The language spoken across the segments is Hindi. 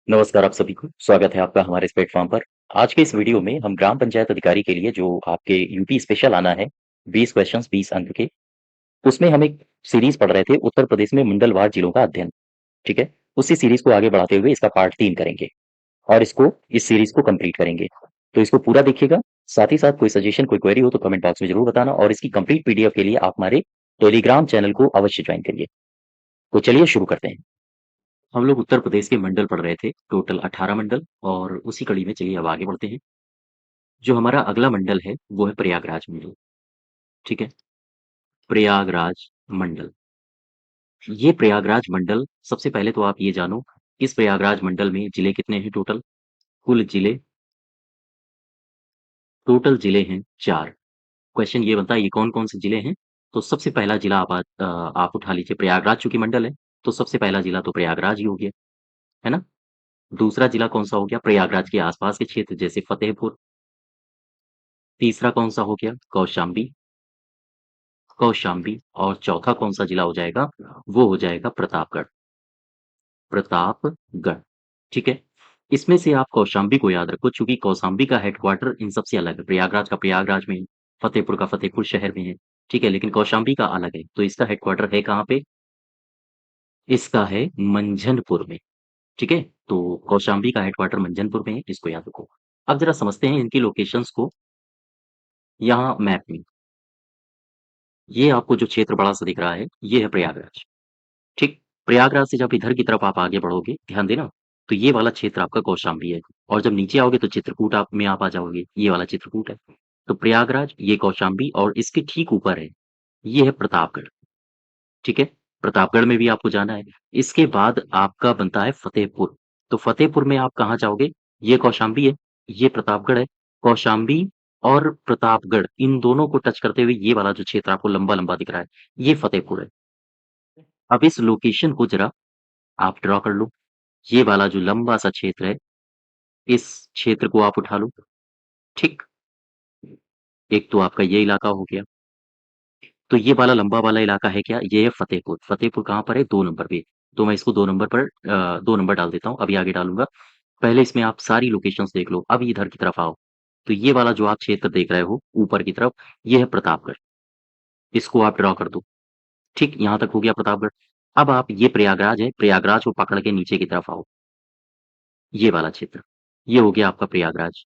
नमस्कार आप सभी को, स्वागत है आपका हमारे इस प्लेटफ़ॉर्म पर। आज के इस वीडियो में हम ग्राम पंचायत अधिकारी के लिए जो आपके यूपी स्पेशल आना है, 20 क्वेश्चंस 20 अंक के, उसमें हम एक सीरीज़ पढ़ रहे थे उत्तर प्रदेश में मंडलवार जिलों का अध्ययन, ठीक है? उसी सीरीज़ को आगे बढ़ाते हुए इसका पार्ट 3 करेंगे और इस सीरीज़ को कंप्लीट करेंगे। तो इसको पूरा देखिएगा, साथ ही साथ कोई सजेशन, कोई क्वेरी हो तो कमेंट बॉक्स में ज़रूर बताना और इसकी कंप्लीट पीडीएफ के लिए आप हमारे टेलीग्राम चैनल को अवश्य जॉइन करिए। तो चलिए शुरू करते हैं। हम लोग उत्तर प्रदेश के मंडल पढ़ रहे थे, टोटल 18 मंडल और उसी कड़ी में चलिए अब आगे बढ़ते हैं। जो हमारा अगला मंडल है, वो है प्रयागराज मंडल, ठीक है? प्रयागराज मंडल। ये प्रयागराज मंडल सबसे पहले तो आप ये जानो, इस प्रयागराज मंडल में जिले कितने हैं टोटल? कुल जिले टोटल जिले हैं 4। क्वेश्चन ये बनता है ये कौन-कौन से जिले हैं? तो सबसे पहला जिला आप उठा लीजिए प्रयागराज चूँकि मंडल है, तो सबसे पहला जिला तो प्रयागराज ही हो गया, है ना? दूसरा जिला कौन-सा हो गया? प्रयागराज के आस-पास के क्षेत्र जैसे फतेहपुर। तीसरा कौन-सा हो गया? कौशाम्बी। कौशाम्बी और चौथा कौन-सा जिला हो जाएगा? वो हो जाएगा प्रतापगढ़। प्रतापगढ़, ठीक है? इसमें से आप कौशाम्बी को याद रखो चूँकि कौशाम्बी का हेडक्वार्टर इन सबसे अलग है। प्रयागराज का प्रयागराज में है, फतेहपुर का फतेहपुर शहर में है, ठीक है? लेकिन कौशाम्बी का अलग है, तो इसका हेडक्वार्टर है कहाँ पे? इसका है मंझनपुर में, ठीक है? तो कौशाम्बी का हेडक्वार्टर मंझनपुर में है, इसको याद रखो। अब ज़रा समझते हैं इनकी लोकेशंस को यहाँ मैप में। ये आपको जो क्षेत्र बड़ा-सा दिख रहा है, ये है प्रयागराज। ठीक, प्रयागराज से जब इधर की तरफ आप आगे बढ़ोगे, ध्यान देना, तो ये वाला क्षेत्र आपका कौशाम्बी है और जब नीचे आओगे तो चित्रकूट आप आ जाओगे, ये वाला चित्रकूट है। तो प्रयागराज, ये कौशाम्बी और इसके ठीक ऊपर है, ये है प्रतापगढ़, ठीक है? प्रतापगढ़ में भी आपको जाना है। इसके बाद आपका बनता है फतेहपुर, तो फतेहपुर में आप कहाँ जाओगे? ये कौशाम्बी है, ये प्रतापगढ़ है। कौशाम्बी और प्रतापगढ़ इन दोनों को टच करते हुए ये वाला जो क्षेत्र आपको लंबा-लंबा दिख रहा है, ये फतेहपुर है। अब इस लोकेशन को ज़रा आप ड्रॉ कर लो। ये वाला जो लंबा-सा क्षेत्र है, इस क्षेत्र को आप उठा लो, ठीक? एक तो आपका ये इलाका हो गया, तो ये वाला लंबा वाला इलाका है क्या? ये है फ़तेहपुर। फ़तेहपुर कहाँ पर है? 2 नंबर पे। तो मैं इसको 2 नंबर पर 2 नंबर डाल देता हूँ, अभी आगे डालूँगा। पहले इसमें आप सारी लोकेशंस देख लो, अब इधर की तरफ आओ। तो ये वाला जो आप क्षेत्र देख रहे हो, ऊपर की तरफ, ये है प्रतापगढ़। इसको आप ड्रॉ कर दो, ठीक? यहाँ तक हो गया प्रतापगढ़। अब आप ये प्रयागराज है, प्रयागराज को पकड़ के नीचे की तरफ आओ, ये वाला क्षेत्र। ये हो गया आपका प्रयागराज,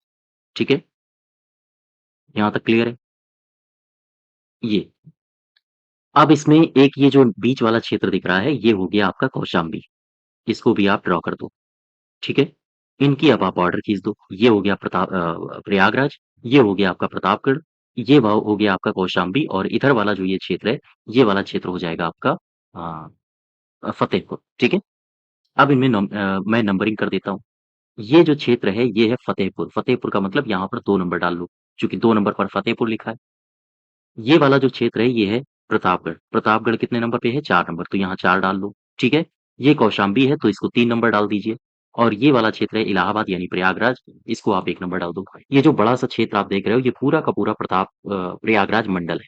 ठीक है? यहाँ तक क्लियर है? ये। अब इसमें एक ये जो बीच वाला क्षेत्र दिख रहा है, ये हो गया आपका कौशाम्बी। इसको भी आप ड्रॉ कर दो, ठीक है? इनकी अब आप बॉर्डर खींच दो। ये हो गया प्रयागराज, ये हो गया आपका प्रतापगढ़, ये हो गया आपका कौशाम्बी और इधर वाला जो ये क्षेत्र है, ये वाला क्षेत्र हो जाएगा आपका फतेहपुर, ठीक है? अब मैं नंबरिंग कर देता हूँ। ये जो क्षेत्र है, ये है फतेहपुर। फतेहपुर का मतलब यहाँ पर 2 नंबर डाल लो, चूँकि 2 नंबर पर फतेहपुर लिखा है। ये वाला जो क्षेत्र है ये है प्रतापगढ़। प्रतापगढ़ कितने नंबर पे है? 4 नंबर, तो यहाँ 4 डाल लो, ठीक है? ये कौशाम्बी है तो इसको 3 नंबर डाल दीजिए और ये वाला क्षेत्र है इलाहाबाद यानी प्रयागराज, इसको आप 1 नंबर डाल दो। ये जो बड़ा-सा क्षेत्र आप देख रहे हो ये पूरा का पूरा प्रयागराज मंडल है।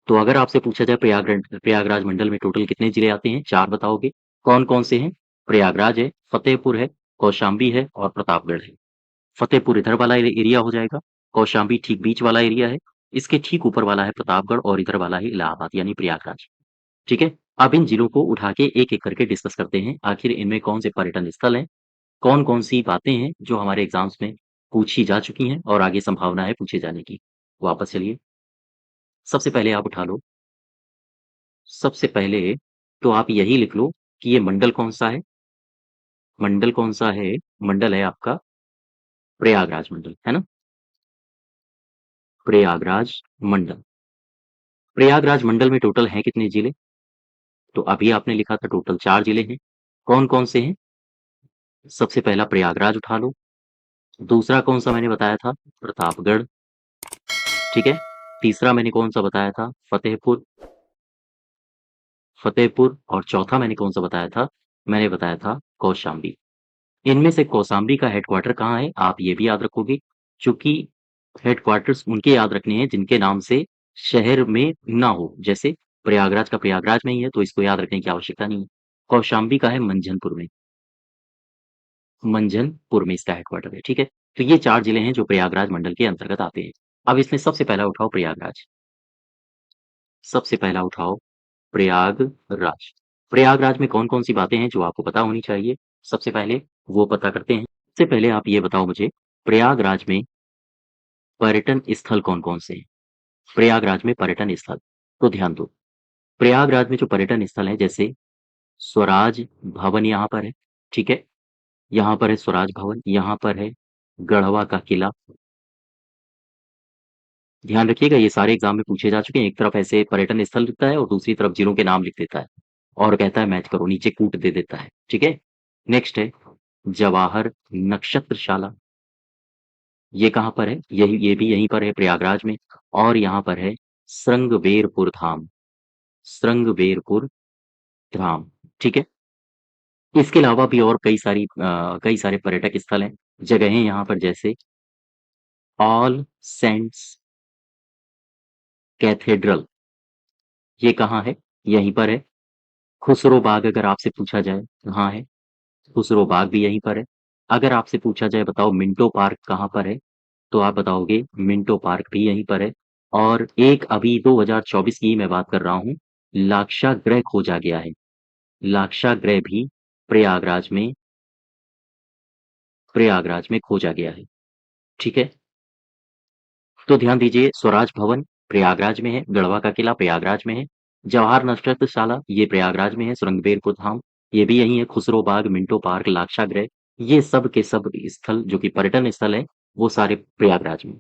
तो अगर आपसे पूछा जाए प्रयागराज मंडल में टोटल कितने जिले आते हैं? 4 बताओगे। कौन-कौन से हैं? प्रयागराज है, फतेहपुर है, कौशाम्बी है और प्रतापगढ़ है। फतेहपुर इधर वाला एरिया हो जाएगा, कौशाम्बी ठीक बीच वाला एरिया है, इसके ठीक ऊपर वाला है प्रतापगढ़ और इधर वाला है इलाहाबाद यानी प्रयागराज, ठीक है? अब इन जिलों को उठा के एक-एक करके डिस्कस करते हैं, आखिर इनमें कौन से पर्यटन स्थल हैं, कौन-कौन सी बातें हैं जो हमारे एग्ज़ाम्स में पूछी जा चुकी हैं और आगे संभावना है पूछे जाने की। वापस चलिए, सबसे पहले आप उठा लो, सबसे पहले तो आप यही लिख लो कि ये मंडल कौन-सा है? मंडल कौन-सा है? मंडल है आपका प्रयागराज मंडल, है ना? प्रयागराज मंडल। प्रयागराज मंडल में टोटल हैं कितने जिले? तो अभी आपने लिखा था टोटल 4 जिले हैं। कौन-कौन से हैं? सबसे पहला प्रयागराज उठा लो, दूसरा कौन-सा मैंने बताया था? प्रतापगढ़, ठीक है? तीसरा मैंने कौन-सा बताया था? फतेहपुर, फतेहपुर और चौथा मैंने कौन-सा बताया था? मैंने बताया था कौशाम्बी। इनमें से कौशाम्बी का हेडक्वार्टर कहाँ है? आप ये भी याद रखोगे, चूँकि हेडक्वार्टर्स उनके याद रखने हैं जिनके नाम से शहर में ना हो, जैसे प्रयागराज का प्रयागराज में ही है, तो इसको याद रखने की आवश्यकता नहीं है। कौशाम्बी का है मंझनपुर में, मंझनपुर में इसका हेडक्वार्टर है, ठीक है? तो ये 4 जिले हैं जो प्रयागराज मंडल के अंतर्गत आते हैं। अब इसमें सबसे पहला उठाओ प्रयागराज, सबसे पहला उठाओ प्रयागराज। प्रयागराज में कौन-कौन सी बातें हैं जो आपको पता होनी चाहिए? सबसे पहले वो पता करते हैं। सबसे पहले आप ये बताओ मुझे, प्रयागराज में पर्यटन स्थल कौन-कौन से हैं? प्रयागराज में पर्यटन स्थल, तो ध्यान दो। प्रयागराज में जो पर्यटन स्थल हैं जैसे स्वराज भवन यहाँ पर है, ठीक है? यहाँ पर है स्वराज भवन, यहाँ पर है गढ़वा का किला। ध्यान रखिएगा ये सारे एग्ज़ाम में पूछे जा चुके हैं। एक तरफ ऐसे पर्यटन स्थल लिखता है और दूसरी तरफ जिलों के नाम लिख देता है और कहता है मैच करो, नीचे कूट दे देता है, ठीक है? नेक्स्ट है जवाहर नक्षत्रशाला, ये कहाँ पर है? ये भी यहीं पर है प्रयागराज में। और यहाँ पर है श्रृंगवेरपुर धाम, श्रृंगवेरपुर धाम, ठीक है? इसके अलावा भी और कई सारे पर्यटक स्थल हैं, जगहें यहाँ पर जैसे ऑल सेंट्स कैथेड्रल, ये कहाँ है? यहीं पर है। खुसरो बाग अगर आपसे पूछा जाए कहाँ है? खुसरो बाग भी यहीं पर है। अगर आपसे पूछा जाए बताओ मिंटो पार्क कहाँ पर है? तो आप बताओगे मिंटो पार्क भी यहीं पर है। और एक अभी 2024 की मैं बात कर रहा हूँ, लाक्षागृह खोजा गया है। लाक्षागृह भी प्रयागराज में खोजा गया है, ठीक है? तो ध्यान दीजिए स्वराज भवन प्रयागराज में है, गढ़वा का किला प्रयागराज में है, जवाहर नक्षत्रशाला ये प्रयागराज में है, श्रृंगबेरपुर धाम ये भी यही है, खुसरो बाग, मिंटो पार्क, लाक्षागृह ये सब के सब स्थल जो कि पर्यटन स्थल है वो सारे प्रयागराज में।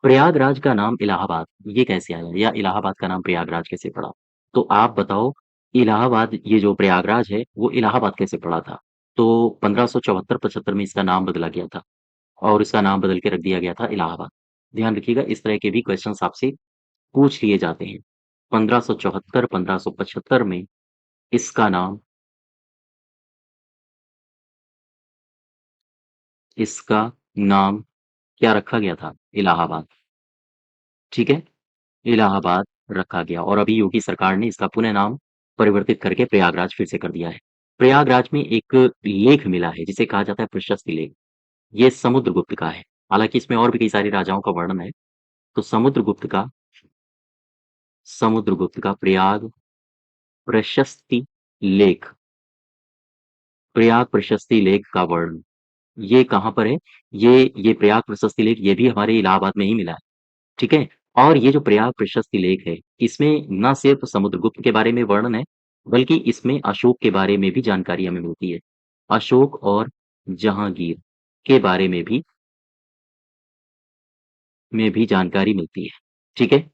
प्रयागराज का नाम इलाहाबाद ये कैसे आया या इलाहाबाद का नाम प्रयागराज कैसे पड़ा? तो आप बताओ इलाहाबाद ये जो प्रयागराज है वो इलाहाबाद कैसे पड़ा था? तो 1574-75 में इसका नाम बदला गया था और इसका नाम बदल के रख दिया गया था इलाहाबाद। ध्यान रखिएगा इस तरह के भी क्वेश्चंस आपसे पूछ लिए जाते हैं। 1574 1575 में इसका नाम इसका नाम क्या रखा गया था? इलाहाबाद, ठीक है? इलाहाबाद रखा गया और अभी योगी सरकार ने इसका पुनः नाम परिवर्तित करके प्रयागराज फिर से कर दिया है। प्रयागराज में एक लेख मिला है जिसे कहा जाता है प्रशस्ति लेख। ये समुद्रगुप्त का है। हालाँकि इसमें और भी कई सारे राजाओं का वर्णन है। तो समुद्रगुप्त का प्रयाग प्रशस्ति लेख, प्रयाग प्रशस्ति लेख का वर्णन, ये कहाँ पर है? ये प्रयाग प्रशस्ति लेख ये भी हमारे इलाहाबाद में ही मिला है, ठीक है? और ये जो प्रयाग प्रशस्ति लेख है, इसमें ना सिर्फ समुद्रगुप्त के बारे में वर्णन है, बल्कि इसमें अशोक के बारे में भी जानकारी हमें मिलती है। अशोक और जहांगीर के बारे में भी जानकारी मिलती है, ठीक है?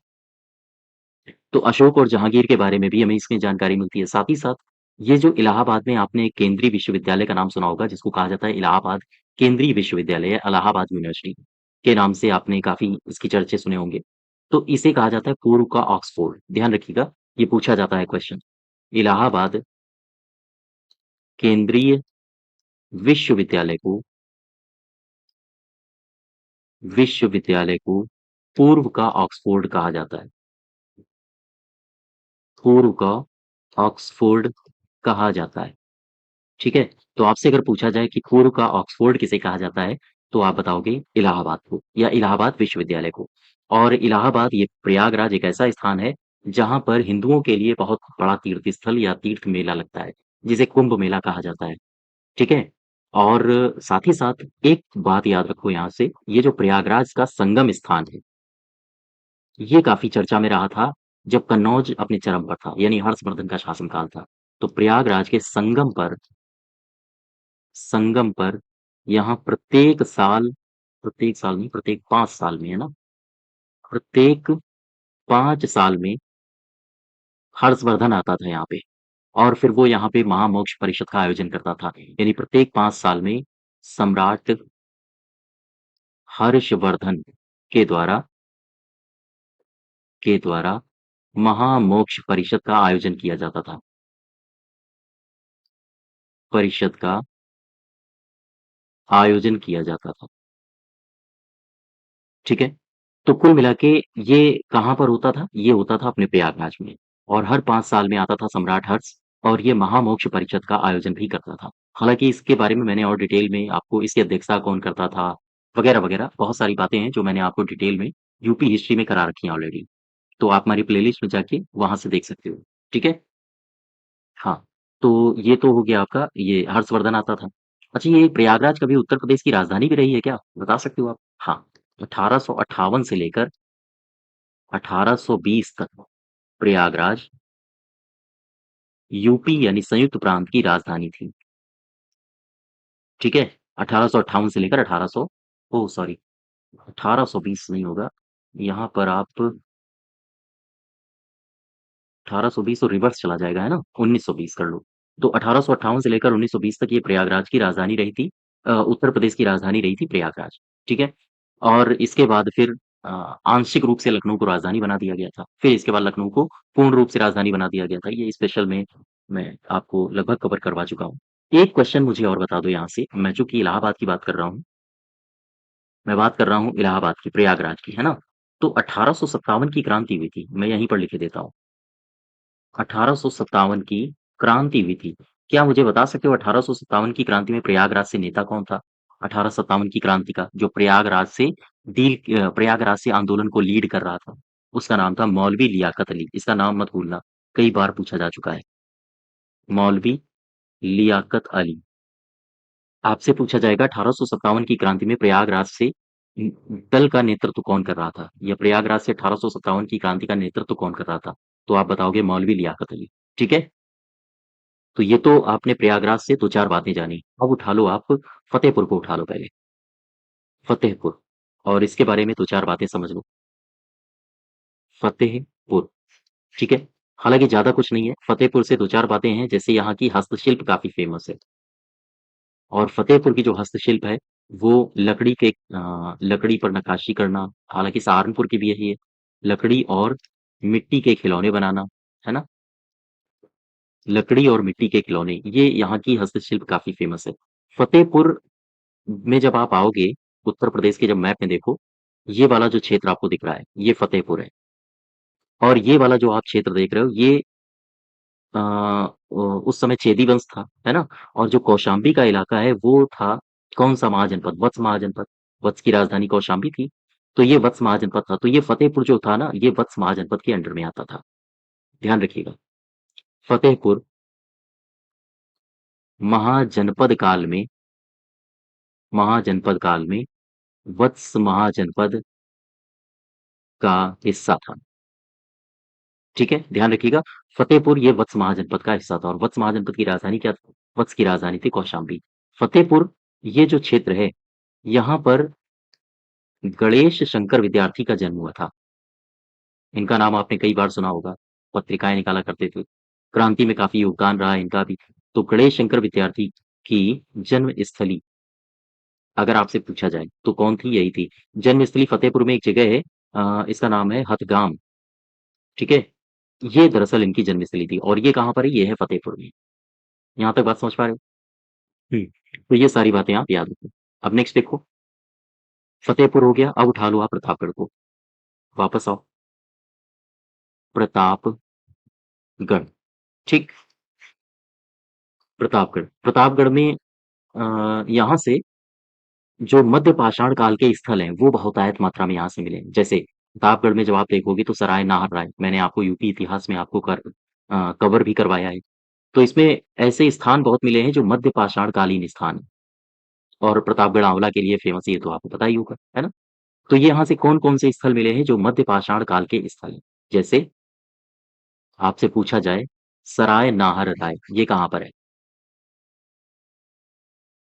तो अशोक और जहांगीर के बारे में भी हमें इसमें जानकारी मिलती है। साथ ही साथ ये जो इलाहाबाद में आपने केंद्रीय विश्वविद्यालय का नाम सुना होगा जिसको कहा जाता है इलाहाबाद केंद्रीय विश्वविद्यालय या इलाहाबाद यूनिवर्सिटी के नाम से आपने काफ़ी इसकी चर्चे सुने होंगे। तो इसे कहा जाता है पूर्व का ऑक्सफोर्ड। ध्यान रखिएगा, ये पूछा जाता है क्वेश्चन। इलाहाबाद केंद्रीय विश्वविद्यालय को पूर्व का ऑक्सफोर्ड कहा जाता है। पूर्व का ऑक्सफोर्ड कहा जाता है। ठीक है? तो आपसे अगर पूछा जाए कि पूर्व का ऑक्सफोर्ड किसे कहा जाता है, तो आप बताओगे इलाहाबाद को या इलाहाबाद विश्वविद्यालय को। और इलाहाबाद ये प्रयागराज एक ऐसा स्थान है, जहाँ पर हिंदुओं के लिए बहुत बड़ा तीर्थ स्थल या तीर्थ मेला लगता है, जिसे कुंभ मेला कहा जाता है। ठीक है? और साथ ही साथ एक बात याद रखो यहाँ से, ये जो प्रयागराज का संगम स्थान है, ये काफ़ी चर्चा में रहा था, जब कन्नौज अपने चरम पर था, यानी हर्षवर्धन का शासनकाल था। तो प्रयागराज के संगम पर यहाँ प्रत्येक साल नहीं प्रत्येक 5 साल में है ना? प्रत्येक 5 साल में हर्षवर्धन आता था यहाँ पे और फिर वो यहाँ पे महामोक्ष परिषद का आयोजन करता था। यानी प्रत्येक 5 साल में सम्राट हर्षवर्धन के द्वारा महामोक्ष परिषद का आयोजन किया जाता था। परिषद का आयोजन किया जाता था। ठीक है? तो कुल मिला के ये कहाँ पर होता था? ये होता था अपने प्रयागराज में और हर 5 साल में आता था सम्राट हर्ष और ये महामोक्ष परिषद का आयोजन भी करता था। हालाँकि इसके बारे में मैंने और डिटेल में आपको इसकी अध्यक्षता कौन करता था, वगैरह-वगैरह बहुत सारी बातें हैं जो मैंने आपको डिटेल में यूपी हिस्ट्री में करा रखी हैं ऑलरेडी। तो आप हमारी प्लेलिस्ट में जाके वहाँ से देख सकते हो। ठीक है? हाँ, तो ये तो हो गया आपका ये हर्षवर्धन आता था। अच्छा ये प्रयागराज कभी उत्तर प्रदेश की राजधानी भी रही है क्या? बता सकते हो आप? हाँ, 1858 से लेकर 1820 तक प्रयागराज यूपी यानी संयुक्त प्रांत की राजधानी थी। ठीक है? 1858 से लेकर 1800 ओह सॉरी 1820 नहीं होगा। यहाँ पर आप 1820 तो रिवर्स चला जाएगा, है ना? 1920 कर लो। तो 1858 से लेकर 1920 तक ये प्रयागराज की राजधानी रही थी। उत्तर प्रदेश की राजधानी रही थी प्रयागराज, ठीक है? और इसके बाद फिर अ, आंशिक रूप से लखनऊ को राजधानी बना दिया गया था। फिर इसके बाद लखनऊ को पूर्ण रूप से राजधानी बना दिया गया था। ये स्पेशल में मैं आपको लगभग कवर करवा चुका हूँ। एक क्वेश्चन मुझे और बता दो यहाँ से, मैं चूँकि इलाहाबाद की बात कर रहा हूँ, मैं बात कर रहा हूँ इलाहाबाद की, प्रयागराज की, है ना? तो 1857 की क्रांति हुई थी, मैं यहीं पर लिख के देता हूँ। 1857 की क्रांति हुई थी। क्या मुझे बता सकते हो 1857 की क्रांति में प्रयागराज से नेता कौन था? 1857 की क्रांति का जो प्रयागराज से आंदोलन को लीड कर रहा था, उसका नाम था मौलवी लियाकत अली। इसका नाम मत भूलना, कई बार पूछा जा चुका है। मौलवी लियाकत अली। आपसे पूछा जाएगा 1857 की क्रांति में प्रयागराज से दल का नेतृत्व कौन कर रहा था? या प्रयागराज से 1857 की क्रांति का नेतृत्व कौन कर रहा था? तो आप बताओगे मौलवी लियाकत अली। ठीक है? तो ये तो आपने प्रयागराज से 2-4 बातें जानी। अब उठा लो आप फतेहपुर को उठा लो पहले, फतेहपुर और इसके बारे में 2-4 बातें समझ लो। फतेहपुर, ठीक है? हालाँकि ज़्यादा कुछ नहीं है, फतेहपुर से 2-4 बातें हैं, जैसे यहाँ की हस्तशिल्प काफ़ी फ़ेमस है और फतेहपुर की जो हस्तशिल्प है, वो लकड़ी पर नक्काशी करना, हालाँकि सहारनपुर की भी यही है, लकड़ी और मिट्टी के खिलौने बनाना, है ना? लकड़ी और मिट्टी के खिलौने, ये यहाँ की हस्तशिल्प काफ़ी फ़ेमस है। फतेहपुर में जब आप आओगे, उत्तर प्रदेश के जब मैप में देखो, ये वाला जो क्षेत्र आपको दिख रहा है, ये फतेहपुर है और ये वाला जो आप क्षेत्र देख रहे हो, ये उस समय चेदी वंश था, है ना? और जो कौशाम्बी का इलाका है, वो था कौन-सा महाजनपद? वत्स महाजनपद। वत्स की राजधानी कौशाम्बी थी, तो ये वत्स महाजनपद था। तो ये फतेहपुर जो था ना, ये वत्स महाजनपद के अंडर में आता था। ध्यान रखिएगा। फतेहपुर महाजनपद काल में महाजनपद काल में वत्स महाजनपद का हिस्सा था। ठीक है? ध्यान रखिएगा, फतेहपुर ये वत्स महाजनपद का हिस्सा था और वत्स महाजनपद की राजधानी क्या थी? वत्स की राजधानी थी कौशाम्बी। फतेहपुर ये जो क्षेत्र है, यहाँ पर गणेश शंकर विद्यार्थी का जन्म हुआ था। इनका नाम आपने कई बार सुना होगा, पत्रिकाएँ निकाला करते थे। क्रांति में काफ़ी योगदान रहा है इनका भी। तो गणेश शंकर विद्यार्थी की जन्मस्थली अगर आपसे पूछा जाए, तो कौन थी? यही थी। जन्मस्थली फतेहपुर में एक जगह है इसका नाम है हथगाम, ठीक है? ये दरअसल इनकी जन्मस्थली थी और ये कहाँ पर है? ये है फतेहपुर में। यहाँ तक बात समझ पा रहे हो? हुँ। तो ये सारी बातें आप याद रखो। अब नेक्स्ट देखो, फतेहपुर हो गया, अब उठा लो आप प्रतापगढ़ को। वापस आओ, प्रतापगढ़, ठीक? प्रतापगढ़। प्रतापगढ़ में यहाँ से जो मध्य पाषाण काल के स्थल हैं, वो बहुतायत मात्रा में यहाँ से मिले। जैसे प्रतापगढ़ में जब आप देखोगे तो सराय नाहरराय, मैंने आपको यूपी इतिहास में आपको कवर भी करवाया है। तो इसमें ऐसे स्थान बहुत मिले हैं जो मध्य पाषाण कालीन स्थान हैं और प्रतापगढ़ आंवला के लिए फेमस है, ये तो आपको पता ही होगा, है ना? तो ये यहाँ से कौन-कौन से स्थल मिले हैं जो मध्य पाषाण काल के स्थल हैं? जैसे आपसे पूछा जाए सराय नाहरराय, ये कहाँ पर है?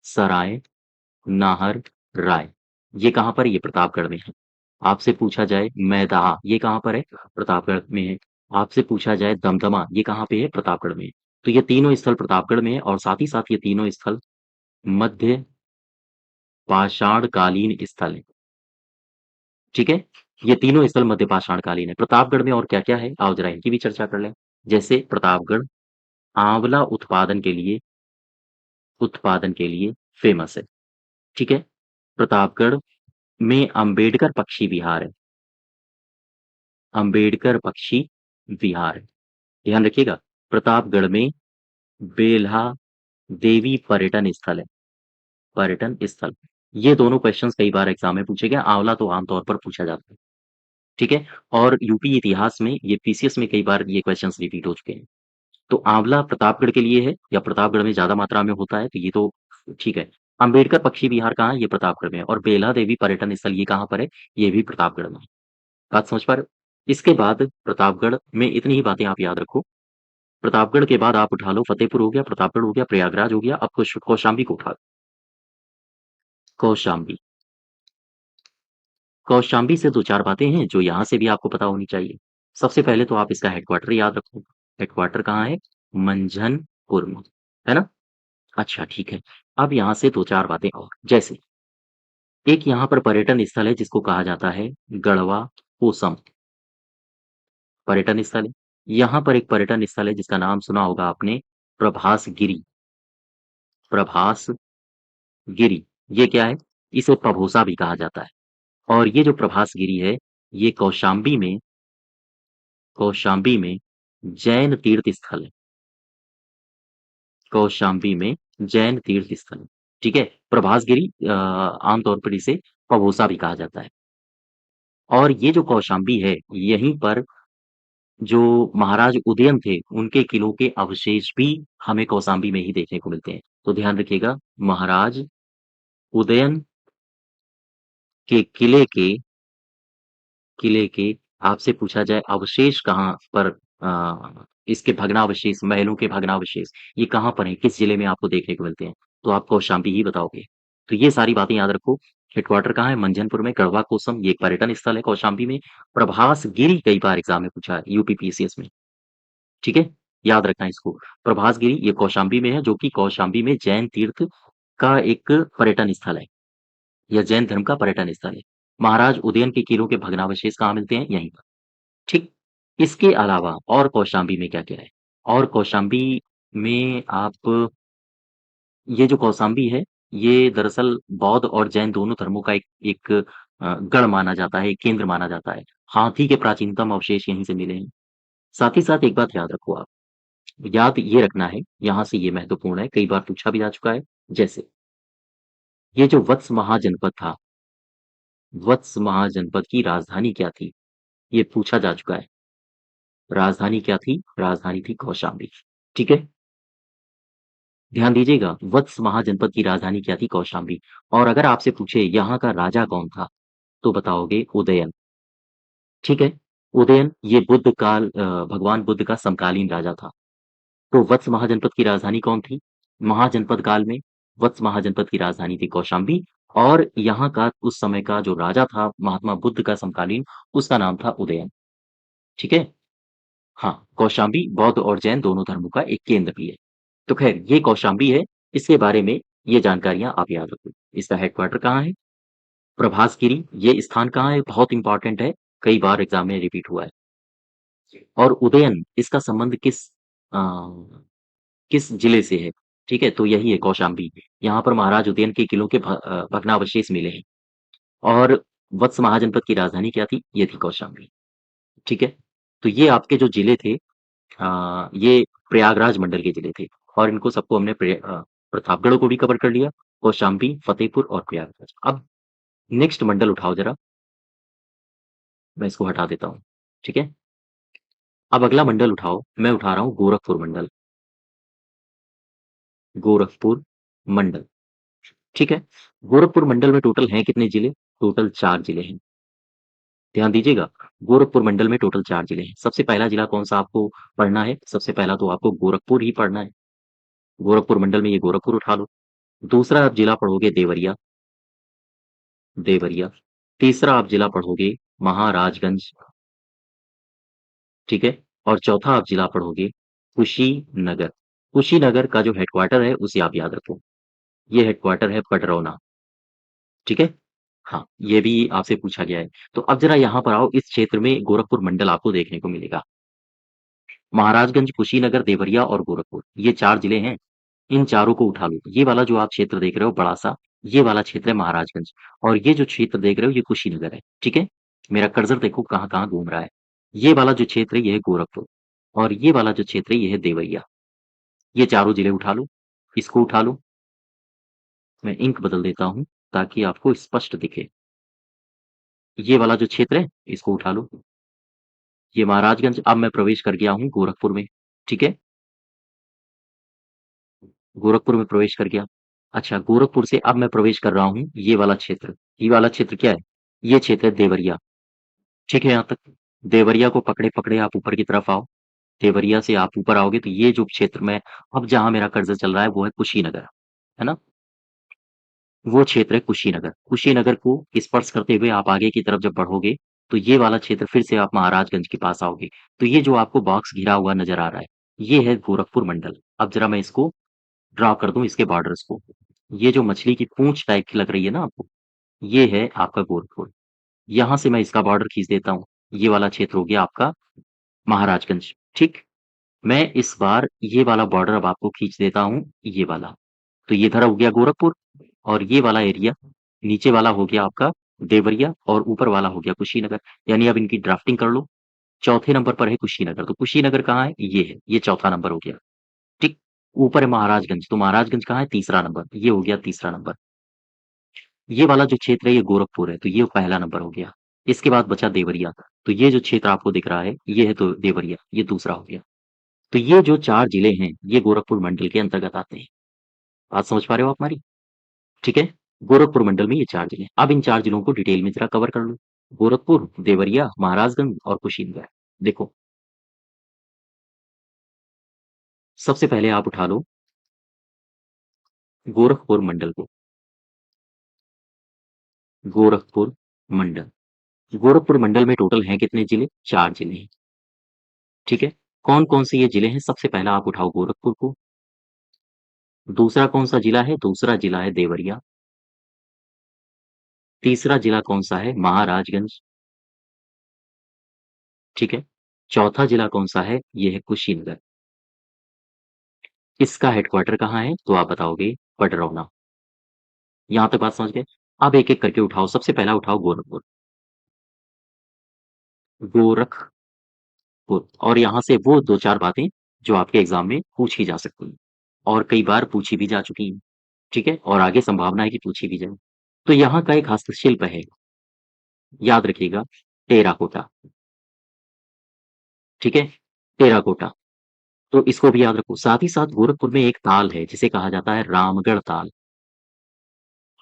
सराय नाहरराय, ये कहाँ पर है? ये प्रतापगढ़ में है। आपसे पूछा जाए मैदाहा, ये कहाँ पर है? प्रतापगढ़ में है। आपसे पूछा जाए दमदमा, ये कहाँ पे है? प्रतापगढ़ में है। तो ये तीनों स्थल प्रतापगढ़ में है और साथ ही साथ ये तीनों स्थल मध्य पाषाणकालीन स्थल हैं। ठीक है? ये तीनों स्थल मध्य पाषाणकालीन है। प्रतापगढ़ में और क्या-क्या है? आओ ज़रा इनकी भी चर्चा कर लें। जैसे प्रतापगढ़ आंवला उत्पादन के लिए फेमस है। ठीक है? प्रतापगढ़ में अम्बेडकर पक्षी विहार है। अम्बेडकर पक्षी विहार है। ध्यान रखिएगा, प्रतापगढ़ में बेल्हा देवी पर्यटन स्थल है, पर्यटन स्थल। ये दोनों क्वेश्चंस कई बार एग्जाम में पूछे गए। आंवला तो आमतौर पर पूछा जाता है, ठीक है। और यूपी इतिहास में ये पीसीएस में कई बार ये क्वेश्चंस रिपीट हो चुके हैं। तो आंवला प्रतापगढ़ के लिए है, या प्रतापगढ़ में ज्यादा मात्रा में होता है, तो ये तो ठीक है। अंबेडकर पक्षी विहार कहाँ है? ये प्रतापगढ़ में है। और बेला देवी पर्यटन स्थल ये कहाँ पर है? ये भी प्रतापगढ़ में है। बात समझ पा रहे हो? इसके बाद प्रतापगढ़ में इतनी ही बातें आप याद रखो। प्रतापगढ़ के बाद आप उठा लो, फतेहपुर हो गया, प्रतापगढ़ हो गया, प्रयागराज हो गया, अब कौशाम्बी को उठा लो। कौशाम्बी, कौशाम्बी से दो चार बातें हैं जो यहाँ से भी आपको पता होनी चाहिए। सबसे पहले तो आप इसका हेडक्वार्टर याद रखो। हेडक्वार्टर कहाँ है? मंझनपुर में, है ना? अच्छा, ठीक है। अब यहाँ से दो चार बातें और, जैसे एक यहाँ पर पर्यटन स्थल है जिसको कहा जाता है गढ़वा कोसम, पर्यटन स्थल है। यहाँ पर एक पर्यटन स्थल है जिसका नाम सुना होगा आपने, प्रभास गिरी। प्रभास गिरी, ये क्या है? इसे पभोसा भी कहा जाता है। और ये जो प्रभास गिरी है, ये कौशाम्बी में जैन तीर्थ स्थल है। कौशाम्बी में जैन तीर्थ स्थल है, ठीक है। प्रभास गिरी आमतौर पर इसे पभोसा भी कहा जाता है। और ये जो कौशाम्बी है, यहीं पर जो महाराज उदयन थे, उनके किलों के अवशेष भी हमें कौशाम्बी में ही देखने को मिलते हैं। तो ध्यान रखिएगा, महाराज उदयन के किले के आपसे पूछा जाए अवशेष कहाँ पर, इसके भग्नावशेष, महलों के भग्नावशेष ये कहाँ पर हैं, किस जिले में आपको देखने को मिलते हैं? तो आप कौशाम्बी ही बताओगे। तो ये सारी बातें याद रखो। हेडक्वार्टर कहाँ है? मंझनपुर में। गढ़वा कोसम ये एक पर्यटन स्थल है कौशाम्बी में। प्रभास गिरी कई बार एग्जाम में पूछा है यूपी पीसीएस में, ठीक है। याद रखना इसको। प्रभास गिरी ये कौशाम्बी में है, जो कि कौशाम्बी में जैन तीर्थ का एक पर्यटन स्थल है, या जैन धर्म का पर्यटन स्थल है। महाराज उदयन के किलों के भग्नावशेष कहाँ मिलते हैं? यहीं पर, ठीक। इसके अलावा और कौशाम्बी में क्या-क्या है? और कौशाम्बी में आप, ये जो कौशाम्बी है, ये दरअसल बौद्ध और जैन दोनों धर्मों का एक एक गढ़ माना जाता है, एक केंद्र माना जाता है। हाथी के प्राचीनतम अवशेष यहीं से मिले हैं। साथ ही साथ एक बात याद रखो आप, याद ये रखना है, यहाँ से ये महत्वपूर्ण है, कई बार पूछा भी जा चुका है। जैसे ये जो वत्स महाजनपद था, वत्स महाजनपद की राजधानी क्या थी? ये पूछा जा चुका है। राजधानी क्या थी? राजधानी थी कौशाम्बी, ठीक है। ध्यान दीजिएगा, वत्स महाजनपद की राजधानी क्या थी? कौशाम्बी। और अगर आपसे पूछे यहाँ का राजा कौन था, तो बताओगे उदयन, ठीक है। उदयन ये बुद्ध काल, भगवान बुद्ध का समकालीन राजा था। तो वत्स महाजनपद की राजधानी कौन थी? महाजनपद काल में वत्स महाजनपद की राजधानी थी कौशाम्बी। और यहाँ का उस समय का जो राजा था महात्मा बुद्ध का समकालीन, उसका नाम था उदयन, ठीक है। हाँ, कौशाम्बी बौद्ध और जैन दोनों धर्मों का एक केंद्र भी है। तो खैर ये कौशाम्बी है, इसके बारे में ये जानकारियाँ आप याद रखो। इसका हेडक्वार्टर कहाँ है? प्रभासगिरी। ये स्थान कहाँ है? बहुत इंपॉर्टेंट है, कई बार एग्जाम में रिपीट हुआ है। और उदयन, इसका संबंध अ, किस जिले से है? ठीक है, तो यही है कौशाम्बी। यहाँ पर महाराज उदयन के किलों के भग्नावशेष मिले हैं। और वत्स महाजनपद की राजधानी क्या थी? ये थी कौशाम्बी, ठीक है। तो ये आपके जो जिले थे, ये प्रयागराज मंडल के जिले थे। और इनको सबको हमने प्रतापगढ़ को भी कवर कर लिया, कौशाम्बी, फतेहपुर और प्रयागराज। अब नेक्स्ट मंडल उठाओ जरा, मैं इसको हटा देता हूँ, ठीक है। अब अगला मंडल उठाओ, मैं उठा रहा हूँ गोरखपुर मंडल। गोरखपुर मंडल, ठीक है। गोरखपुर मंडल में टोटल हैं कितने जिले? टोटल 4 जिले हैं। ध्यान दीजिएगा, गोरखपुर मंडल में टोटल 4 जिले हैं। सबसे पहला जिला कौन-सा आपको पढ़ना है? सबसे पहला तो आपको गोरखपुर ही पढ़ना है। गोरखपुर मंडल में ये गोरखपुर उठा लो। दूसरा आप जिला पढ़ोगे देवरिया, देवरिया। तीसरा आप जिला पढ़ोगे महाराजगंज, ठीक है। और चौथा आप जिला पढ़ोगे कुशीनगर। कुशीनगर का जो हेडक्वार्टर है उसे आप याद रखो। ये हेडक्वार्टर है पडरौना, ठीक है। हाँ, ये भी आपसे पूछा गया है। तो अब जरा यहाँ पर आओ, इस क्षेत्र में गोरखपुर मंडल आपको देखने को मिलेगा। महाराजगंज, कुशीनगर, देवरिया और गोरखपुर, ये 4 जिले हैं। इन चारों को उठा लो। ये वाला जो आप क्षेत्र देख रहे हो बड़ा-सा, ये वाला क्षेत्र है महाराजगंज। और ये जो क्षेत्र देख रहे हो ये कुशीनगर है, ठीक है। मेरा कर्सर देखो कहाँ-कहाँ घूम रहा है। ये वाला जो क्षेत्र है ये है गोरखपुर। और ये वाला जो क्षेत्र है ये है देवरिया। ये चारों जिले उठा लो। इसको उठा लो, मैं इंक बदल देता हूँ ताकि आपको स्पष्ट दिखे। ये वाला जो क्षेत्र है, इसको उठा लो। ये महाराजगंज, अब मैं प्रवेश कर गया हूँ गोरखपुर में, ठीक है? गोरखपुर में प्रवेश कर गया। अच्छा, गोरखपुर से अब मैं प्रवेश कर रहा हूँ ये वाला क्षेत्र। ये वाला क्षेत्र क्या है? ये क्षेत्र है देवरिया, ठीक है यहाँ तक? देवरिया को पकड़े-पकड़े आप ऊपर की तरफ आओ। देवरिया से आप ऊपर आओगे तो ये जो क्षेत्र में अब जहाँ मेरा कर्सर चल रहा है वो है कुशीनगर, है ना? वो क्षेत्र है कुशीनगर। कुशीनगर को स्पर्श करते हुए आप आगे की तरफ जब बढ़ोगे, तो ये वाला क्षेत्र फिर से आप महाराजगंज के पास आओगे। तो ये जो आपको बॉक्स घिरा हुआ नज़र आ रहा है, ये है गोरखपुर मंडल। अब ज़रा मैं इसको ड्रा कर दूँ इसके बॉर्डर्स को। ये जो मछली की पूँछ टाइप की लग रही है ना आपको, ये है आपका गोरखपुर। यहाँ से मैं इसका बॉर्डर खींच देता हूँ। ये वाला क्षेत्र हो गया आपका महाराजगंज, ठीक? मैं इस बार ये वाला बॉर्डर अब आपको खींच देता हूँ, ये वाला। तो ये इधर हो गया गोरखपुर और ये वाला एरिया नीचे वाला हो गया आपका देवरिया और ऊपर वाला हो गया कुशीनगर। यानी अब इनकी ड्राफ्टिंग कर लो। चौथे नंबर पर है कुशीनगर, तो कुशीनगर कहाँ है? ये है, ये चौथा नंबर हो गया, ठीक? ऊपर है महाराजगंज, तो महाराजगंज कहाँ है? तीसरा नंबर, ये हो गया तीसरा नंबर। ये वाला जो क्षेत्र है ये गोरखपुर है, तो ये पहला नंबर हो गया। इसके बाद बचा देवरिया, तो ये जो क्षेत्र आपको दिख रहा है, ये है तो देवरिया, ये दूसरा हो गया। तो ये जो 4 जिले हैं, ये गोरखपुर मंडल के अंतर्गत आते हैं। बात समझ पा रहे हो आप हमारी? ठीक है? गोरखपुर मंडल में ये 4 जिले हैं। अब इन 4 जिलों को डिटेल में ज़रा कवर कर लो। गोरखपुर, देवरिया, महाराजगंज और कुशीनगर। देखो, सबसे पहले आप उठा लो गोरखपुर मंडल को, गोरखपुर मंडल। गोरखपुर मंडल में टोटल हैं कितने जिले? 4 जिले हैं, ठीक है? कौन-कौन से ये जिले हैं? सबसे पहला आप उठाओ गोरखपुर को, दूसरा कौन-सा जिला है? दूसरा जिला है देवरिया, तीसरा जिला कौन-सा है? महाराजगंज, ठीक है? चौथा जिला कौन-सा है? ये है कुशीनगर। इसका हेडक्वार्टर कहाँ है? तो आप बताओगे पडरौना। यहाँ तक बात समझ गए? अब एक-एक करके उठाओ, सबसे पहला उठाओ गोरखपुर, गोरखपुर और यहाँ से वो 2-4 बातें जो आपके एग्ज़ाम में पूछी जा सकती हैं और कई बार पूछी भी जा चुकी हैं, ठीक है? और आगे संभावना है कि पूछी भी जाएँ। तो यहाँ का एक हस्तशिल्प है, याद रखिएगा, टेराकोटा, ठीक है? टेराकोटा, तो इसको भी याद रखो। साथ ही साथ गोरखपुर में एक ताल है जिसे कहा जाता है रामगढ़ ताल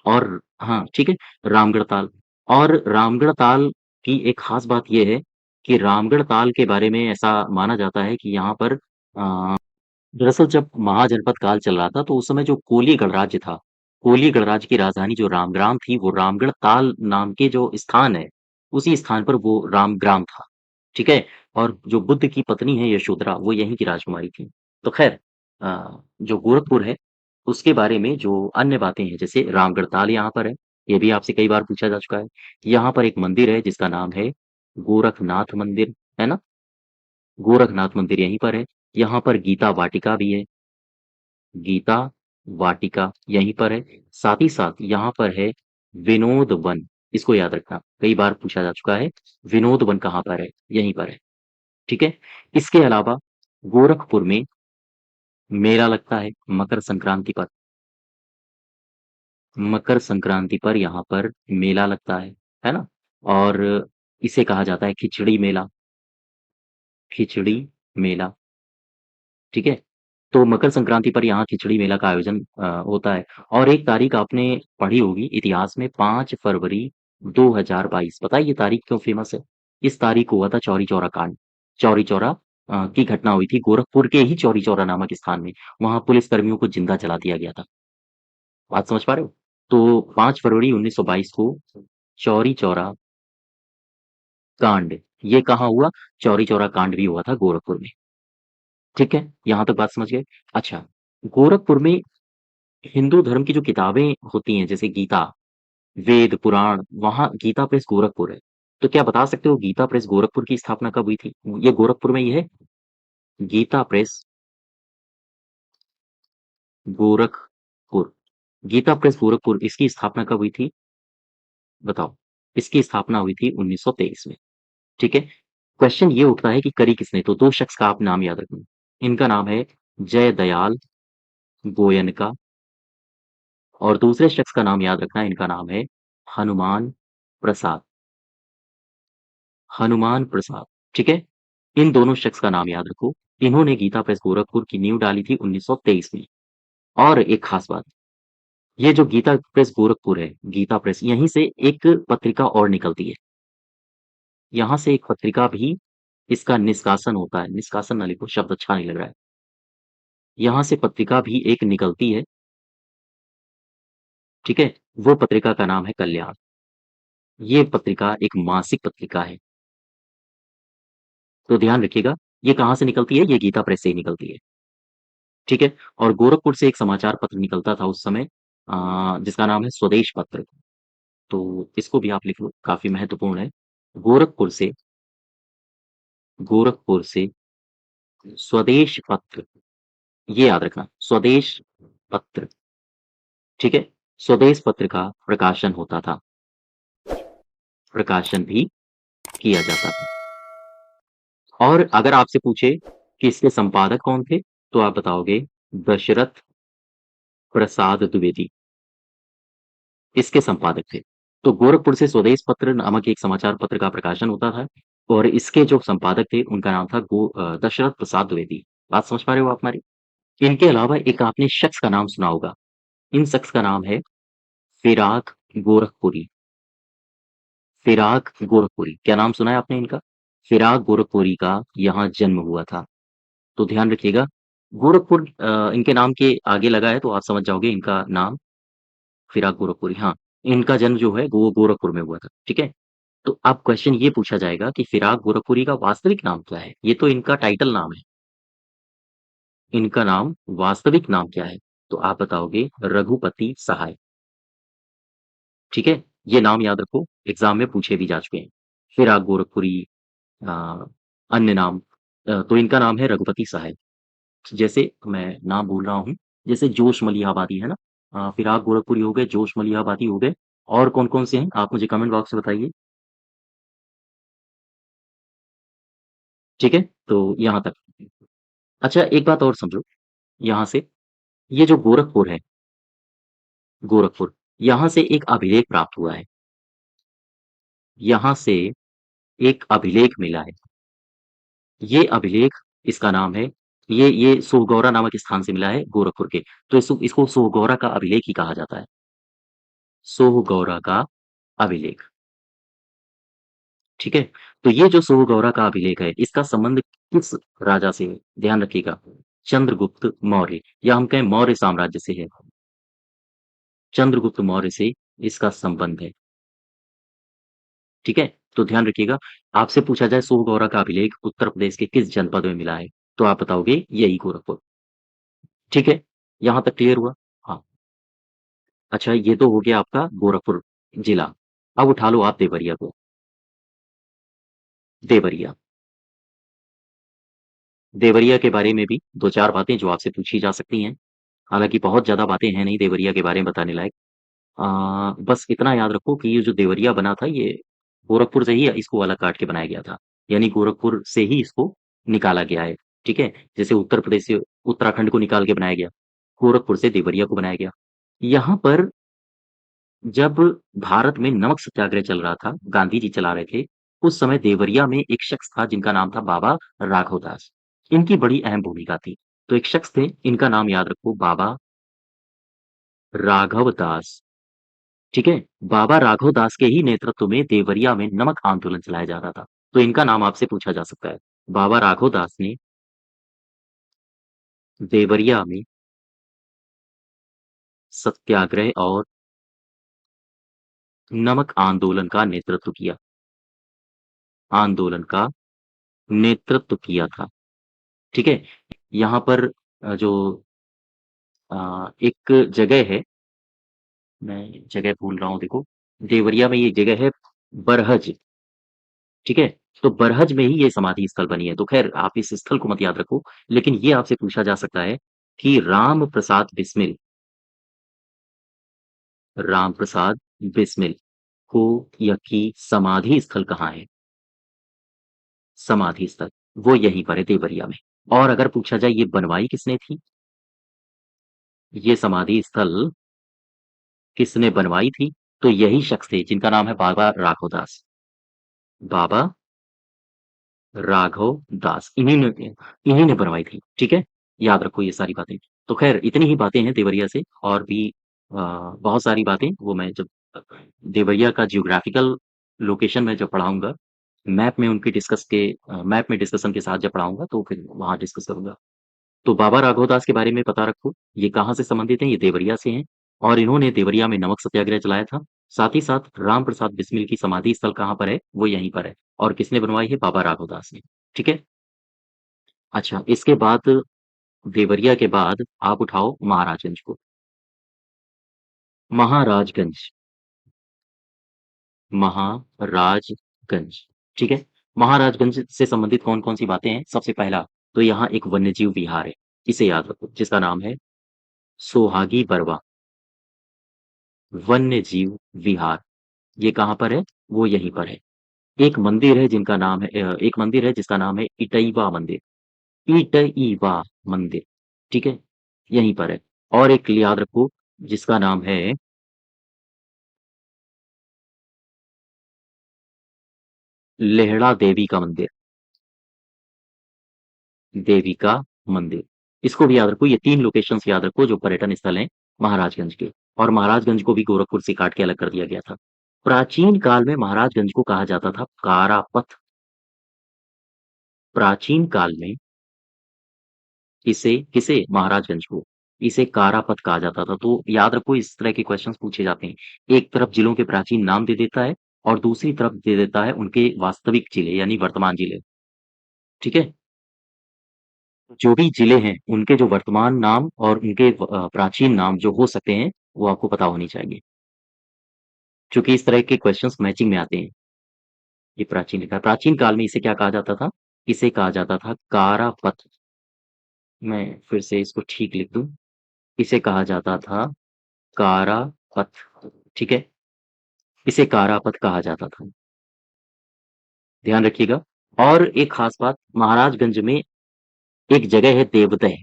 और हाँ, ठीक है? रामगढ़ ताल और रामगढ़ ताल की एक ख़ास बात ये है कि रामगढ़ ताल के बारे में ऐसा माना जाता है कि यहाँ पर दरअसल जब महाजनपद काल चल रहा था तो उस समय जो कोली गणराज्य था, कोली गणराज्य की राजधानी जो रामग्राम थी वो रामगढ़ ताल नाम के जो स्थान है, उसी स्थान पर वो रामग्राम था, ठीक है? और जो बुद्ध की पत्नी है यशोधरा वो यहीं की राजकुमारी थी। तो ख़ैर जो गोरखपुर है उसके बारे में जो अन्य बातें हैं जैसे रामगढ़ ताल यहाँ पर है, ये भी आपसे कई बार पूछा जा चुका है। यहाँ पर एक मंदिर है जिसका नाम है गोरखनाथ मंदिर, है ना? गोरखनाथ मंदिर यहीं पर है। यहाँ पर गीता वाटिका भी है, गीता वाटिका यहीं पर है। साथ ही साथ यहाँ पर है विनोद वन, इसको याद रखना, कई बार पूछा जा चुका है। विनोद वन कहाँ पर है? यहीं पर है, ठीक है? इसके अलावा गोरखपुर में मेला लगता है मकर संक्रांति पर, मकर संक्रांति पर यहाँ पर मेला लगता है ना? और इसे कहा जाता है खिचड़ी मेला, खिचड़ी मेला। ठीक है? तो मकर संक्रांति पर यहाँ खिचड़ी मेला का आयोजन होता है और एक तारीख आपने पढ़ी होगी इतिहास में 5 फरवरी 2022 पता है ये तारीख क्यों फ़ेमस है? इस तारीख को हुआ था चौरी चौरा कांड। चौरी चौरा की घटना हुई थी गोरखपुर के ही चौरी चौरा नामक स्थान में। वहाँ पुलिस कर्मियों को जिंदा जला दिया गया था। बात समझ पा रहे हो? तो 5 फरवरी 1922 को चौरी चौरा कांड, ये कहाँ हुआ? चौरी चौरा कांड भी हुआ था गोरखपुर में। ठीक है? यहाँ तक बात समझ गए? अच्छा, गोरखपुर में हिंदू धर्म की जो किताबें होती हैं जैसे गीता, वेद, पुराण, वहाँ गीता प्रेस गोरखपुर है। तो क्या बता सकते हो गीता प्रेस गोरखपुर की स्थापना कब हुई थी? ये गोरखपुर में ही है? गीता प्रेस गोरखपुर, गीता प्रेस गोरखपुर इसकी स्थापना कब हुई थी? बताओ। इसकी स्थापना हुई थी 1923 में। ठीक है? क्वेश्चन ये उठता है कि करी किसने? तो 2 शख्स का आप नाम याद रखना। इनका नाम है जय दयाल गोयनका और दूसरे शख्स का नाम याद रखना, इनका नाम है हनुमान प्रसाद। हनुमान प्रसाद, ठीक है? इन दोनों शख्स का नाम याद रखो। इन्होंने गीता प्रेस गोरखपुर की नींव डाली थी 1923 में। और एक खास बात, ये जो गीता प्रेस गोरखपुर है, गीता प्रेस, यहीं से एक पत्रिका और निकलती है। यहाँ से एक पत्रिका भी इसका निष्कासन होता है। निष्कासन ना लिखो, शब्द अच्छा नहीं लग रहा है। यहाँ से पत्रिका भी एक निकलती है, ठीक है? वो पत्रिका का नाम है कल्याण। ये पत्रिका एक मासिक पत्रिका है। तो ध्यान रखिएगा, ये कहाँ से निकलती है? ये गीता प्रेस से ही निकलती है, ठीक है? और गोरखपुर से एक समाचार पत्र निकलता था उस समय, जिसका नाम है स्वदेश पत्र। तो इसको भी आप लिख लो, काफ़ी महत्वपूर्ण है। गोरखपुर से गोरखपुर से स्वदेश पत्र, ये याद रखना, स्वदेश पत्र, ठीक है? स्वदेश पत्र का प्रकाशन होता था, प्रकाशन भी किया जाता था। और अगर आपसे पूछे कि इसके संपादक कौन थे, तो आप बताओगे दशरथ प्रसाद द्विवेदी, इसके संपादक थे। तो गोरखपुर से स्वदेश पत्र नामक एक समाचार पत्र का प्रकाशन होता था और इसके जो संपादक थे उनका नाम था दशरथ प्रसाद द्विवेदी। बात समझ पा रहे हो आप हमारी? इनके अलावा एक आपने शख्स का नाम सुना होगा। इन शख्स का नाम है फिराक गोरखपुरी। फिराक गोरखपुरी, क्या नाम सुना है आपने इनका? फिराक गोरखपुरी का यहाँ जन्म हुआ था। तो ध्यान रखिएगा, गोरखपुर इनके नाम के आगे लगा है तो आप समझ जाओगे इनका नाम फिराक गोरखपुरी। हाँ, इनका जन्म जो है वो गोरखपुर में हुआ था, ठीक है? तो अब क्वेश्चन ये पूछा जाएगा कि फिराक गोरखपुरी का वास्तविक नाम क्या है? ये तो इनका टाइटल नाम है, इनका नाम वास्तविक नाम क्या है? तो आप बताओगे रघुपति सहाय, ठीक है? ये नाम याद रखो, एग्जाम में पूछे भी जा चुके हैं। फिराक गोरखपुरी, अ, अन्य नाम, तो इनका नाम है रघुपति सहाय। जैसे मैं नाम बोल रहा हूँ, जैसे जोश मलिहाबादी है ना, फिराक गोरखपुरी हो गए, जोश मलिहाबादी हो गए, और कौन-कौन से हैं आप मुझे कमेंट बॉक्स में बताइए, ठीक है? तो यहाँ तक। अच्छा, एक बात और समझो यहाँ से, ये जो गोरखपुर है, गोरखपुर, यहाँ से एक अभिलेख प्राप्त हुआ है। यहाँ से एक अभिलेख मिला है। ये अभिलेख, इसका नाम है, ये सोहगौरा नामक स्थान से मिला है गोरखपुर के। तो इसको सोहगौरा का अभिलेख ही कहा जाता है। सोहगौरा का अभिलेख, ठीक है? तो ये जो सोहगौरा का अभिलेख है, इसका संबंध किस राजा से है? ध्यान रखिएगा, चंद्रगुप्त मौर्य, या हम कहें मौर्य साम्राज्य से है। चंद्रगुप्त मौर्य से इसका संबंध है, ठीक है? तो ध्यान रखिएगा, आपसे पूछा जाए सोहगौरा का अभिलेख उत्तर प्रदेश के किस जनपद में मिला है? तो आप बताओगे यही गोरखपुर, ठीक है? यहाँ तक क्लियर हुआ? हाँ। अच्छा, ये तो हो गया आपका गोरखपुर जिला। अब उठा लो आप देवरिया को। देवरिया, देवरिया के बारे में भी 2-4 बातें जो आपसे पूछी जा सकती हैं। हालाँकि बहुत ज़्यादा बातें हैं नहीं देवरिया के बारे में बताने लायक। बस इतना याद रखो कि ये जो देवरिया बना था, ये गोरखपुर से ही इसको अलग काट के बनाया गया था। यानी गोरखपुर से ही इसको निकाला गया है, ठीक है? जैसे उत्तर प्रदेश से उत्तराखंड को निकाल के बनाया गया, गोरखपुर से देवरिया को बनाया गया। यहाँ पर जब भारत में नमक सत्याग्रह चल रहा था, गांधी जी चला रहे थे, उस समय देवरिया में एक शख्स था जिनका नाम था बाबा राघव दास। इनकी बड़ी अहम भूमिका थी। तो एक शख्स थे, इनका नाम याद रखो, बाबा राघव दास, ठीक है? बाबा राघव दास के ही नेतृत्व में देवरिया में नमक आंदोलन चलाया जा रहा था। तो इनका नाम आपसे पूछा जा सकता है। बाबा राघव दास ने देवरिया में सत्याग्रह और नमक आंदोलन का नेतृत्व किया, आंदोलन का नेतृत्व किया था, ठीक है? यहाँ पर जो एक जगह है, मैं जगह भूल रहा हूँ देखो, देवरिया में ये जगह है बरहज, ठीक है? तो बरहज में ही ये समाधि स्थल बनी है। तो ख़ैर आप इस स्थल को मत याद रखो, लेकिन ये आपसे पूछा जा सकता है कि राम प्रसाद बिस्मिल को या की समाधि स्थल कहाँ है? समाधि स्थल, वो यहीं पर है देवरिया में। और अगर पूछा जाए ये बनवाई किसने थी? ये समाधि स्थल किसने बनवाई थी? तो यही शख्स थे जिनका नाम है बाबा राघव दास। बाबा राघव दास, इन्हीं ने बनवाई थी, ठीक है? याद रखो ये सारी बातें। तो ख़ैर इतनी ही बातें हैं देवरिया से, और भी बहुत सारी बातें वो मैं जब देवरिया का जियोग्राफिकल लोकेशन में जब पढ़ाऊँगा, मैप में डिस्कशन के साथ जब पढ़ाऊँगा तो फिर वहाँ डिस्कस करूँगा। तो बाबा राघव दास के बारे में पता रखो, ये कहाँ से संबंधित हैं? ये देवरिया से हैं, और इन्होंने देवरिया में नमक सत्याग्रह चलाया था। साथ ही साथ राम प्रसाद बिस्मिल की समाधि स्थल कहाँ पर है? वो यहीं पर है, और किसने बनवाई है? बाबा राघव दास ने। ठीक है? अच्छा, इसके बाद देवरिया के बाद आप उठाओ महाराजगंज को। महाराजगंज, महाराजगंज, ठीक है? महाराजगंज से संबंधित कौन-कौन सी बातें हैं? सबसे पहला, तो यहाँ एक वन्यजीव विहार है, इसे याद रखो, जिसका नाम है सोहागी बरवा वन्य जीव विहार। ये कहाँ पर है? वो यहीं पर है। एक मंदिर है जिसका नाम है इटईवा मंदिर। इटईवा मंदिर, ठीक है? यहीं पर है। और एक याद रखो, जिसका नाम है लेहड़ा देवी का मंदिर। देवी का मंदिर, इसको भी याद रखो। ये 3 लोकेशंस याद रखो जो पर्यटन स्थल हैं महाराजगंज के। और महाराजगंज को भी गोरखपुर से काट के अलग कर दिया गया था। प्राचीन काल में महाराजगंज को कहा जाता था कारापथ। प्राचीन काल में इसे किसे? महाराजगंज को। इसे कारापथ कहा जाता था। तो याद रखो, इस तरह के क्वेश्चंस पूछे जाते हैं। एक तरफ जिलों के प्राचीन नाम दे देता है, और दूसरी तरफ दे देता है उनके वास्तविक जिले यानी वर्तमान जिले। ठीक है? जो भी जिले हैं उनके जो वर्तमान नाम और उनके प्राचीन नाम जो हो सकते हैं, वो आपको पता होनी चाहिए। चूंकि इस तरह के क्वेश्चंस मैचिंग में आते हैं। ये प्राचीन लिखा है। प्राचीन काल में इसे क्या कहा जाता था? इसे कहा जाता था कारापथ। मैं फिर से इसको ठीक लिख दूं। इसे कहा जाता था कारापथ। ठीक है? इसे कारापथ कहा जाता था। ध्यान रखिएगा। और एक खास बात, महाराजगंज में एक जगह है देवदह।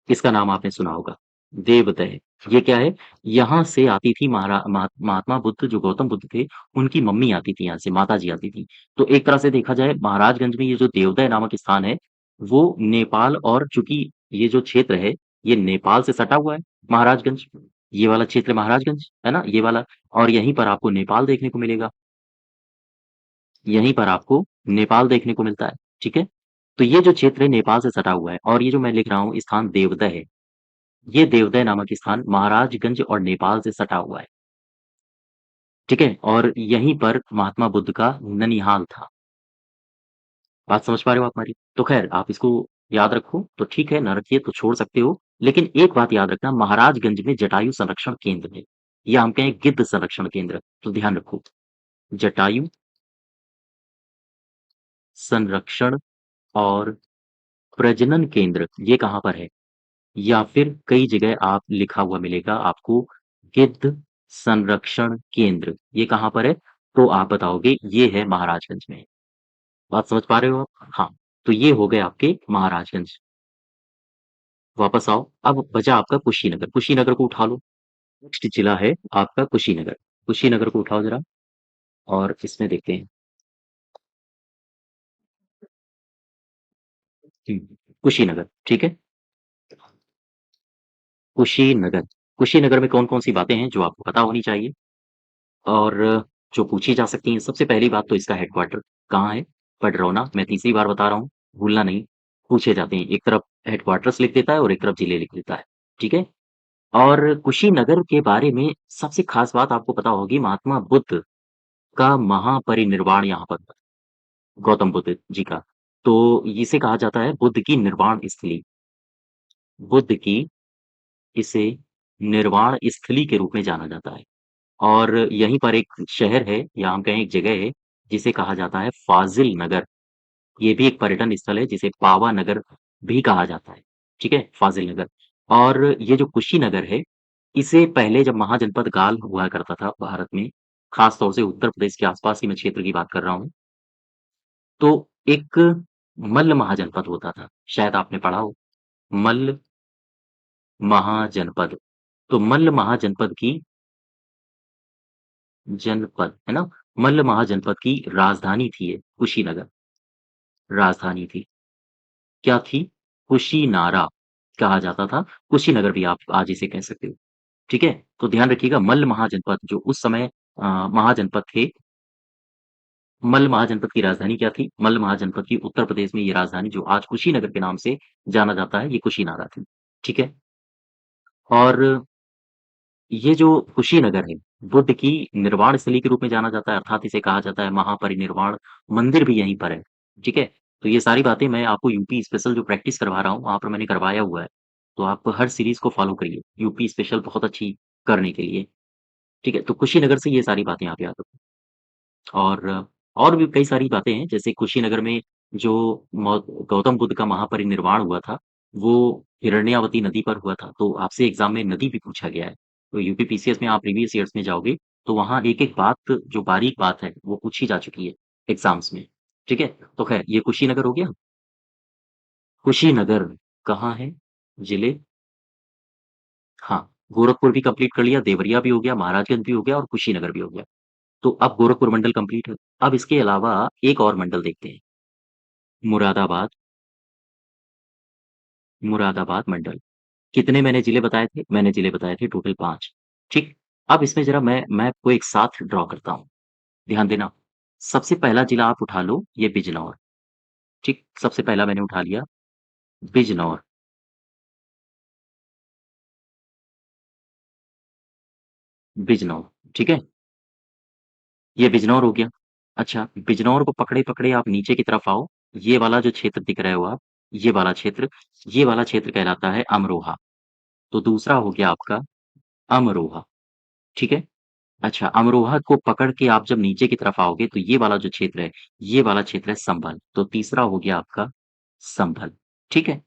इसका नाम आपने सुना होगा, देवदह। ये क्या है? यहाँ से आती थी महात्मा बुद्ध, जो गौतम बुद्ध थे, उनकी मम्मी आती थी, यहाँ से माता जी आती थी। तो एक तरह से देखा जाए, महाराजगंज में ये जो देवदह नामक स्थान है, वो नेपाल, और चूंकि ये जो क्षेत्र है, ये नेपाल से सटा हुआ है। महाराजगंज, ये वाला क्षेत्र महाराजगंज है ना, ये वाला। और यहीं पर आपको नेपाल देखने को मिलेगा। यहीं पर आपको नेपाल देखने को मिलता है। ठीक है? तो ये जो क्षेत्र है नेपाल से सटा हुआ है, और ये जो मैं लिख रहा हूँ स्थान देवदह है, ये देवदह नामक स्थान महाराजगंज और नेपाल से सटा हुआ है। ठीक है? और यहीं पर महात्मा बुद्ध का ननिहाल था। बात समझ पा रहे हो आप हमारी? तो खैर आप इसको याद रखो तो ठीक है, ना रखिए तो छोड़ सकते हो। लेकिन एक बात याद रखना, महाराजगंज में जटायु संरक्षण केंद्र है, या हम कहें गिद्ध संरक्षण केंद्र। तो ध्यान रखो, जटायु संरक्षण और प्रजनन केंद्र ये कहाँ पर है? या फिर कई जगह आप लिखा हुआ मिलेगा आपको गिद्ध संरक्षण केंद्र, ये कहाँ पर है? तो आप बताओगे ये है महाराजगंज में। बात समझ पा रहे हो आप? हाँ। तो ये हो गए आपके महाराजगंज। वापस आओ। अब बचा आपका कुशीनगर। कुशीनगर को उठा लो। नेक्स्ट जिला है आपका कुशीनगर। कुशीनगर को उठाओ जरा, और इसमें देखते हैं। कुशीनगर, ठीक है? कुशीनगर। कुशीनगर में कौन कौन सी बातें हैं जो आपको पता होनी चाहिए, और जो पूछी जा सकती हैं? सबसे पहली बात तो इसका हेडक्वार्टर कहाँ है? पडरौना। मैं तीसरी बार बता रहा हूँ, भूलना नहीं। पूछे जाते हैं, एक तरफ हेडक्वार्टर्स लिख देता है और एक तरफ जिले लिख देता है। ठीक है? और कुशीनगर के बारे में सबसे खास बात आपको पता होगी, महात्मा बुद्ध का महापरिनिर्वाण यहाँ पर हुआ, गौतम बुद्ध जी का। तो इसे कहा जाता है बुद्ध की निर्वाण स्थली। बुद्ध की इसे निर्वाण स्थली के रूप में जाना जाता है। और यहीं पर एक शहर है, या हम कहें एक जगह है, जिसे कहा जाता है फाजिल नगर। ये भी एक पर्यटन स्थल है, जिसे पावा नगर भी कहा जाता है। ठीक है? फाजिल नगर। और ये जो कुशीनगर है, इसे पहले जब महाजनपद गाल हुआ करता था भारत में, खास तौर से उत्तर प्रदेश के आसपास की मैं क्षेत्र की बात कर रहा हूँ, तो एक मल्ल महाजनपद होता था। शायद आपने पढ़ा हो, मल्ल महाजनपद। तो मल्ल महाजनपद की जनपद, है ना? मल्ल महाजनपद की राजधानी थी ये, कुशीनगर, राजधानी थी। क्या थी? कुशीनारा कहा जाता था, कुशीनगर भी आप आज इसे कह सकते हो, ठीक है? तो ध्यान रखिएगा मल्ल महाजनपद जो उस समय महाजनपद थे, मल्ल महाजनपद की राजधानी क्या थी? मल्ल महाजनपद की उत्तर प्रदेश में ये राजधानी जो आज कुशीनगर के नाम से जाना जाता है, ये कुशीनारा थी, ठीक है? और ये जो कुशीनगर है, बुद्ध की निर्वाण स्थली के रूप में जाना जाता है, अर्थात इसे कहा जाता है महापरिनिर्वाण मंदिर भी यहीं पर है, ठीक है? तो ये सारी बातें मैं आपको यूपी स्पेशल जो प्रैक्टिस करवा रहा हूँ, वहाँ पर मैंने करवाया हुआ है। तो आप हर सीरीज़ को फ़ॉलो करिए, यूपी स्पेशल बहुत अच्छी करने के लिए, ठीक है? तो कुशीनगर से ये सारी बातें आप याद रखो। और भी कई सारी बातें हैं, जैसे कुशीनगर में जो मौ गौतम बुद्ध का महापरिनिर्वाण हुआ था, वो हिरण्यावती नदी पर हुआ था। तो आपसे एग्ज़ाम में नदी भी पूछा गया है। तो यूपी पीसीएस में आप प्रीवियस ईयर्स में जाओगे, तो वहाँ एक-एक बात जो बारीक बात है, वो पूछी जा चुकी है एग्ज़ाम्स में। ठीक है? तो ख़ैर ये कुशीनगर हो गया। कुशीनगर कहाँ है? जिले हाँ, गोरखपुर भी कंप्लीट कर लिया, देवरिया भी हो गया, महाराजगंज भी हो गया और कुशीनगर भी हो गया। तो अब गोरखपुर मंडल कंप्लीट है। अब इसके अलावा एक और मंडल देखते हैं। मुरादाबाद, मुरादाबाद मंडल। कितने मैंने जिले बताए थे? मैंने जिले बताए थे टोटल 5, ठीक? अब इसमें ज़रा मैं आपको एक साथ ड्रॉ करता हूँ, ध्यान देना। सबसे पहला जिला आप उठा लो, ये बिजनौर, ठीक? सबसे पहला मैंने उठा लिया, बिजनौर, बिजनौर, ठीक है? ये बिजनौर हो गया। अच्छा, बिजनौर को पकड़े-पकड़े आप नीचे की तरफ आओ, ये वाला जो क्षेत्र दिख रहे हो आप, ये वाला क्षेत्र कहलाता है अमरोहा। तो दूसरा हो गया आपका अमरोहा, ठीक है? अच्छा, अमरोहा को पकड़ के आप जब नीचे की तरफ आओगे तो ये वाला जो क्षेत्र है, ये वाला क्षेत्र है संभल। तो तीसरा हो गया आपका संभल, ठीक है?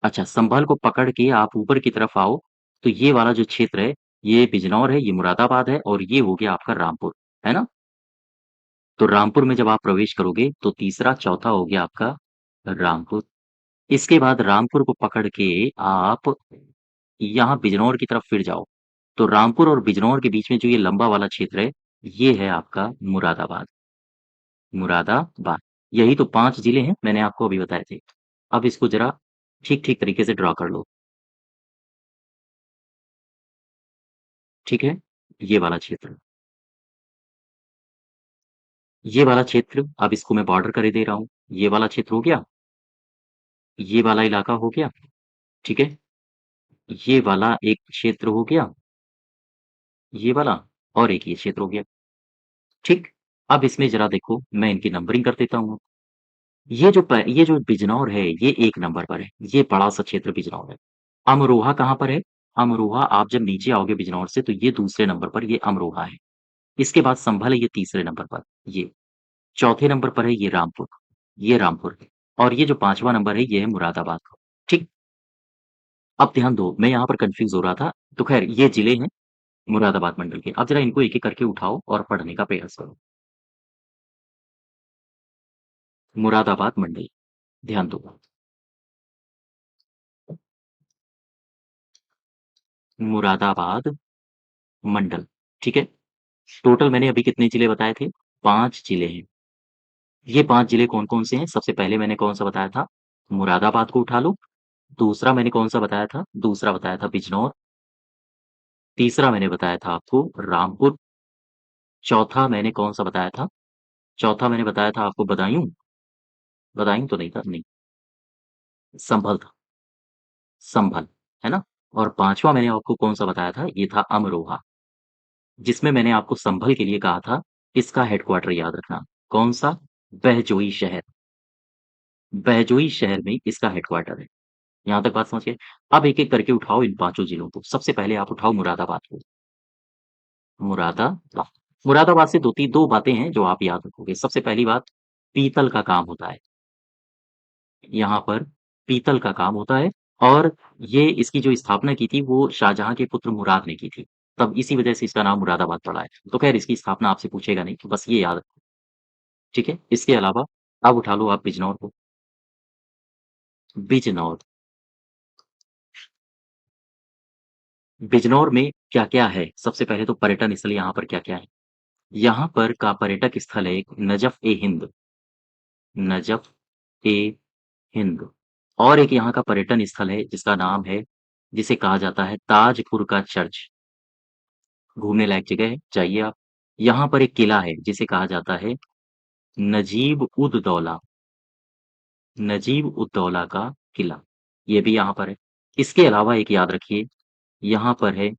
अच्छा, संभल को पकड़ के आप ऊपर की तरफ आओ, तो ये वाला जो क्षेत्र है, ये बिजनौर है, ये मुरादाबाद है और ये हो गया आपका रामपुर, है ना? तो रामपुर में जब आप प्रवेश करोगे, तो तीसरा, चौथा हो गया आपका रामपुर। इसके बाद रामपुर को पकड़ के आप यहाँ बिजनौर की तरफ फिर जाओ। तो रामपुर और बिजनौर के बीच में जो ये लंबा वाला क्षेत्र है, ये है आपका मुरादाबाद, मुरादाबाद। यही तो 5 जिले हैं, मैंने आपको अभी बताए थे। अब इसको ज़रा ठीक-ठीक तरीके से ड्रा कर लो, ठीक है? ये वाला क्षेत्र, ये वाला क्षेत्र, अब इसको मैं बॉर्डर करे दे रहा हूँ। ये वाला क्षेत्र हो गया, ये वाला इलाका हो गया, ठीक है? ये वाला एक क्षेत्र हो गया, ये वाला और एक ये क्षेत्र हो गया, ठीक? अब इसमें ज़रा देखो, मैं इनकी नंबरिंग कर देता हूँ। ये जो बिजनौर है, ये 1 नंबर पर है, ये बड़ा-सा क्षेत्र बिजनौर है। अमरोहा कहाँ पर है? अमरोहा आप जब नीचे आओगे बिजनौर से तो ये दूसरे नंबर पर ये अमरोहा है। इसके बाद संभल है ये तीसरे नंबर पर, ये। चौथे नंबर पर है ये रामपुर, ये रामपुर है। और ये जो 5वां नंबर है ये है मुरादाबाद, ठीक? अब ध्यान दो, मैं यहाँ पर कन्फ्यूज़ हो रहा था, तो ख़ैर ये जिले हैं मुरादाबाद मंडल के। अब ज़रा इनको एक-एक करके उठाओ और पढ़ने का प्रयास करो। मुरादाबाद मंडल, ध्यान दो। मुरादाबाद मंडल, ठीक है? टोटल मैंने अभी कितने जिले बताए थे? 5 जिले हैं। ये 5 जिले कौन-कौन से हैं? सबसे पहले मैंने कौन-सा बताया था? मुरादाबाद को उठा लो। दूसरा मैंने कौन-सा बताया था? दूसरा बताया था बिजनौर। तीसरा मैंने बताया था आपको रामपुर। चौथा मैंने कौन-सा बताया था? चौथा मैंने बताया था आपको बदायूँ। बदायूँ तो नहीं था, नहीं, संभल था, संभल, है ना? और 5वां मैंने आपको कौन-सा बताया था? ये था अमरोहा, जिसमें मैंने आपको संभल के लिए कहा था, इसका हेडक्वार्टर याद रखना। कौन-सा? बहजोई शहर। बहजोई शहर में इसका हेडक्वार्टर है। यहाँ तक बात समझ गए? अब एक-एक करके उठाओ इन पाँचों जिलों को। सबसे पहले आप उठाओ मुरादाबाद को। मुरादाबाद। मुरादाबाद से 2 बातें हैं जो आप याद रखोगे। सबसे पहली बात, पीतल का काम होता है। यहाँ पर पीतल का काम होता है और ये इसकी जो स्थापना की थी वो शाहजहाँ के पुत्र मुराद ने की थी। तब इसी वजह से इसका नाम मुरादाबाद पड़ा है। तो ख़ैर इसकी स्थापना आपसे पूछेगा नहीं, तो बस ये याद रखो, ठीक है? इसके अलावा अब उठा लो आप बिजनौर को। बिजनौर, बिजनौर में क्या-क्या है? सबसे पहले तो पर्यटन स्थल यहाँ पर क्या-क्या है? यहाँ पर का पर्यटक स्थल है एक नजफ़-ए-हिंद, नजफ़-ए-हिंद और एक यहाँ का पर्यटन स्थल है जिसका नाम है जिसे कहा जाता है ताजपुर का चर्च। घूमने लायक जगह है, जाइए आप। यहाँ पर एक किला है जिसे कहा जाता है नजीब-उद-दौला, नजीब-उद-दौला का किला, ये भी यहाँ पर है। इसके अलावा एक याद रखिए, यहाँ पर है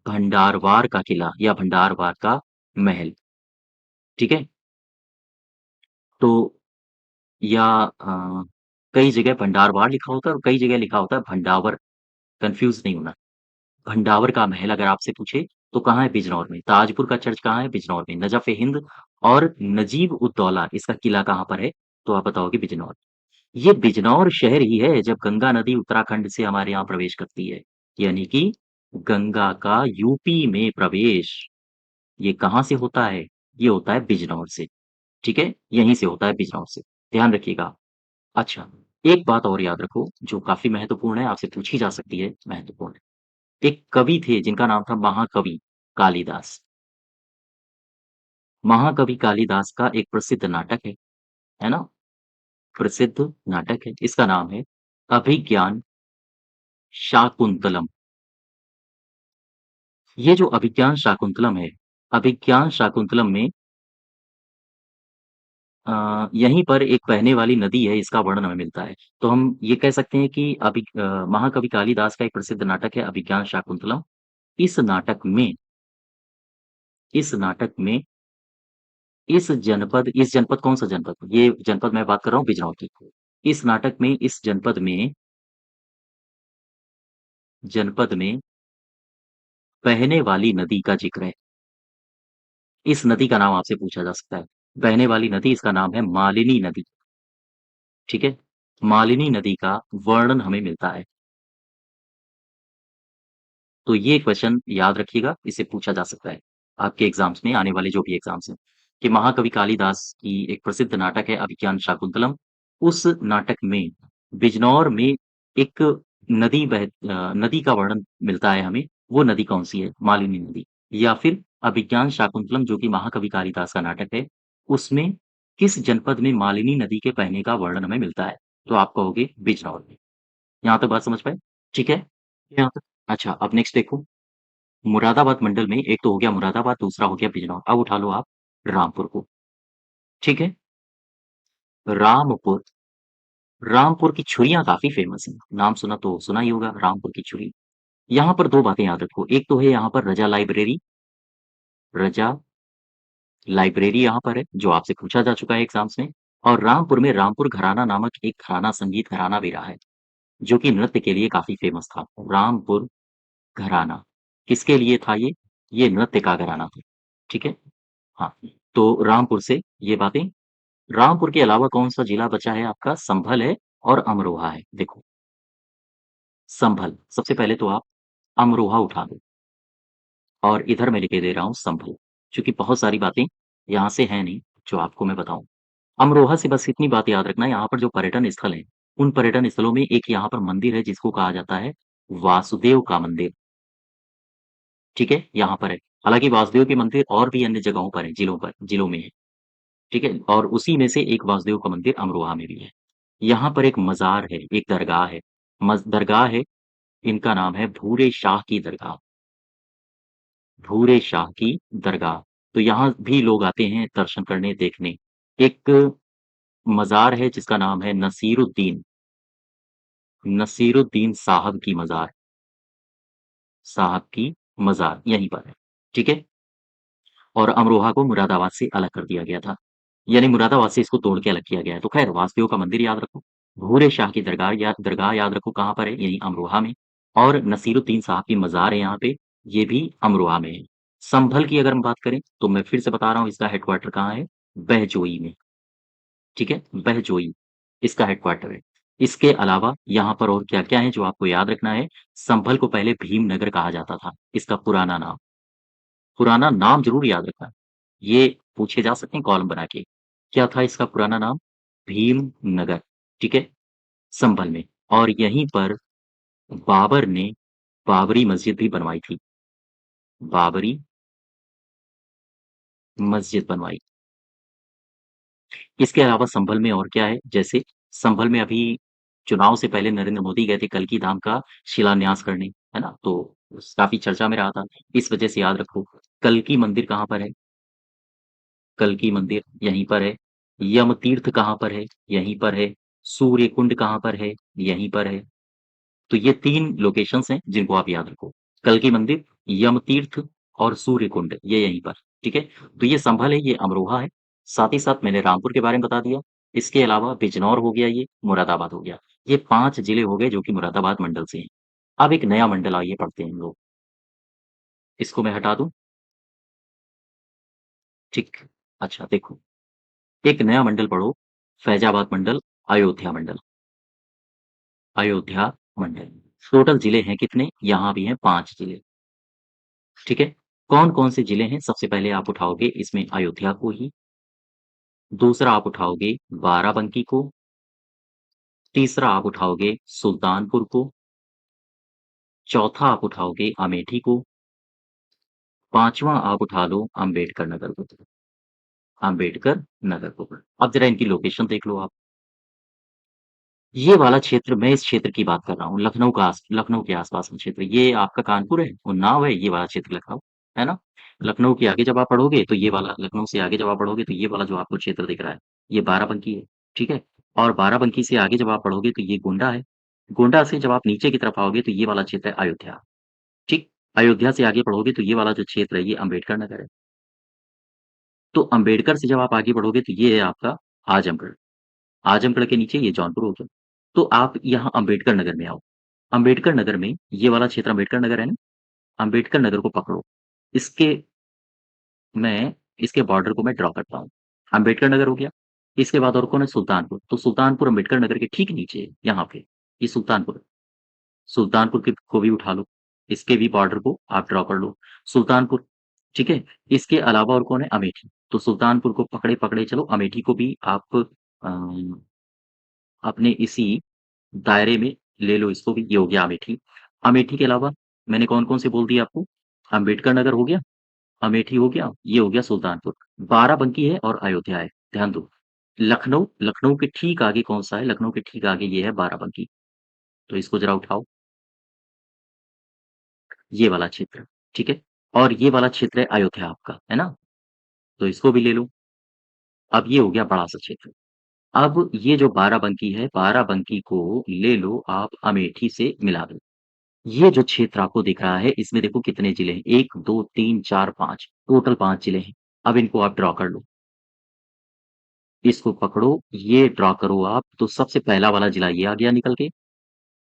भंडारवार का किला या भंडारवार का महल, ठीक है? तो या कई जगह भंडारवार लिखा होता है और कई जगह लिखा होता है भंडावर, कन्फ्यूज़ नहीं होना। भंडावर का महल अगर आपसे पूछे तो कहाँ है? बिजनौर में। ताजपुर का चर्च कहाँ है? बिजनौर में। नजफ़-ए-हिंद और नजीब-उद-दौला इसका किला कहाँ पर है? तो आप बताओगे बिजनौर। ये बिजनौर शहर ही है जब गंगा नदी उत्तराखंड से हमारे यहाँ प्रवेश करती है। यानी कि गंगा का यूपी में प्रवेश, ये कहाँ से होता है? ये होता है बिजनौर से, ठीक है? यहीं से होता है बिजनौर से, ध्यान रखिएगा। अच्छा, एक बात और याद रखो जो काफ़ी महत्वपूर्ण है, आपसे पूछी जा सकती है, महत्वपूर्ण है। एक कवि थे जिनका नाम था महाकवि कालिदास। महाकवि कालिदास का एक प्रसिद्ध नाटक है ना? प्रसिद्ध नाटक है, इसका नाम है अभिज्ञान शाकुंतलम। ये जो अभिज्ञान शाकुंतलम है, अभिज्ञान शाकुंतलम में यहीं पर एक बहने वाली नदी है, इसका वर्णन हमें मिलता है। तो हम ये कह सकते हैं कि महाकवि कालिदास का एक प्रसिद्ध नाटक है अभिज्ञान शाकुंतलम। इस नाटक में इस जनपद कौन-सा जनपद? ये जनपद मैं बात कर रहा हूँ बिजनौर की। इस नाटक में इस जनपद में बहने वाली नदी का ज़िक्र है। इस नदी का नाम आपसे पूछा जा सकता है। बहने वाली नदी इसका नाम है मालिनी नदी, ठीक है? मालिनी नदी का वर्णन हमें मिलता है। तो ये क्वेश्चन याद रखिएगा, इसे पूछा जा सकता है, आपके एग्ज़ाम्स में आने वाले जो भी एग्ज़ाम्स हैं, कि महाकवि कालिदास की एक प्रसिद्ध नाटक है अभिज्ञान शाकुंतलम। उस नाटक में बिजनौर में एक नदी का वर्णन मिलता है हमें, वो नदी कौन-सी है? मालिनी नदी या फिर अभिज्ञान शाकुंतलम जो कि महाकवि कालिदास का नाटक है, उसमें किस जनपद में मालिनी नदी के बहने का वर्णन हमें मिलता है? तो आप कहोगे बिजनौर में। यहाँ तक बात समझ पाए? ठीक है? यहाँ तक अच्छा, अब नेक्स्ट देखो मुरादाबाद मंडल में एक तो हो गया मुरादाबाद, दूसरा हो गया बिजनौर। अब उठा लो आप रामपुर को, ठीक है? रामपुर, रामपुर की छुरियाँ काफ़ी फ़ेमस हैं। नाम सुना तो सुना ही होगा रामपुर की छुरी। यहाँ पर 2 बातें याद रखो, एक तो है यहाँ पर रजा लाइब्रेरी यहाँ पर है, जो आपसे पूछा जा चुका है एग्ज़ाम्स में और रामपुर में रामपुर घराना नामक एक घराना संगीत घराना भी रहा है, जो कि नृत्य के लिए काफ़ी फ़ेमस था। रामपुर घराना, किसके लिए था ये? ये नृत्य का घराना था, ठीक है? हाँ, तो रामपुर से ये बातें रामपुर के अलावा कौन-सा जिला बचा है आपका? संभल है और अमरोहा है। देखो, संभल, सबसे पहले तो आप अमरोहा उठा लो और इधर मैं लिखे दे रहा हूँ संभल, चूँकि बहुत सारी बातें यहाँ से हैं नहीं, जो आपको मैं बताऊँ। अमरोहा से बस इतनी बात याद रखना, यहाँ पर जो पर्यटन स्थल हैं, उन पर्यटन स्थलों में एक यहाँ पर मंदिर है जिसको कहा जाता है वासुदेव का मंदिर, ठीक है? यहाँ पर है। हालाँकि वासुदेव के मंदिर और भी अन्य जगहों पर हैं, जिलों में हैं, ठीक है? और उसी में से एक वासुदेव का मंदिर अमरोहा में भी है। यहाँ पर एक मज़ार है, एक दरगाह है। दरगाह है, इनका नाम है भूरे शाह की दरगाह, भूरे शाह की दरगाह। तो यहाँ भी लोग आते हैं दर्शन करने, देखने। एक मज़ार है जिसका नाम है नसीरुद्दीन साहब की मज़ार, साहब की मज़ार यहीं पर है, ठीक है? और अमरोहा को मुरादाबाद से अलग कर दिया गया था। यानी मुरादाबाद से इसको तोड़ के अलग किया गया है। तो ख़ैर वासुदेव का मंदिर याद रखो, भूरे शाह की दरगाह याद रखो कहाँ पर है? यहीं अमरोहा में और नसीरुद्दीन साहब की मज़ार है यहाँ पे, ये भी अमरोहा में है। संभल की अगर हम बात करें, तो मैं फिर से बता रहा हूँ इसका हेडक्वार्टर कहाँ है? बहजोई में, ठीक है? बहजोई, इसका हेडक्वार्टर है। इसके अलावा यहाँ पर और क्या-क्या है जो आपको याद रखना है? संभल को पहले भीमनगर कहा जाता था, इसका पुराना नाम ज़रूर याद रखना। ये पूछे जा सकते हैं कॉलम बना के। क्या था इसका पुराना नाम? भीमनगर, ठीक है? संभल में और यहीं पर बाबर ने बाबरी मस्जिद भी बनवाई थी। बाबरी मस्जिद बनवाई। इसके अलावा संभल में और क्या है? जैसे संभल में अभी चुनाव से पहले नरेंद्र मोदी गए थे कल्कि धाम का शिलान्यास करने, है ना? तो काफ़ी चर्चा में रहा था। इस वजह से याद रखो, कल्कि मंदिर कहाँ पर है? कल्कि मंदिर यहीं पर है। यम तीर्थ कहाँ पर है? यहीं पर है। सूर्य कुंड कहाँ पर है? यहीं पर है। तो ये 3 लोकेशंस हैं जिनको आप याद रखो। कल्कि मंदिर, यम तीर्थ और सूर्य कुंड ये यहीं पर, ठीक है? तो ये संभल है, ये अमरोहा है। साथ ही साथ मैंने रामपुर के बारे में बता दिया। इसके अलावा बिजनौर हो गया ये, मुरादाबाद हो गया। ये 5 जिले हो गए जो कि मुरादाबाद मंडल से हैं। अब एक नया मंडल आइए पढ़ते हैं हम लोग। इसको मैं हटा दूँ? ठीक। अच्छा देखो, एक नया मंडल पढ़ो, फैज़ाबाद मंडल, अयोध्या मंडल। अयोध्या मंडल। टोटल जिले हैं कितने? यहाँ भी हैं 5 जिले। ठीक है? कौन-कौन से जिले हैं? सबसे पहले आप उठाओगे इसमें अयोध्या को ही, दूसरा आप उठाओगे बाराबंकी को, तीसरा आप उठाओगे सुल्तानपुर को, चौथा आप उठाओगे अमेठी को, पाँचवाँ आप उठा लो अम्बेडकर नगर को। अम्बेडकर नगर को। अब ज़रा इनकी लोकेशन देख लो आप। ये वाला क्षेत्र मैं इस क्षेत्र की बात कर रहा हूँ, लखनऊ के आस-पास का क्षेत्र। ये आपका कानपुर है, उन्नाव है, ये वाला क्षेत्र लखनऊ, है ना? लखनऊ के आगे जब आप पढ़ोगे तो ये वाला लखनऊ से आगे जब आप पढ़ोगे तो ये वाला जो आपको क्षेत्र दिख रहा है, ये बाराबंकी है, ठीक है? और बाराबंकी से आगे जब आप पढ़ोगे तो ये गोंडा है। गोंडा से जब आप नीचे की तरफ आओगे तो ये वाला क्षेत्र है अयोध्या, ठीक? अयोध्या से आगे पढ़ोगे तो ये वाला जो क्षेत्र है ये अम्बेडकर नगर है। तो अम्बेडकर से जब आप आगे बढ़ोगे तो ये है आपका आजमगढ़। आजमगढ़ के नीचे ये जौनपुर हो गया। तो आप यहाँ अम्बेडकर नगर में आओ। अम्बेडकर नगर में ये वाला क्षेत्र अम्बेडकर नगर है ना? अम्बेडकर नगर को पकड़ो। इसके मैं इसके बॉर्डर को मैं ड्रॉ करता हूँ। अम्बेडकर नगर हो गया। इसके बाद और कौन है? सुल्तानपुर। तो सुल्तानपुर अम्बेडकर नगर के ठीक नीचे है, यहाँ पे। ये सुल्तानपुर है। सुल्तानपुर के को भी उठा लो। इसके भी बॉर्डर को आप ड्रॉ कर लो। सुल्तानपुर, ठीक है? इसके अलावा और कौन है? अमेठी। तो सुल्तानपुर को पकड़े-पकड़े चलो, अमेठी को भी आप अपने इसी दायरे में ले लो इसको भी, ये हो गया अमेठी। अमेठी के अलावा मैंने कौन-कौन से बोल दिए आपको? अम्बेडकर नगर हो गया, अमेठी हो गया, ये हो गया सुल्तानपुर। बाराबंकी है और अयोध्या है, ध्यान दो। लखनऊ के ठीक आगे कौन-सा है? लखनऊ के ठीक आगे ये है बाराबंकी। तो इसको ज़रा उठाओ, ये वाला क्षेत्र, ठीक है? और ये वाला क्षेत्र है अयोध्या आपका, है ना? तो इसको भी ले लो। अब ये हो गया बड़ा-सा क्षेत्र। अब ये जो बाराबंकी है, बाराबंकी को ले लो आप अमेठी से मिला दो। ये जो क्षेत्र आपको दिख रहा है, इसमें देखो कितने जिले हैं, 1, 2, 3, 4, 5 टोटल 5 जिले हैं। अब इनको आप ड्रॉ कर लो। इसको पकड़ो, ये ड्रॉ करो आप, तो सबसे पहला वाला जिला ये आ गया निकल के।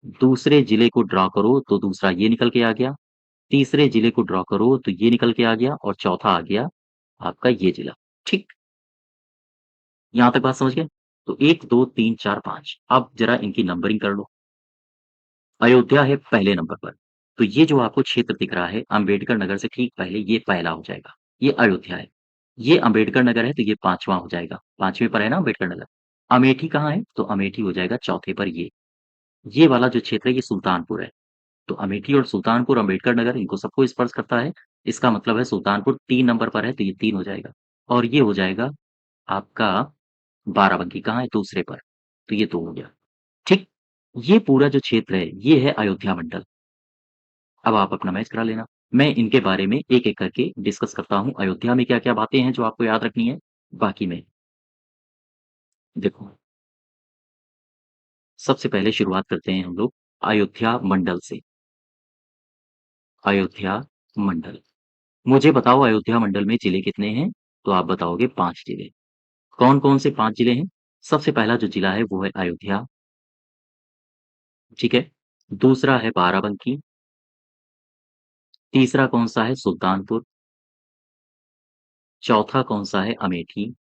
दूसरे जिले को ड्रॉ करो, तो दूसरा ये निकल के आ गया। तीसरे जिले को ड्रॉ करो, तो ये निकल के आ गया और चौथा आ गया आपका ये जिला। ठीक, यहाँ तक बात समझ गए? तो 1, 2, 3, 4, 5 अब ज़रा इनकी नंबरिंग कर लो। अयोध्या है पहले नंबर पर। तो ये जो आपको क्षेत्र दिख रहा है, अम्बेडकर नगर से ठीक पहले ये पहला हो जाएगा। ये अयोध्या है। ये अम्बेडकर नगर है तो ये 5वाँ हो जाएगा। 5वें पर है ना अम्बेडकर नगर। अमेठी कहाँ है? तो अमेठी हो जाएगा चौथे पर ये। ये वाला जो क्षेत्र है ये सुल्तानपुर है। तो अमेठी और सुल्तानपुर, अम्बेडकर नगर इनको सबको स्पर्श करता है। इसका मतलब है सुल्तानपुर 3 नंबर पर है तो ये 3 हो जाएगा। और ये हो जाएगा आपका बाराबंकी कहाँ है? दूसरे पर। तो ये 2 हो गया। ठीक? ये पूरा जो क्षेत्र है, ये है अयोध्या मंडल। अब आप अपना मैच करा लेना। मैं इनके बारे में एक-एक करके डिस्कस करता हूँ। अयोध्या में क्या-क्या बातें हैं जो आपको याद रखनी है, बाकी में देखो, सबसे पहले शुरुआत करते हैं हम लोग अयोध्या मंडल से। अयोध्या मंडल। मुझे बताओ अयोध्या मंडल में जिले कितने हैं? तो आप बताओगे 5 जिले। कौन-कौन से 5 जिले हैं? सबसे पहला जो जिला है वो है अयोध्या, ठीक है? दूसरा है बाराबंकी, तीसरा कौन-सा है? सुल्तानपुर, चौथा कौन-सा है? अमेठी,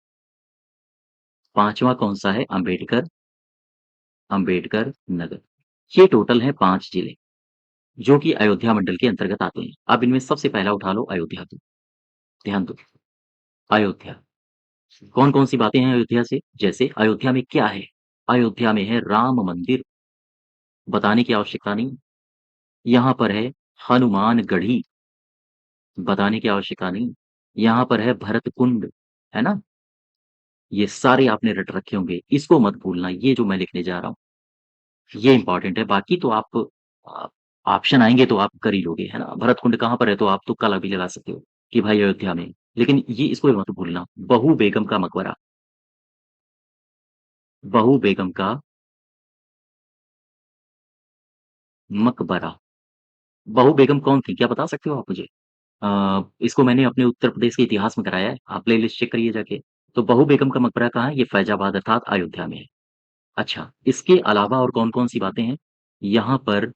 5वां कौन-सा है? अम्बेडकर नगर। ये टोटल है 5 जिले, जो कि अयोध्या मंडल के अंतर्गत आते हैं। अब इनमें सबसे पहला उठा लो अयोध्या को, ध्यान दो। अयोध्या, कौन-कौन सी बातें हैं अयोध्या से? जैसे अयोध्या में क्या है? अयोध्या में है राम मंदिर, बताने की आवश्यकता नहीं। यहाँ पर है हनुमानगढ़ी, बताने की आवश्यकता नहीं। यहाँ पर है भरतकुंड, है ना? ये सारे आपने रट रखे होंगे, इसको मत भूलना, ये जो मैं लिखने जा रहा हूँ, ये इम्पोर्टेंट है। बाकी तो आप ऑप्शन आएँगे तो आप कर ही लोगे, है ना? भरतकुंड कहाँ पर है तो आप तुक्का भी लगा सकते हो कि भाई अयोध्या में। लेकिन ये इसको मत भूलना, बहू बेगम का मकबरा, बहू बेगम का मकबरा। बहू बेगम कौन थी, क्या बता सकते हो आप मुझे? इसको मैंने अपने उत्तर प्रदेश के इतिहास में कराया है, आप प्लेलिस्ट चेक करिए जाके। तो बहू बेगम का मकबरा कहाँ है? ये फैजाबाद अर्थात अयोध्या में है। अच्छा, इसके अलावा और कौन-कौन सी बातें हैं? यहाँ पर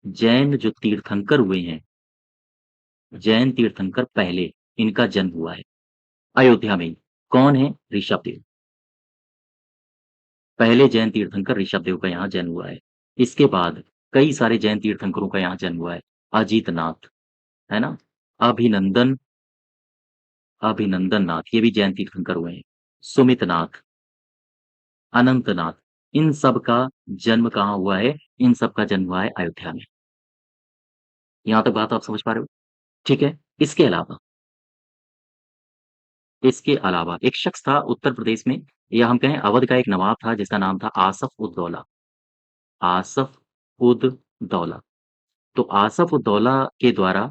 जैन जो तीर्थंकर हुए हैं, जैन तीर्थंकर पहले, इनका जन्म हुआ है अयोध्या में ही। कौन है? ऋषभदेव। पहले जैन तीर्थंकर ऋषभदेव का यहाँ जन्म हुआ है। इसके बाद कई सारे जैन तीर्थंकरों का यहाँ जन्म हुआ है। अजीतनाथ, है ना? अभिनंदन अभिनंदन नाथ, ये भी जैन तीर्थंकर हुए हैं। सुमितनाथ, अनंतनाथ, इन सब का जन्म कहाँ हुआ है? इन सब का जन्म हुआ है अयोध्या में। यहाँ तक बात आप समझ पा रहे हो? ठीक है। इसके अलावा एक शख्स था उत्तर प्रदेश में, या हम कहें अवध का एक नवाब था जिसका नाम था आसफ उद दौला। आसफ उद दौला। तो आसफ उद दौला के द्वारा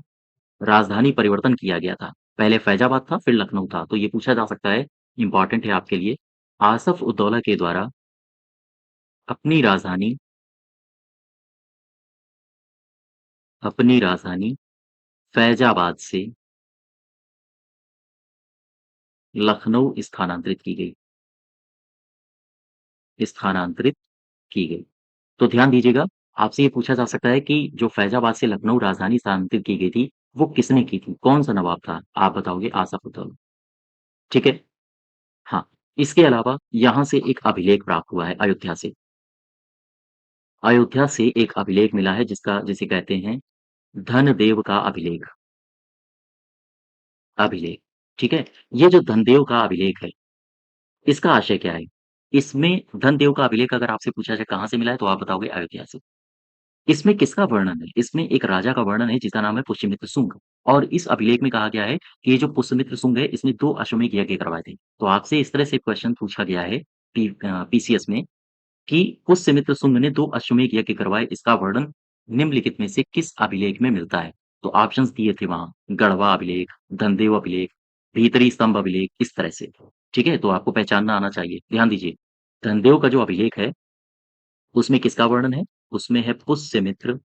राजधानी परिवर्तन किया गया था। पहले फैजाबाद था, फिर लखनऊ था। तो ये पूछा जा सकता है, इम्पोर्टेंट है आपके लिए। आसफ उद दौला के द्वारा अपनी राजधानी अपनी राजधानी फैजाबाद से लखनऊ स्थानांतरित की गई। तो ध्यान दीजिएगा, आपसे ये पूछा जा सकता है कि जो फैजाबाद से लखनऊ राजधानी स्थानांतरित की गई थी, वो किसने की थी? कौन-सा नवाब था? आप बताओगे आसफ उद दौला, ठीक है? हाँ, इसके अलावा यहाँ से एक अभिलेख प्राप्त हुआ है अयोध्या से। अयोध्या से एक अभिलेख मिला है जिसे कहते हैं धनदेव का अभिलेख, ठीक है? ये जो धनदेव का अभिलेख है, इसका आशय क्या है? इसमें धनदेव का अभिलेख अगर आपसे पूछा जाए कहाँ से मिला है, तो आप बताओगे अयोध्या से। इसमें किसका वर्णन है? इसमें एक राजा का वर्णन है जिसका नाम है पुष्यमित्र शुंग, और इस अभिलेख में कहा गया है कि ये जो पुष्यमित्र शुंग है, इसने 2 अश्वमेध यज्ञ करवाए थे। तो आपसे इस तरह से क्वेश्चन पूछा गया है पीसीएस में कि पुष्यमित्र शुंग ने 2 अश्वमेध यज्ञ करवाए, इसका वर्णन निम्नलिखित में से किस अभिलेख में मिलता है? तो ऑप्शंस दिए थे वहाँ, गढ़वा अभिलेख, धनदेव अभिलेख, भीतरी स्तंभ अभिलेख, इस तरह से। ठीक है? तो आपको पहचानना आना चाहिए। ध्यान दीजिए, धनदेव का जो अभिलेख है, उसमें किसका वर्णन है? उसमें है पुष्यमित्र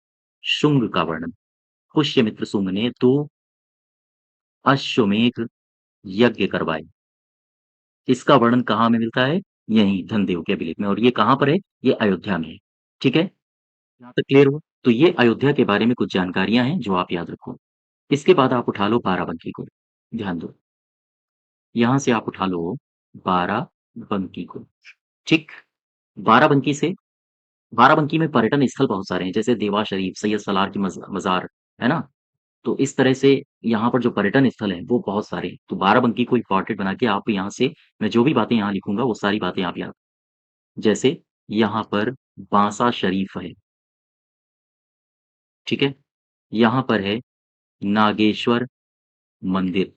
शुंग का वर्णन। पुष्यमित्र शुंग ने 2 अश्वमेध यज्ञ करवाए। इसका वर्णन कहाँ में मिलता है? यहीं धनदेव के अभिलेख में, और ये कहाँ पर है? ये अयोध्या में है। ठीक है? यहाँ तक क्लियर हुआ? तो ये अयोध्या के बारे में कुछ जानकारियाँ हैं जो आप याद रखो। इसके बाद आप उठा लो बाराबंकी को। ध्यान दो, यहाँ से आप उठा लो बाराबंकी को। ठीक? बाराबंकी से बाराबंकी में पर्यटन स्थल बहुत सारे हैं, जैसे देवा शरीफ, सैयद सलार की मज़ार, है ना? तो इस तरह से यहाँ पर जो पर्यटन स्थल हैं, वो बहुत सारे हैं। तो बाराबंकी को इम्पोर्टेंट बना के आप यहाँ से, मैं जो भी बातें यहाँ लिखूँगा, वो सारी बातें आप याद, जैसे यहाँ पर बांसा शरीफ है, ठीक है? यहाँ पर है नागेश्वर मंदिर,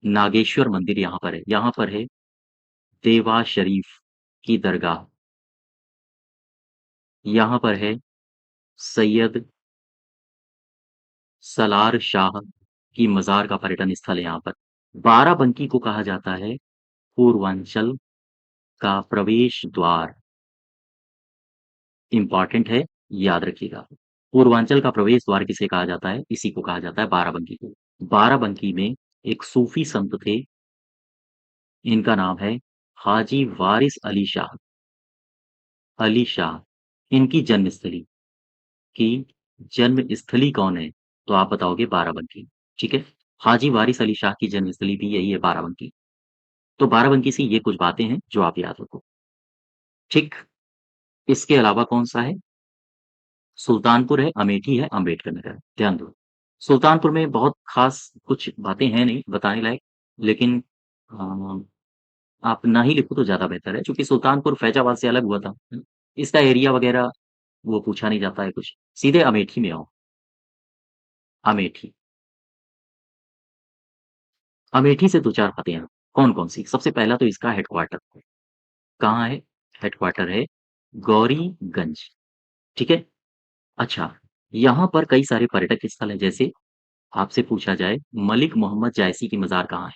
नागेश्वर मंदिर यहाँ पर है। यहाँ पर है देवा शरीफ की दरगाह, यहाँ पर है सैयद सलार शाह की मज़ार का पर्यटन स्थल है यहाँ पर। बाराबंकी को कहा जाता है पूर्वांचल का प्रवेश द्वार, इम्पोर्टेंट है, याद रखिएगा। पूर्वांचल का प्रवेश द्वार किसे कहा जाता है? इसी को कहा जाता है बाराबंकी को। बाराबंकी में एक सूफी संत थे, इनका नाम है हाजी वारिस अली शाह। इनकी जन्मस्थली की जन्मस्थली कौन है? तो आप बताओगे बाराबंकी, ठीक है? हाजी वारिस अली शाह की जन्मस्थली भी यही है, बाराबंकी। तो बाराबंकी से ये कुछ बातें हैं जो आप याद रखो, ठीक? इसके अलावा कौन-सा है? सुल्तानपुर है, अमेठी है, अम्बेडकर नगर। ध्यान दो, सुल्तानपुर में बहुत ख़ास कुछ बातें हैं नहीं बताने लायक, लेकिन आप ना ही लिखो तो ज़्यादा बेहतर है, चूँकि सुल्तानपुर फैज़ाबाद से अलग हुआ था। इसका एरिया वग़ैरह वो पूछा नहीं जाता है कुछ। सीधे अमेठी में आओ। अमेठी। अमेठी से 2-4 फतेहाँ, कौन-कौन सी? सबसे पहला तो इसका हेडक्वार्टर कहाँ है? हेडक्वार्टर है गौरीगंज, ठीक है? अच्छा, यहाँ पर कई सारे पर्यटक स्थल हैं, जैसे आपसे पूछा जाए मलिक मोहम्मद जायसी की मज़ार कहाँ है?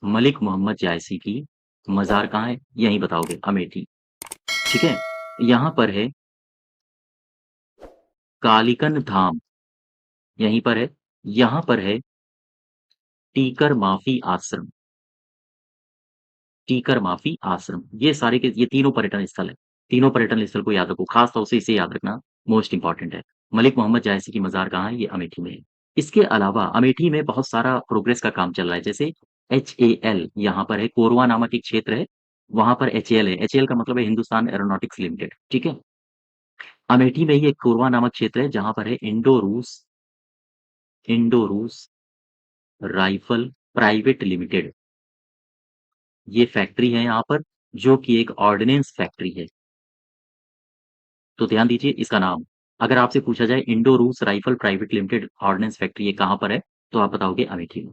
मलिक मोहम्मद जायसी की मज़ार कहाँ है? यहीं बताओगे, अमेठी, ठीक है? यहाँ पर है कालीकन धाम, यहीं पर है। यहाँ पर है टीकर माफी आश्रम, टीकर माफी आश्रम। ये सारे के ये तीनों पर्यटन स्थल हैं। तीनों पर्यटन स्थल को याद रखो, खास तौर से इसे याद रखना मोस्ट इम्पोर्टेंट है। मलिक मोहम्मद जायसी की मज़ार कहाँ है? ये अमेठी में है। इसके अलावा अमेठी में बहुत सारा प्रोग्रेस का काम चल रहा है, जैसे एचएएल यहाँ पर है, कोरवा नामक एक क्षेत्र है, वहाँ पर एचएएल है। एचएएल का मतलब है हिंदुस्तान एरोनॉटिक्स लिमिटेड, ठीक है? अमेठी में ही एक कोरवा नामक क्षेत्र है, जहाँ पर है इंडो रूस राइफल प्राइवेट लिमिटेड। ये फैक्ट्री है यहाँ पर, जो कि एक ऑर्डिनेंस फैक्ट्री है। तो ध्यान दीजिए इसका नाम। अगर आपसे पूछा जाए इंडो रूस rifle private limited ordnance factory ये कहाँ पर है? तो आप बताओगे अमेठी में,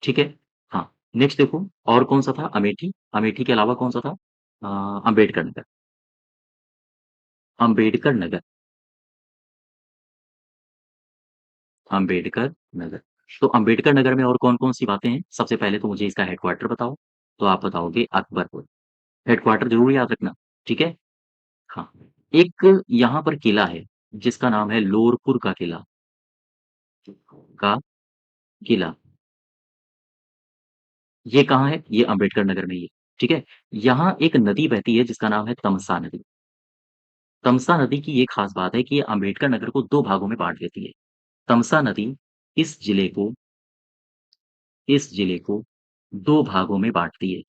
ठीक है? हाँ, नेक्स्ट देखो और कौन-सा था? अमेठी, अमेठी के अलावा कौन-सा था? अम्बेडकर नगर, अम्बेडकर नगर, अम्बेडकर नगर। तो अम्बेडकर नगर में और कौन-कौन सी बातें हैं? सबसे पहले तो मुझे इसका हेडक्वार्टर बताओ, तो आप बताओगे अकबरपुर। हेडक्वार्टर ज़रूर याद रखना, ठीक है? हाँ, एक यहाँ पर किला है, जिसका नाम है लोरपुर का किला। ये कहाँ है? ये अम्बेडकर नगर में ही है, ठीक है? यहाँ एक नदी बहती है जिसका नाम है तमसा नदी। तमसा नदी की ये खास बात है कि ये अम्बेडकर नगर को 2 भागों में बाँट देती है। तमसा नदी इस जिले को इस जिले को 2 भागों में बाँटती है,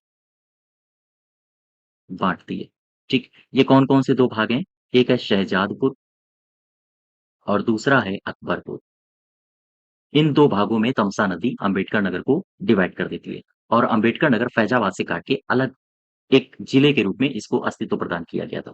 ठीक? ये कौन-कौन से 2 भाग हैं? एक है शहजादपुर और दूसरा है अकबरपुर। इन 2 भागों में तमसा नदी अम्बेडकर नगर को डिवाइड कर देती है और अम्बेडकर नगर फैज़ाबाद से काट के अलग एक जिले के रूप में इसको अस्तित्व प्रदान किया गया था।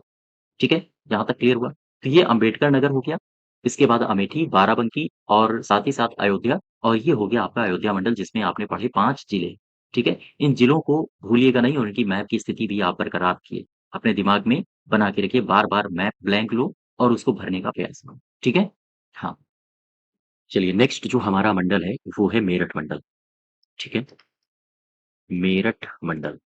ठीक है? यहाँ तक क्लियर हुआ? तो ये अम्बेडकर नगर हो गया, इसके बाद अमेठी, बाराबंकी और साथ ही साथ अयोध्या और ये हो गया आपका अयोध्या मंडल जिसमें आपने पढ़े 5 जिले, ठीक है? इन जिलों को भूलिएगा नहीं और इनकी मैप की स्थिति भी आप बरकरार रखिए। अपने दिमाग में बना के रखिए, बार-बार मैप ब्लैंक लो और उसको भरने का प्रयास करो, ठीक है? हाँ, चलिए नेक्स्ट जो हमारा मंडल है, वो है मेरठ मंडल, ठीक है? मेरठ मंडल।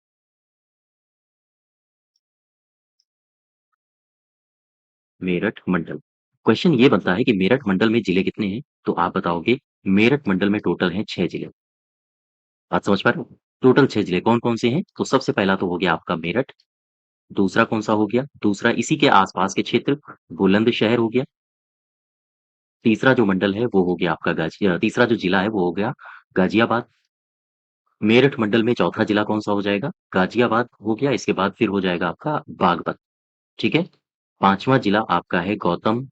मेरठ मंडल। क्वेश्चन ये बनता है कि मेरठ मंडल में जिले कितने हैं? तो आप बताओगे मेरठ मंडल में टोटल हैं 6 जिले। बात समझ पा रहे हो? टोटल 6 जिले कौन-कौन से हैं? तो सबसे पहला तो हो गया आपका मेरठ, दूसरा कौन-सा हो गया? दूसरा इसी के आस-पास के क्षेत्र बुलंदशहर हो गया, तीसरा जो मंडल है वो हो गया आपका तीसरा जो जिला है वो हो गया गाज़ियाबाद। मेरठ मंडल में चौथा जिला कौन-सा हो जाएगा? गाज़ियाबाद हो गया, इसके बाद फिर हो जाएगा आपका बागपत, ठीक है? 5वां जिला आपका है गौतम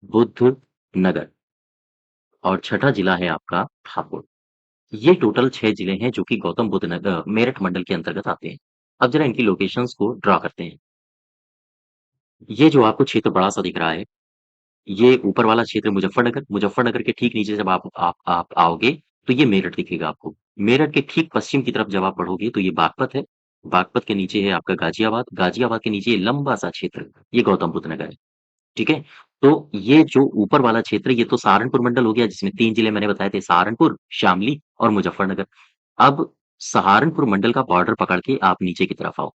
बुद्ध नगर और छठा जिला है आपका हापुड़। ये टोटल 6 जिले हैं जो कि गौतम बुद्ध नगर मेरठ मंडल के अंतर्गत आते हैं। अब ज़रा इनकी लोकेशंस को ड्रा करते हैं। ये जो आपको क्षेत्र बड़ा-सा दिख रहा है, ये ऊपर वाला क्षेत्र मुज़फ्फरनगर, मुज़फ्फरनगर के ठीक नीचे जब आप आओगे, तो ये मेरठ दिखेगा आपको। मेरठ के ठीक पश्चिम की तरफ जब आप बढ़ोगे, तो ये बागपत है। बागपत के नीचे है आपका गाज़ियाबाद, गाज़ियाबाद के नीचे ये लंबा-सा क्षेत्र, ये गौतम बुद्ध नगर है। ठीक है? तो ये जो ऊपर वाला क्षेत्र ये तो सहारनपुर मंडल हो गया जिसमें 3 जिले मैंने बताए थे सहारनपुर, शामली और मुज़फ्फरनगर। अब सहारनपुर मंडल का बॉर्डर पकड़ के आप नीचे की तरफ आओ,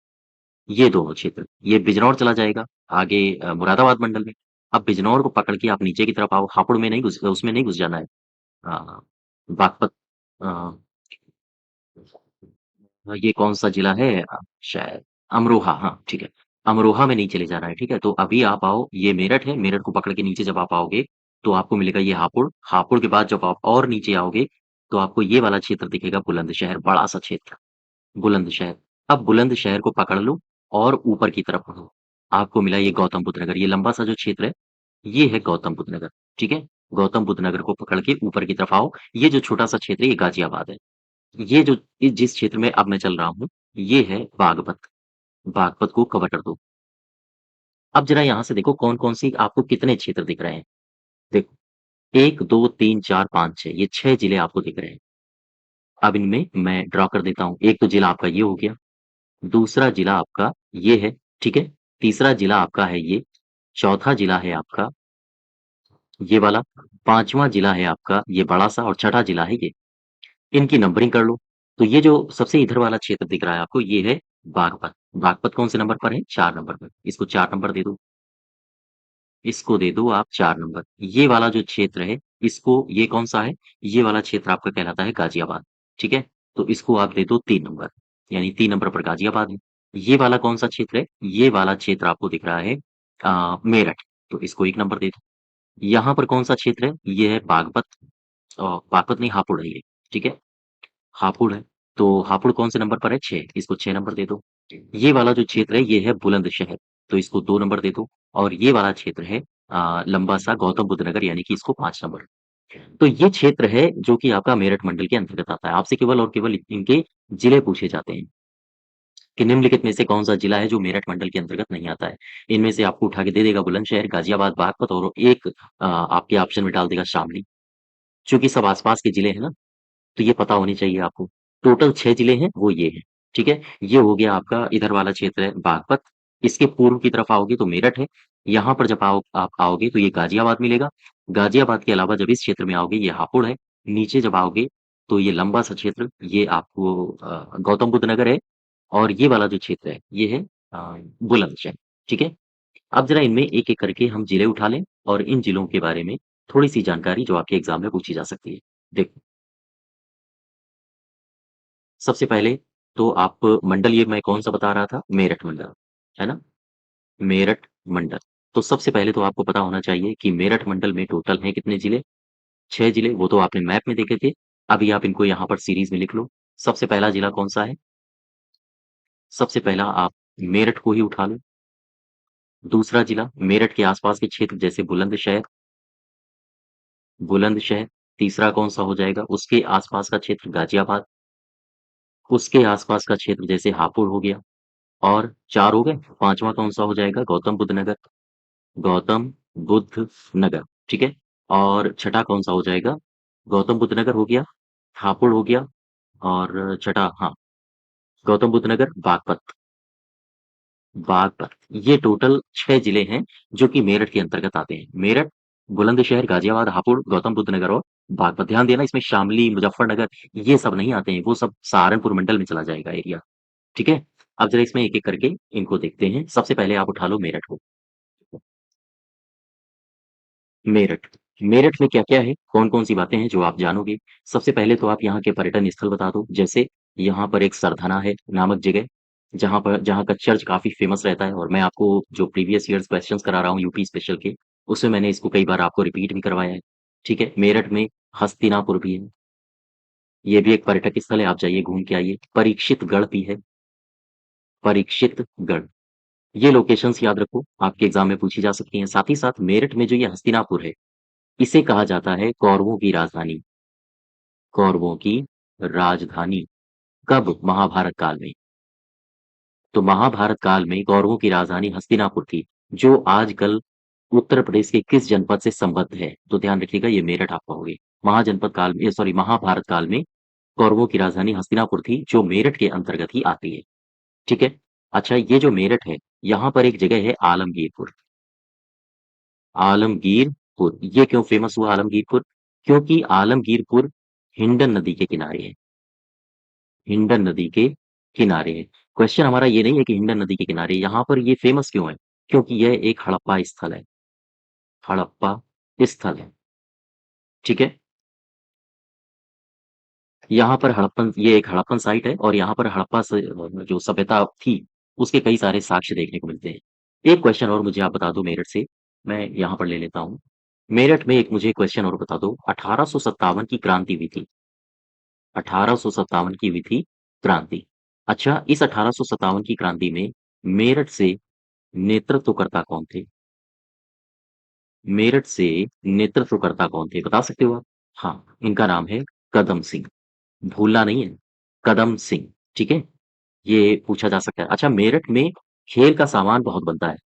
ये दोनों क्षेत्र, ये बिजनौर चला जाएगा आगे मुरादाबाद मंडल में। अब बिजनौर को पकड़ के आप नीचे की तरफ आओ, हापुड़ में नहीं घुस उसमें नहीं घुस जाना है। बागपत अ, ये कौन-सा जिला है शायद अमरोहा हाँ, ठीक है। अमरोहा में नहीं चले जाना है, ठीक है? तो अभी आप आओ, ये मेरठ है, मेरठ को पकड़ के नीचे जब आप आओगे, तो आपको मिलेगा ये हापुड़, हापुड़ के बाद जब आप और नीचे आओगे, तो आपको ये वाला क्षेत्र दिखेगा बुलंदशहर, बड़ा-सा क्षेत्र, बुलंदशहर। अब बुलंदशहर को पकड़ लो और ऊपर की तरफ बढ़ो, आपको मिला ये गौतम बुद्ध नगर, ये लंबा-सा जो क्षेत्र है, ये है गौतम बुद्ध नगर, ठीक है? गौतम बुद्ध नगर को पकड़ के ऊपर की तरफ आओ, ये जो छोटा-सा क्षेत्र है, ये गाज़ियाबाद है। ये जो जिस क्षेत्र में अब मैं चल रहा हूँ, ये है बागपत। बागपत को कवर कर दो। अब ज़रा यहाँ से देखो कौन-कौन सी आपको कितने क्षेत्र दिख रहे हैं। देखो 1, 2, 3, 4, 5, 6 ये 6 जिले आपको दिख रहे हैं। अब इनमें मैं ड्रा कर देता हूँ। एक तो जिला आपका ये हो गया, दूसरा जिला आपका ये है, ठीक है? तीसरा जिला आपका है ये, चौथा जिला है आपका ये वाला, 5वां जिला है आपका ये बड़ा-सा और छठा जिला है ये। इनकी नंबरिंग कर लो। तो ये जो सबसे इधर वाला क्षेत्र दिख रहा है आपको ये है बागपत। बागपत कौन से नंबर पर है? 4 नंबर पर। इसको 4 नंबर दे दो। इसको दे दो आप 4 नंबर। ये वाला जो क्षेत्र है, इसको ये कौन-सा है? ये वाला क्षेत्र आपका कहलाता है गाज़ियाबाद, ठीक है? तो इसको आप दे दो 3 नंबर, यानी 3 नंबर पर गाज़ियाबाद है। ये वाला कौन-सा क्षेत्र है? ये वाला क्षेत्र आपको दिख रहा है मेरठ, तो इसको 1 नंबर दे दो। यहाँ पर कौन-सा क्षेत्र है? ये है बागपत बागपत नहीं हापुड़ है ये, ठीक है? हापुड़ है, तो हापुड़ कौन से नंबर पर है? 6, इसको 6 नंबर दे दो। ये वाला जो क्षेत्र है, ये है बुलंदशहर, तो इसको 2 नंबर दे दो और ये वाला क्षेत्र है लंबा-सा गौतम बुद्ध नगर यानी कि इसको 5 नंबर। तो ये क्षेत्र है जो कि आपका मेरठ मंडल के अंतर्गत आता है। आपसे केवल और केवल इनके जिले पूछे जाते हैं कि निम्नलिखित में से कौन-सा जिला है जो मेरठ मंडल के अंतर्गत नहीं आता है? इनमें से आपको उठा के दे देगा बुलंदशहर, गाज़ियाबाद, बागपत और एक आपके ऑप्शन में डाल देगा शामली। चूँकि सब आस-पास के जिले हैं ना, तो ये पता होने चाहिए आपको। टोटल 6 जिले हैं, वो ये हैं, ठीक है? ये हो गया आपका इधर वाला क्षेत्र है बागपत, इसके पूर्व की तरफ आओगे तो मेरठ है, यहाँ पर जब आप आओगे तो ये गाज़ियाबाद मिलेगा, गाज़ियाबाद के अलावा जब इस क्षेत्र में आओगे ये हापुड़ है, नीचे जब आओगे तो ये लंबा-सा क्षेत्र ये आपको गौतम बुद्ध नगर है और ये वाला जो क्षेत्र है, ये है बुलंदशहर, ठीक है? अब ज़रा इनमें एक-एक करके हम जिले उठा लें और इन जिलों के बारे में थोड़ी-सी जानकारी जो आपके एग्ज़ाम में पूछी जा सकती है। देखो सबसे पहले तो आप मंडल ये मैं कौन-सा बता रहा था? मेरठ मंडल, है ना? मेरठ मंडल। तो सबसे पहले तो आपको पता होना चाहिए कि मेरठ मंडल में टोटल हैं कितने जिले? 6 जिले, वो तो आपने मैप में देखे थे। अभी आप इनको यहाँ पर सीरीज़ में लिख लो। सबसे पहला जिला कौन-सा है? सबसे पहला आप मेरठ को ही उठा लो। दूसरा जिला मेरठ के आस-पास के क्षेत्र जैसे बुलंदशहर बुलंदशहर। तीसरा कौन-सा हो जाएगा? उसके आस-पास का क्षेत्र गाज़ियाबाद। उसके आस-पास का क्षेत्र जैसे हापुड़ हो गया और 4 हो गए। 5वां कौन-सा हो जाएगा? गौतम बुद्ध नगर। गौतम बुद्ध नगर, ठीक है? और छठा कौन-सा हो जाएगा? गौतम बुद्ध नगर हो गया, हापुड़ हो गया और छठा हाँ, गौतम बुद्ध नगर, बागपत। बागपत, ये टोटल 6 जिले हैं जो कि मेरठ के अंतर्गत आते हैं। मेरठ, बुलंदशहर, गाज़ियाबाद, हापुड़, गौतम बुद्ध नगर और बागपत। ध्यान देना इसमें शामली, मुज़फ्फरनगर ये सब नहीं आते हैं, वो सब सहारनपुर मंडल में चला जाएगा एरिया, ठीक है? अब ज़रा इसमें एक-एक करके इनको देखते हैं। सबसे पहले आप उठा लो मेरठ को। मेरठ। मेरठ में क्या-क्या है? कौन-कौन सी बातें हैं जो आप जानोगे? सबसे पहले तो आप यहाँ के पर्यटन स्थल बता दो। जैसे यहाँ पर एक सरधना है नामक जगह, जहाँ का चर्च काफ़ी फ़ेमस रहता है और मैं आपको जो प्रीवियस ईयर्स क्वेश्चन्स करा रहा हूँ यूपी स्पेशल के, उसमें मैंने इसको कई बार आपको रिपीट भी करवाया है। ठीक है? मेरठ में हस्तिनापुर भी है। ये भी एक पर्यटक स्थल है, आप जाइए घूम के आइए। परीक्षितगढ़ भी है, परीक्षितगढ़। ये लोकेशंस याद रखो, आपके एग्ज़ाम में पूछी जा सकती हैं। साथ ही साथ मेरठ में जो ये हस्तिनापुर है, इसे कहा जाता है कौरवों की राजधानी। कौरवों की राजधानी कब? महाभारत काल में। तो महाभारत काल में कौरवों की राजधानी हस्तिनापुर थी, जो आजकल उत्तर प्रदेश के किस जनपद से संबद्ध है? तो ध्यान रखिएगा ये मेरठ आपका हो गई। महाजनपद काल में सॉरी महाभारत काल में कौरवों की राजधानी हस्तिनापुर थी, जो मेरठ के अंतर्गत ही आती है। ठीक है? अच्छा ये जो मेरठ है, यहाँ पर एक जगह है आलमगीरपुर। आलमगीरपुर, ये क्यों फेमस हुआ आलमगीरपुर? क्योंकि आलमगीरपुर हिंडन नदी के किनारे है। हिंडन नदी के किनारे है। क्वेश्चन हमारा ये नहीं है कि हिंडन नदी के किनारे, यहाँ पर ये फेमस क्यों है? क्योंकि यह एक हड़प्पा स्थल है। हड़प्पा स्थल है। ठीक है? यहाँ पर हड़प्पन ये एक हड़प्पन साइट है और यहाँ पर हड़प्पा से जो सभ्यता थी, उसके कई सारे साक्ष्य देखने को मिलते हैं। एक क्वेश्चन और मुझे आप बता दो मेरठ से, मैं यहाँ पर ले लेता हूँ। मेरठ में एक मुझे क्वेश्चन और बता दो, 1857 की क्रांति हुई थी। 1857 की हुई थी क्रांति। अच्छा, इस 1857 की क्रांति में मेरठ से नेतृत्वकर्ता कौन थे? मेरठ से नेतृत्वकर्ता कौन थे, बता सकते हो आप? हाँ, इनका नाम है कदम सिंह। भूलना नहीं है, कदम सिंह, ठीक है? ये पूछा जा सकता है। अच्छा, मेरठ में खेल का सामान बहुत बनता है।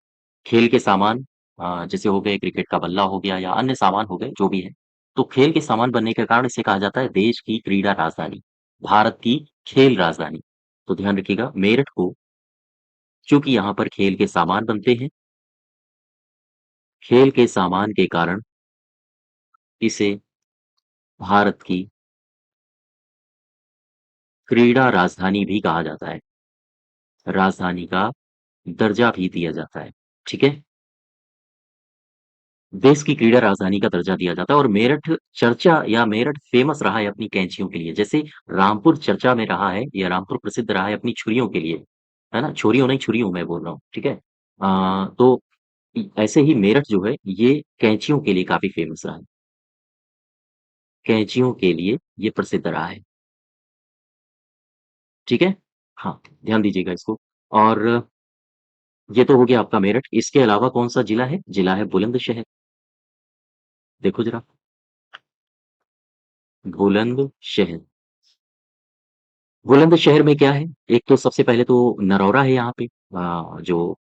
खेल के सामान जैसे हो गए क्रिकेट का बल्ला हो गया या अन्य सामान हो गए, जो भी है। तो खेल के सामान बनने के कारण इसे कहा जाता है देश की क्रीड़ा राजधानी, भारत की खेल राजधानी। तो ध्यान रखिएगा मेरठ को चूँकि यहाँ पर खेल के सामान बनते हैं, खेल के सामान के कारण इसे भारत की क्रीड़ा राजधानी भी कहा जाता है। राजधानी का दर्जा भी दिया जाता है, ठीक है? देश की क्रीड़ा राजधानी का दर्जा दिया जाता है और मेरठ चर्चा या मेरठ फेमस रहा है अपनी कैंचियों के लिए। जैसे रामपुर चर्चा में रहा है या रामपुर प्रसिद्ध रहा है अपनी छुरियों के लिए, है ना? छोरियों नहीं छुरियों मैं बोल रहा हूँ, ठीक है? तो ऐसे ही मेरठ जो है ये कैंचियों के लिए काफ़ी फेमस रहा है। कैंचियों के लिए ये प्रसिद्ध रहा है, ठीक है? हाँ, ध्यान दीजिएगा इसको और ये तो हो गया आपका मेरठ। इसके अलावा कौन-सा जिला है? जिला है बुलंदशहर। देखो ज़रा, बुलंदशहर। बुलंदशहर में क्या है? एक तो सबसे पहले तो नरौरा है यहाँ पे जो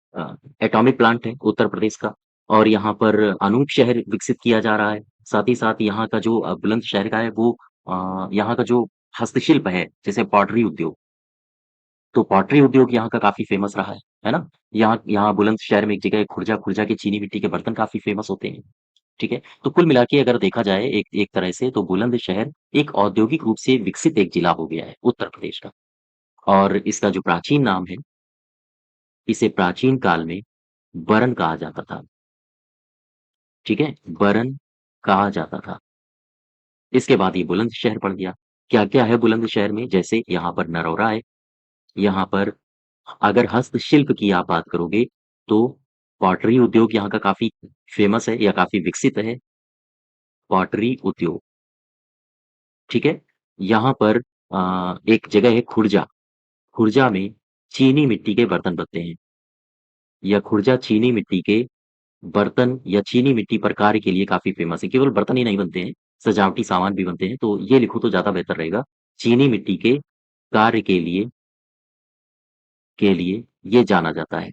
एटॉमिक प्लांट है उत्तर प्रदेश का और यहाँ पर अनूप शहर विकसित किया जा रहा है। साथ ही साथ यहाँ का जो बुलंदशहर का है वो यहाँ का जो हस्तशिल्प है, जैसे पॉटरी उद्योग, तो पॉटरी उद्योग यहाँ का काफ़ी फ़ेमस रहा है ना? यहाँ यहाँ बुलंदशहर में एक जगह खुर्जा, खुर्जा के चीनी मिट्टी के बर्तन काफ़ी फ़ेमस होते हैं, ठीक है? तो कुल मिला के अगर देखा जाए एक एक तरह से तो बुलंदशहर एक औद्योगिक रूप से विकसित एक जिला हो गया है उत्तर प्रदेश का। और इसका जो प्राचीन नाम है, इसे प्राचीन काल में बरन कहा जाता था, ठीक है? बरन कहा जाता था। इसके बाद ये बुलंदशहर पड़ गया। क्या-क्या है बुलंदशहर में? जैसे यहाँ पर नरौरा है, यहाँ पर अगर हस्तशिल्प की आप बात करोगे, तो पॉटरी उद्योग यहाँ का काफ़ी फ़ेमस है या काफ़ी विकसित है, पॉटरी उद्योग, ठीक है? यहाँ पर एक जगह है खुर्जा, खुर्जा में चीनी मिट्टी के बर्तन बनते हैं या खुर्जा चीनी मिट्टी के बर्तन या चीनी मिट्टी पर कार्य के लिए काफ़ी फ़ेमस है। केवल बर्तन ही नहीं बनते हैं, सजावटी सामान भी बनते हैं, तो ये लिखो तो ज़्यादा बेहतर रहेगा। चीनी मिट्टी के कार्य के लिए ये जाना जाता है,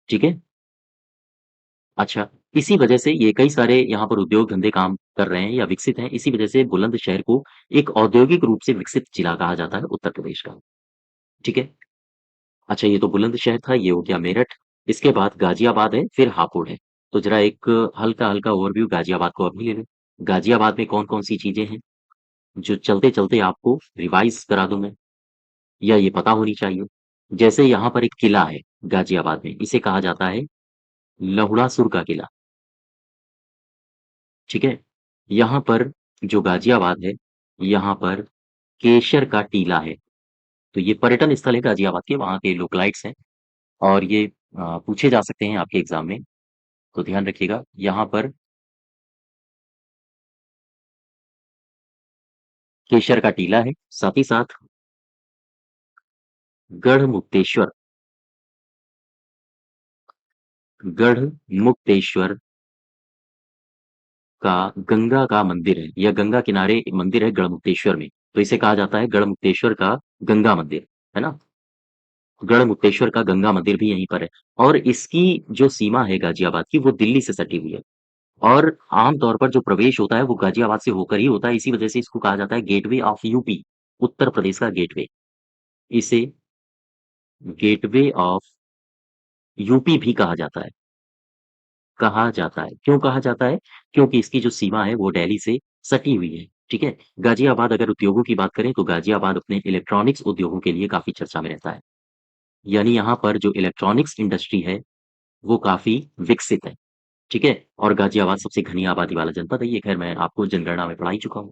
ठीक है? अच्छा, इसी वजह से ये कई सारे यहाँ पर उद्योग धंधे काम कर रहे हैं या विकसित हैं, इसी वजह से बुलंदशहर को एक औद्योगिक रूप से विकसित जिला कहा जाता है उत्तर प्रदेश का, ठीक है? अच्छा ये तो बुलंदशहर था, ये हो गया मेरठ, इसके बाद गाज़ियाबाद है, फिर हापुड़ है। तो ज़रा एक हल्का-हल्का ओवरव्यू गाज़ियाबाद को अभी ले लें। गाज़ियाबाद में कौन-कौन सी चीज़ें हैं, जो चलते-चलते आपको रिवाइज़ करा दूँ मैं या ये पता होनी चाहिए? जैसे यहाँ पर एक किला है गाज़ियाबाद में, इसे कहा जाता है लहुड़ासुर का किला, ठीक है? यहाँ पर जो गाज़ियाबाद है, यहाँ पर केसर का टीला है। तो ये पर्यटन स्थल है गाज़ियाबाद के, वहाँ के लोकलाइट्स हैं और ये पूछे जा सकते हैं आपके एग्ज़ाम में। तो ध्यान रखिएगा, यहाँ पर केसर का टीला है, साथ ही साथ गढ़मुक्तेश्वर गढ़मुक्तेश्वर का गंगा का मंदिर है या गंगा किनारे मंदिर है गढ़मुक्तेश्वर में, तो इसे कहा जाता है गढ़मुक्तेश्वर का गंगा मंदिर, है ना? गढ़मुक्तेश्वर का गंगा मंदिर भी यहीं पर है और इसकी जो सीमा है गाज़ियाबाद की, वो दिल्ली से सटी हुई है और आम तौर पर जो प्रवेश होता है, वो गाज़ियाबाद से होकर ही होता है, इसी वजह से इसको कहा जाता है gateway of UP, Uttar Pradesh का गेटवे। इसे गेटवे ऑफ यूपी भी कहा जाता है। क्यों कहा जाता है? क्योंकि इसकी जो सीमा है वो दिल्ली से सटी हुई है, ठीक है? गाज़ियाबाद अगर उद्योगों की बात करें तो गाज़ियाबाद अपने इलेक्ट्रॉनिक्स उद्योगों के लिए काफ़ी चर्चा में रहता है। यानी यहाँ पर जो इलेक्ट्रॉनिक्स इंडस्ट्री है, वो काफ़ी विकसित है, ठीक है? और गाज़ियाबाद सबसे घनी आबादी वाला जनपद है, ये ख़ैर मैं आपको जनगणना में पढ़ा ही चुका हूँ।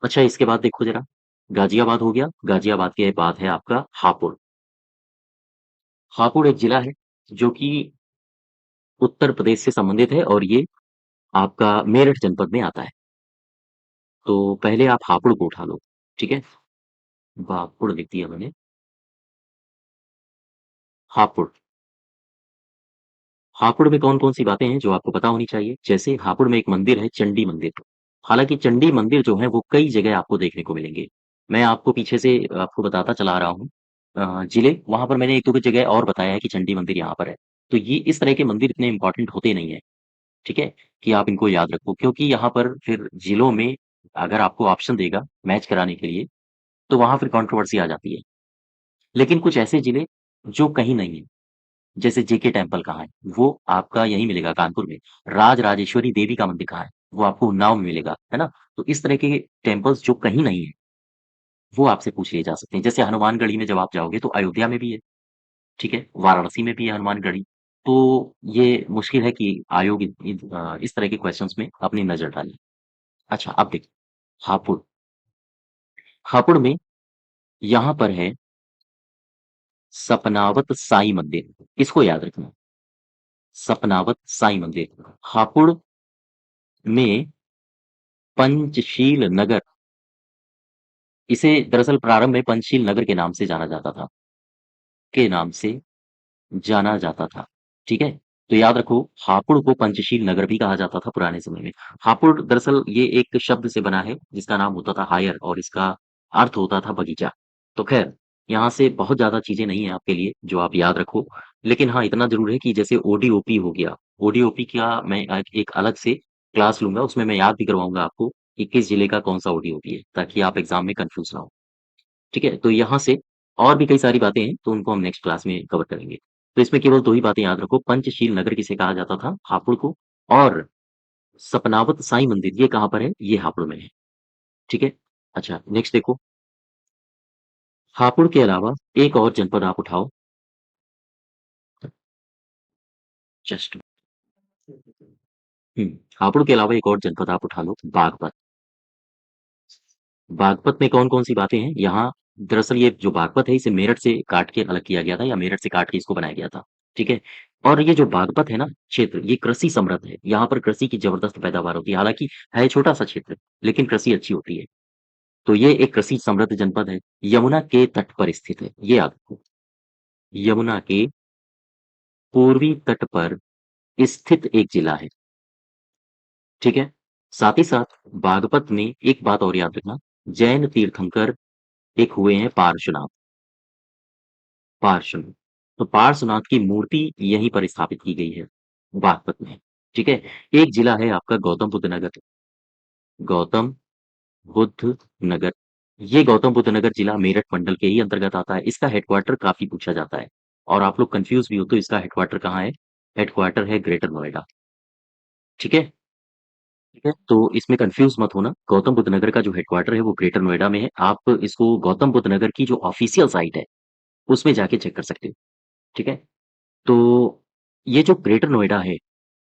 अच्छा इसके बाद देखो ज़रा, गाज़ियाबाद हो गया, गाज़ियाबाद के बाद है आपका हापुड़। हापुड़ एक जिला है, जो कि उत्तर प्रदेश से संबंधित है और ये आपका मेरठ जनपद में आता है। तो पहले आप हापुड़ को उठा लो, ठीक है? हापुड़ लिख दिया मैंने, हापुड़। हापुड़ में कौन-कौन सी बातें हैं जो आपको पता होनी चाहिए? जैसे हापुड़ में एक मंदिर है चंडी मंदिर। हालाँकि चंडी मंदिर जो है वो कई जगह आपको देखने को मिलेंगे। मैं आपको पीछे से आपको बताता चला आ रहा हूँ जिले वहाँ पर मैंने 1-2 जगह और बताया है कि चंडी मंदिर यहाँ पर है। तो ये इस तरह के मंदिर इतने इम्पोर्टेंट होते नहीं हैं, ठीक है? कि आप इनको याद रखो, क्योंकि यहाँ पर फिर जिलों में अगर आपको ऑप्शन देगा मैच कराने के लिए, तो वहाँ फिर कंट्रोवर्सी आ जाती है। लेकिन कुछ ऐसे जिले जो कहीं नहीं है, जैसे जेके टेम्पल कहाँ है? वो आपका यहीं मिलेगा कानपुर में। राजराजेश्वरी देवी का मंदिर कहाँ है? वो आपको उन्नाव में मिलेगा, है ना? तो इस तरह के टेम्पल्स जो कहीं नहीं है, वो आपसे पूछ लिए जा सकते हैं। जैसे हनुमानगढ़ी में जब आप जाओगे तो अयोध्या में भी है, ठीक है? वाराणसी में भी है हनुमानगढ़ी। तो ये मुश्किल है कि आयोग इस तरह के क्वेश्चंस में अपनी नज़र डाले। अच्छा, अब देखिए हापुड़। हापुड़ में यहाँ पर है सपनावत साई मंदिर, इसको याद रखना। सपनावत साई मंदिर। हापुड़ में पंचशील नगर, इसे दरअसल प्रारंभ में पंचशील नगर के नाम से जाना जाता था, के नाम से जाना जाता था, ठीक है? तो याद रखो हापुड़ को पंचशील नगर भी कहा जाता था पुराने समय में। हापुड़ दरअसल ये एक शब्द से बना है जिसका नाम होता था हायर और इसका अर्थ होता था बगीचा। तो खैर, यहाँ से बहुत ज़्यादा चीज़ें नहीं है आपके लिए जो आप याद रखो। लेकिन हाँ, इतना ज़रूर है कि जैसे ओडीओपी हो गया, ओडीओपी का मैं एक अलग से क्लास लूँगा, उसमें मैं याद भी करवाऊँगा आपको कि किस जिले का कौन-सा ओडीओपी है, ताकि आप एग्ज़ाम में कन्फ्यूज़ ना हो। ठीक है? तो यहाँ से और भी कई सारी बातें हैं, तो उनको हम नेक्स्ट क्लास में कवर करेंगे। तो इसमें केवल 2 ही बातें याद रखो, पंचशील नगर किसे कहा जाता था? हापुड़ को। और सपनावत साईं मंदिर ये कहाँ पर है? ये हापुड़ में है। ठीक है? अच्छा, नेक्स्ट देखो, हापुड़ के अलावा एक और जनपद आप उठाओ, जस्ट हुँ, हापुड़ के अलावा एक और जनपद आप उठा लो, बागपत। बागपत में कौन-कौन सी बातें हैं? यहाँ दरअसल ये जो बागपत है इसे मेरठ से काट के अलग किया गया था या मेरठ से काट के इसको बनाया गया था, ठीक है? और ये जो बागपत है ना क्षेत्र, ये कृषि समृद्ध है। यहाँ पर कृषि की ज़बरदस्त पैदावार होती है। हालाँकि है छोटा-सा क्षेत्र, लेकिन कृषि अच्छी होती है। तो ये एक कृषि समृद्ध जनपद है। यमुना के तट पर स्थित है, ये याद रखो। यमुना के पूर्वी तट पर स्थित एक जिला है, ठीक है? साथ ही साथ बागपत में एक बात और याद रखना, जैन तीर्थंकर एक हुए हैं पार्श्वनाथ। पार्श्वनाथ। तो पार्श्वनाथ की मूर्ति यहीं पर स्थापित की गई है, बागपत में, ठीक है? एक जिला है आपका गौतम बुद्ध नगर, गौतम बुद्ध नगर। ये गौतम बुद्ध नगर जिला मेरठ मंडल के ही अंतर्गत आता है। इसका हेडक्वार्टर काफ़ी पूछा जाता है और आप लोग कन्फ्यूज़ भी हो तो इसका हेडक्वार्टर कहाँ है? हेडक्वार्टर है ग्रेटर नोएडा, ठीक है? ठीक है? तो इसमें कन्फ्यूज़ मत होना, गौतम बुद्ध नगर का जो हेडक्वार्टर है वो ग्रेटर नोएडा में है। आप इसको गौतम बुद्ध नगर की जो ऑफ़िशियल साइट है, उसमें जाके चेक कर सकते हो, ठीक है? तो ये जो ग्रेटर नोएडा है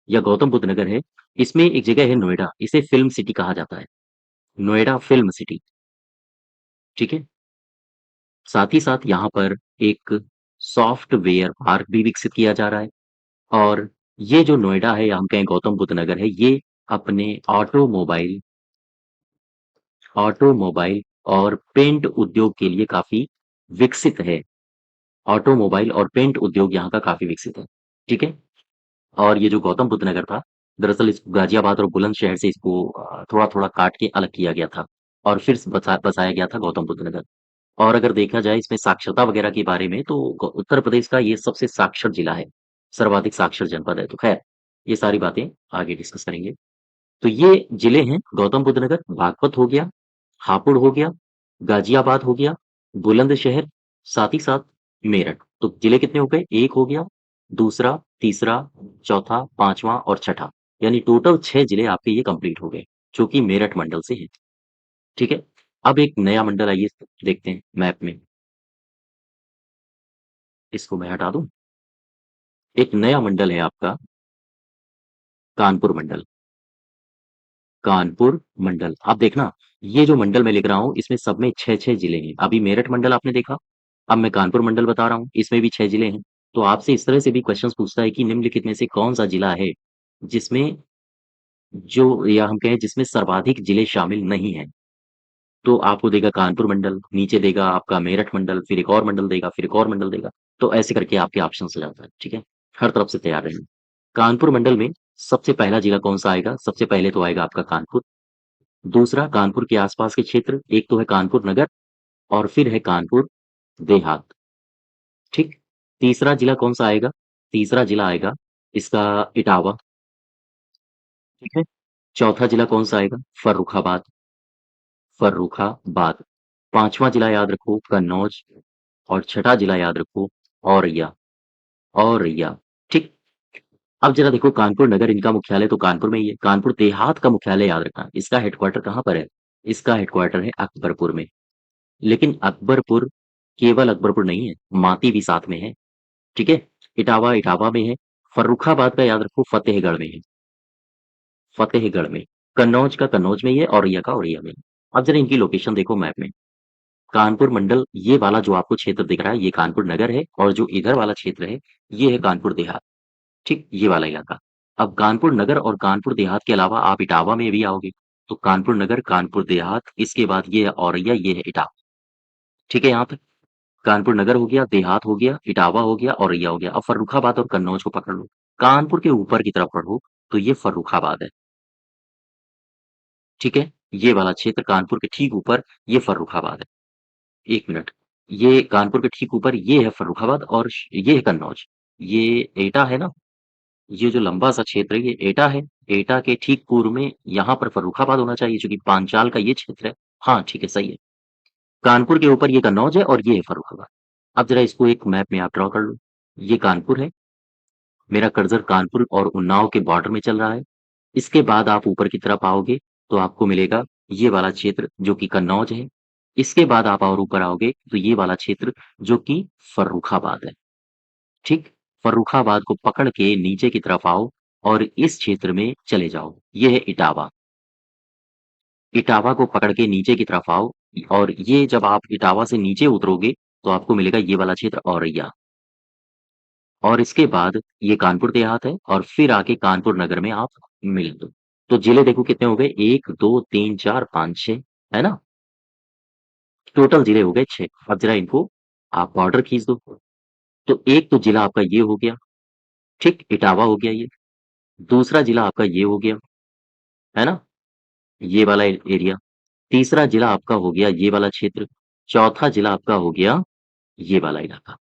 या गौतम बुद्ध नगर है, इसमें एक जगह है नोएडा, इसे फ़िल्म सिटी कहा जाता है। नोएडा फ़िल्म सिटी, ठीक है? साथ ही साथ यहाँ पर एक सॉफ्टवेयर पार्क भी विकसित किया जा रहा है और ये जो नोएडा है या हम कहें गौतम बुद्ध नगर है, ये अपने ऑटोमोबाइल और पेंट उद्योग के लिए काफ़ी विकसित है। ऑटोमोबाइल और पेंट उद्योग यहाँ का काफ़ी विकसित है, ठीक है? और ये जो गौतम बुद्ध नगर था, दरअसल इसको गाज़ियाबाद और बुलंदशहर से इसको थोड़ा-थोड़ा काट के अलग किया गया था और फिर बसाया गया था गौतम बुद्ध नगर। और अगर देखा जाए इसमें साक्षरता वगैरह के बारे में तो उत्तर प्रदेश का ये सबसे साक्षर जिला है, सर्वाधिक साक्षर जनपद है। तो खैर, ये सारी बातें आगे डिस्कस करेंगे। तो ये जिले हैं गौतम बुद्ध नगर, बागपत हो गया, हापुड़ हो गया, गाजियाबाद हो गया, बुलंदशहर, साथ ही साथ मेरठ। तो जिले कितने हो गए? 1 हो गया, दूसरा, तीसरा, चौथा, 5वां और छठा। यानी टोटल 6 जिले आपके ये कंप्लीट हो गए, जो कि मेरठ मंडल से हैं। ठीक है? अब एक नया मंडल आइए देखते हैं मैप में। इसको मैं हटा दूँ? एक नया मंडल है आपका कानपुर मंडल। कानपुर मंडल। आप देखना, ये जो मंडल मैं लिख रहा हूँ, इसमें सब में 6-6 जिले हैं। अभी मेरठ मंडल आपने देखा, अब मैं कानपुर मंडल बता रहा हूँ, इसमें भी 6 जिले हैं। तो आपसे इस तरह से भी क्वेश्चन्स पूछता है कि निम्नलिखित में से कौन-सा जिला है, जिसमें जो या हम कहें जिसमें सर्वाधिक जिले शामिल नहीं हैं। तो आपको देगा कानपुर मंडल, नीचे देगा आपका मेरठ मंडल, फिर एक और मंडल देगा, फिर एक और मंडल देगा। तो ऐसे करके आपके ऑप्शंस हो जाता है, ठीक है? हर तरफ से तैयार रहें। कानपुर मंडल में सबसे पहला जिला कौन-सा आएगा? सबसे पहले तो आएगा आपका कानपुर। दूसरा कानपुर के आसपास के क्षेत्र, एक तो है कानपुर नगर और फिर है कानपुर देहात, ठीक? तीसरा जिला कौन-सा आएगा? तीसरा जिला आएगा इसका इटावा, ठीक है। चौथा जिला कौन सा आएगा? फर्रुखाबाद। फर्रुखाबाद। पांचवा जिला याद रखो कन्नौज। और छठा जिला याद रखो औरैया। औरैया। ठीक। अब जरा देखो कानपुर नगर इनका मुख्यालय तो कानपुर में ही है। कानपुर देहात का मुख्यालय याद रखना, इसका हेडक्वार्टर कहाँ पर है? इसका हेडक्वार्टर है अकबरपुर में। लेकिन अकबरपुर केवल अकबरपुर नहीं है, माती भी साथ में है। ठीक है। इटावा इटावा में है। फर्रुखाबाद का याद रखो फतेहगढ़ में है। फतेहगढ़ में। कन्नौज का कन्नौज में ही है, औरैया का औरैया में। अब जरा इनकी लोकेशन देखो मैप में। कानपुर मंडल ये वाला जो आपको क्षेत्र दिख रहा है ये कानपुर नगर है, और जो इधर वाला क्षेत्र है ये है कानपुर देहात। ठीक, ये वाला इलाका। अब कानपुर नगर और कानपुर देहात के अलावा आप इटावा में भी आओगे, तो कानपुर नगर, कानपुर देहात, इसके बाद ये है औरैया, ये है इटावा। ठीक है, यहाँ पे कानपुर नगर हो गया, देहात हो गया, इटावा हो गया, औरैया हो गया। अब फर्रुखाबाद और कन्नौज को पकड़ लो। कानपुर के ऊपर की तरफ बढ़ो तो ये फर्रुखाबाद है। ठीक है, ये वाला क्षेत्र कानपुर के ठीक ऊपर ये फर्रुखाबाद है। एक मिनट, ये कानपुर के ठीक ऊपर ये है फर्रुखाबाद और ये है कन्नौज। ये एटा है ना? ये जो लंबा सा क्षेत्र है ये एटा है। एटा के ठीक पूर्व में यहाँ पर फर्रुखाबाद होना चाहिए, क्योंकि पांचाल का ये क्षेत्र है। हाँ ठीक है, सही है। कानपुर के ऊपर ये कन्नौज है और ये है फर्रुखाबाद। अब जरा इसको एक मैप में आप ड्रॉ कर लो। ये कानपुर है। मेरा कर्सर कानपुर और उन्नाव के बॉर्डर में चल रहा है। इसके बाद आप ऊपर की तरफ आओगे तो आपको मिलेगा ये वाला क्षेत्र जो कि कन्नौज है। इसके बाद आप और ऊपर आओगे तो ये वाला क्षेत्र जो कि फर्रुखाबाद है। ठीक। फर्रुखाबाद को पकड़ के नीचे की तरफ आओ और इस क्षेत्र में चले जाओ, ये है इटावा। इटावा को पकड़ के नीचे की तरफ आओ, और ये जब आप इटावा से नीचे उतरोगे तो आपको मिलेगा ये वाला क्षेत्र औरैया। और इसके बाद ये कानपुर देहात है, और फिर आके कानपुर नगर में आप मिल दो। तो जिले देखो कितने हो गए, 1 2 3 4 5 6, है ना? टोटल जिले हो गए 6। अब जरा इनको आप बॉर्डर खींच दो। तो एक तो जिला आपका ये हो गया। ठीक, इटावा हो गया ये। दूसरा जिला आपका ये हो गया, है ना? ये वाला एरिया। तीसरा जिला आपका हो गया ये वाला क्षेत्र। चौथा जिला आपका हो गया ये वाला इलाका।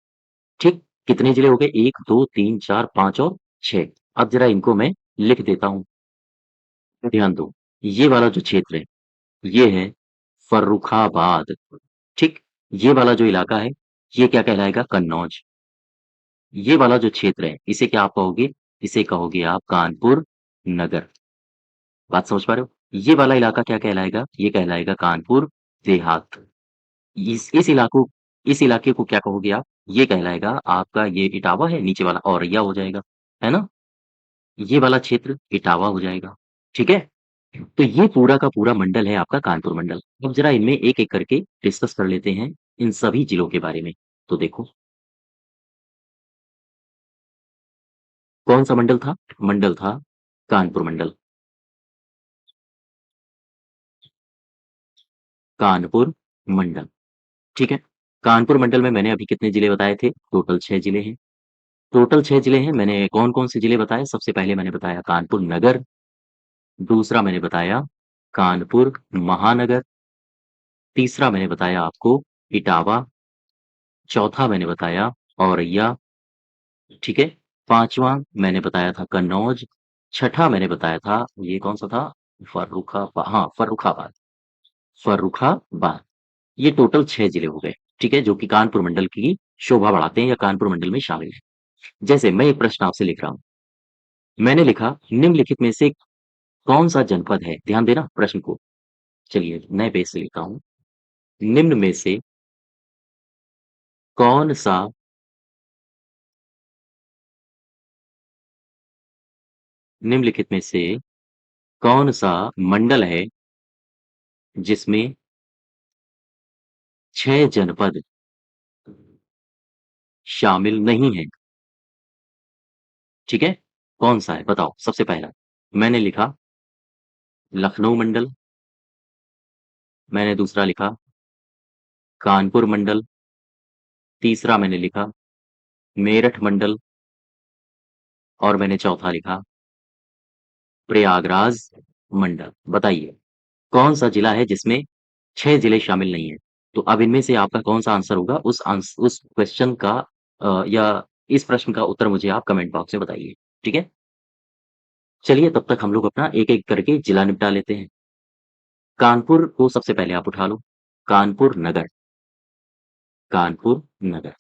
ठीक। कितने जिले हो गए, 1 2 3 4 5 और 6। अब जरा इनको मैं लिख देता हूं। ध्यान दो, ये वाला जो क्षेत्र है ये है फर्रुखाबाद। ठीक। ये वाला जो इलाका है ये क्या कहलाएगा, कन्नौज। ये वाला जो क्षेत्र है इसे क्या आप कहोगे, इसे कहोगे आप कानपुर नगर। बात समझ पा रहे हो? ये वाला इलाका क्या कहलाएगा, ये कहलाएगा कानपुर देहात। इस इलाको इस इलाके को क्या कहोगे आप, ये कहलाएगा आपका ये इटावा है, नीचे वाला औरैया हो जाएगा, है ना? ये वाला क्षेत्र इटावा हो जाएगा। ठीक है। तो ये पूरा का पूरा मंडल है आपका कानपुर मंडल। अब जरा इनमें एक एक करके डिस्कस कर लेते हैं इन सभी जिलों के बारे में। तो देखो, कौन सा मंडल था? मंडल था कानपुर मंडल। कानपुर मंडल। ठीक है। कानपुर मंडल में मैंने अभी कितने जिले बताए थे? टोटल 6 जिले हैं। टोटल 6 जिले हैं। मैंने कौन-कौन से जिले बताए? सबसे पहले मैंने बताया कानपुर नगर, दूसरा मैंने बताया कानपुर महानगर, तीसरा मैंने बताया आपको इटावा, चौथा मैंने बताया औरैया, ठीक है? पाँचवाँ मैंने बताया था कन्नौज, छठा मैंने बताया था ये कौन-सा था? फर्रुखाबाद। फर्रुखाबाद। ये टोटल 6 जिले हो गए, ठीक है? जो कि कानपुर मंडल की शोभा बढ़ाते हैं या कानपुर मंडल में शामिल हैं। जैसे मैं एक प्रश्न आपसे लिख रहा हूँ। मैंने लिखा निम्नलिखित में से कौन-सा जनपद है? ध्यान देना प्रश्न को। चलिए नए पेज से लिखता हूँ। निम्न में से कौन-सा निम्नलिखित में से कौन-सा मंडल है जिसमें 6 जनपद शामिल नहीं हैं? ठीक है? कौन-सा है बताओ सबसे पहला? मैंने लिखा लखनऊ मंडल, मैंने दूसरा लिखा कानपुर मंडल, तीसरा मैंने लिखा मेरठ मंडल, और मैंने चौथा लिखा प्रयागराज मंडल। बताइए, कौन-सा जिला है जिसमें 6 जिले शामिल नहीं हैं? तो अब इनमें से आपका कौन-सा आंसर होगा उस क्वेश्चन का या इस प्रश्न का उत्तर मुझे आप कमेंट बॉक्स में बताइए। ठीक है? चलिए तब तक हम लोग अपना एक-एक करके जिला निपटा लेते हैं। कानपुर को सबसे पहले आप उठा लो। कानपुर नगर, कानपुर नगर।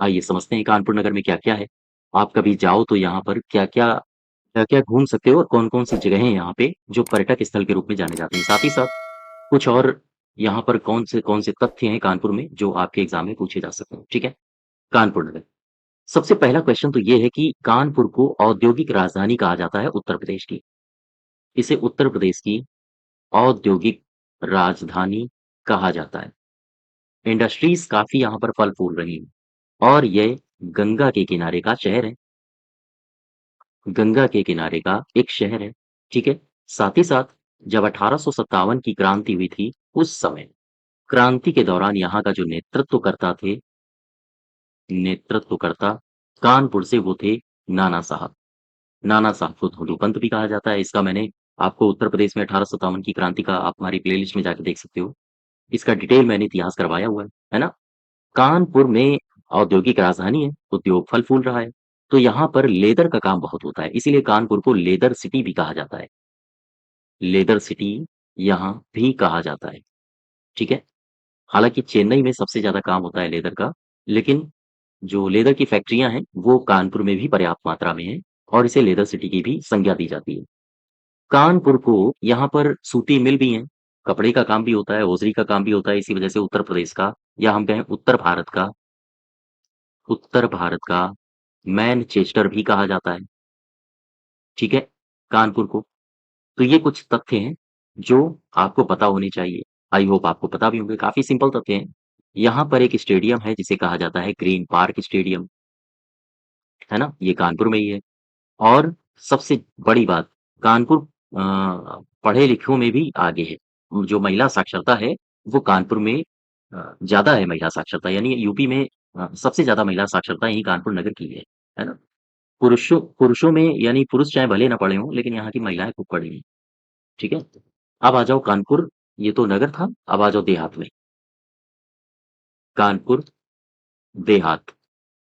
आइए समझते हैं कानपुर नगर में क्या-क्या है। आप कभी जाओ तो यहाँ पर क्या-क्या घूम सकते हो और कौन-कौन सी जगहें हैं यहाँ पे जो पर्यटक स्थल के रूप में जाने जाते हैं। साथ ही साथ कुछ और यहाँ पर कौन से तथ्य हैं कानपुर में जो आपके एग्ज़ाम में पूछे जा सकते हैं, ठीक है? कानपुर नगर। सबसे पहला क्वेश्चन तो ये है कि कानपुर को औद्योगिक राजधानी कहा जाता है उत्तर प्रदेश की। इसे उत्तर प्रदेश की औद्योगिक राजधानी कहा जाता है। इंडस्ट्रीज़ काफ़ी यहाँ पर फल-फूल रही हैं और ये गंगा के किनारे का शहर है। गंगा के किनारे का एक शहर है, ठीक है? साथ ही साथ जब 1857 की क्रांति हुई थी, उस समय क्रांति के दौरान यहाँ का जो नेतृत्वकर्ता कानपुर से वो थे नाना साहब। नाना साहब को धोलूपंत भी कहा जाता है। इसका मैंने आपको उत्तर प्रदेश में 1857 की क्रांति का आप हमारी प्लेलिस्ट में जाके देख सकते हो। इसका डिटेल मैंने इतिहास करवाया हुआ है ना? कानपुर में औद्योगिक राजधानी है, उद्योग फल-फूल रहा है, तो यहाँ पर लेदर का काम बहुत होता है, इसीलिए कानपुर को लेदर सिटी भी कहा जाता है। लेदर सिटी यहाँ भी कहा जाता है, ठीक है? हालाँकि चेन्नई में सबसे ज़्यादा काम होता है लेदर का, लेकिन जो लेदर की फैक्ट्रियाँ हैं, वो कानपुर में भी पर्याप्त मात्रा में हैं और इसे लेदर सिटी की भी संज्ञा दी जाती है। कानपुर को यहाँ पर सूती मिल भी हैं, कपड़े का काम भी होता है, होज़री का काम भी होता है, इसी वजह से उत्तर प्रदेश का या हम कहें उत्तर भारत का मैनचेस्टर भी कहा जाता है, ठीक है? कानपुर को। तो ये कुछ तथ्य हैं, जो आपको पता होने चाहिए। आई होप आपको पता भी होंगे, काफ़ी सिंपल तथ्य हैं। यहाँ पर एक स्टेडियम है जिसे कहा जाता है ग्रीन पार्क स्टेडियम, है ना? ये कानपुर में ही है और सबसे बड़ी बात कानपुर पढ़े-लिखों में भी आगे है। जो महिला साक्षरता है, वो कानपुर में ज़्यादा है महिला साक्षरता यानी यूपी में सबसे ज़्यादा महिला साक्षरता यहीं कानपुर नगर की है ना? पुरुषों में यानी पुरुष चाहे भले ना पढ़े हों, लेकिन यहाँ की महिलाएँ खूब पढ़ी हैं, ठीक है? अब आ जाओ कानपुर, ये तो नगर था, अब आ जाओ देहात में। कानपुर देहात।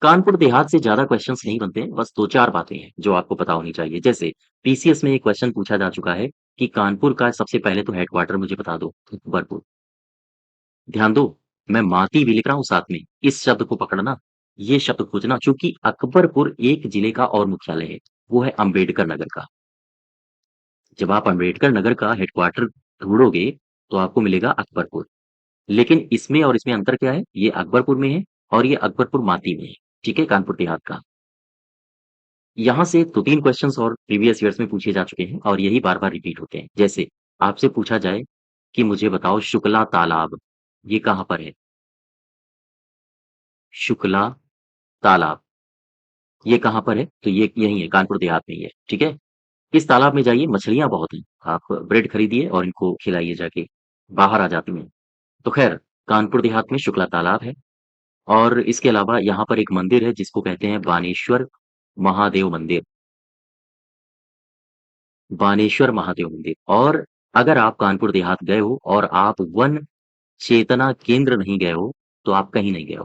कानपुर देहात से ज़्यादा क्वेश्चन्स नहीं बनते हैं, बस 2-4 बातें हैं, जो आपको पता होनी चाहिए। जैसे पीसीएस में एक क्वेश्चन पूछा जा चुका है कि कानपुर का सबसे पहले तो हेडक्वार्टर मुझे बता दो, अकबरपुर। ध्यान दो, मैं माती भी लिख रहा हूँ साथ में, इस शब्द को पकड़ना, ये शब्द खोजना चूँकि अकबरपुर एक जिले का और मुख्यालय है, वो है अम्बेडकर नगर का। जब आप अम्बेडकर नगर का हेडक्वार्टर ढूँढोगे, तो आपको मिलेगा अकबरपुर। लेकिन इसमें और इसमें अंतर क्या है? ये अकबरपुर में है और ये अकबरपुर माती में है, ठीक है? कानपुर देहात का। यहाँ से 2-3 क्वेश्चन्स और प्रीवियस ईयर्स में पूछे जा चुके हैं और यही बार-बार रिपीट होते हैं। जैसे आपसे पूछा जाए कि मुझे बताओ शुक्ला तालाब, ये कहाँ पर है? शुक्ला तालाब, ये कहाँ पर है? तो ये यहीं है, कानपुर देहात में ही है, ठीक है? इस तालाब में जाइए, मछलियाँ बहुत हैं। आप ब्रेड खरीदिए और इनको खिलाइए जाके, बाहर आ जाती हैं। तो ख़ैर, कानपुर देहात में शुक्ला तालाब है और इसके अलावा यहाँ पर एक मंदिर है जिसको कहते हैं बानेश्वर महादेव मंदिर। बानेश्वर महादेव मंदिर और अगर आप कानपुर देहात गए हो और आप वन चेतना केंद्र नहीं गए हो, तो आप कहीं नहीं गए हो।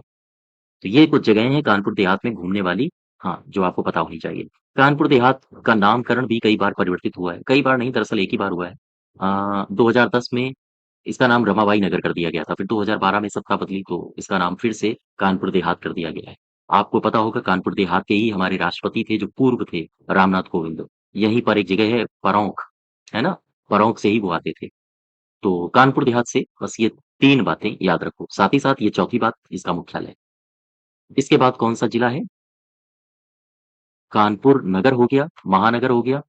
तो ये कुछ जगहें हैं कानपुर देहात में घूमने वाली हाँ, जो आपको पता होनी चाहिए। कानपुर देहात का नामकरण भी कई बार परिवर्तित हुआ है, कई बार नहीं दरअसल एक ही बार हुआ है। 2010 में इसका नाम रमाबाई नगर कर दिया गया था, फिर 2012 में सत्ता बदली तो इसका नाम फिर से कानपुर देहात कर दिया गया है। आपको पता होगा कानपुर देहात के ही हमारे राष्ट्रपति थे जो पूर्व थे, रामनाथ कोविंद। यहीं पर एक जगह है परौंख, है ना? परौंख से ही वो आते थे। तो कानपुर देहात से बस ये 3 बातें याद रखो। साथ ही साथ ये चौथी बात इसका मुख्यालय। इसके बाद कौन-सा जिला है? कानपुर नगर हो गया, महानगर हो गया।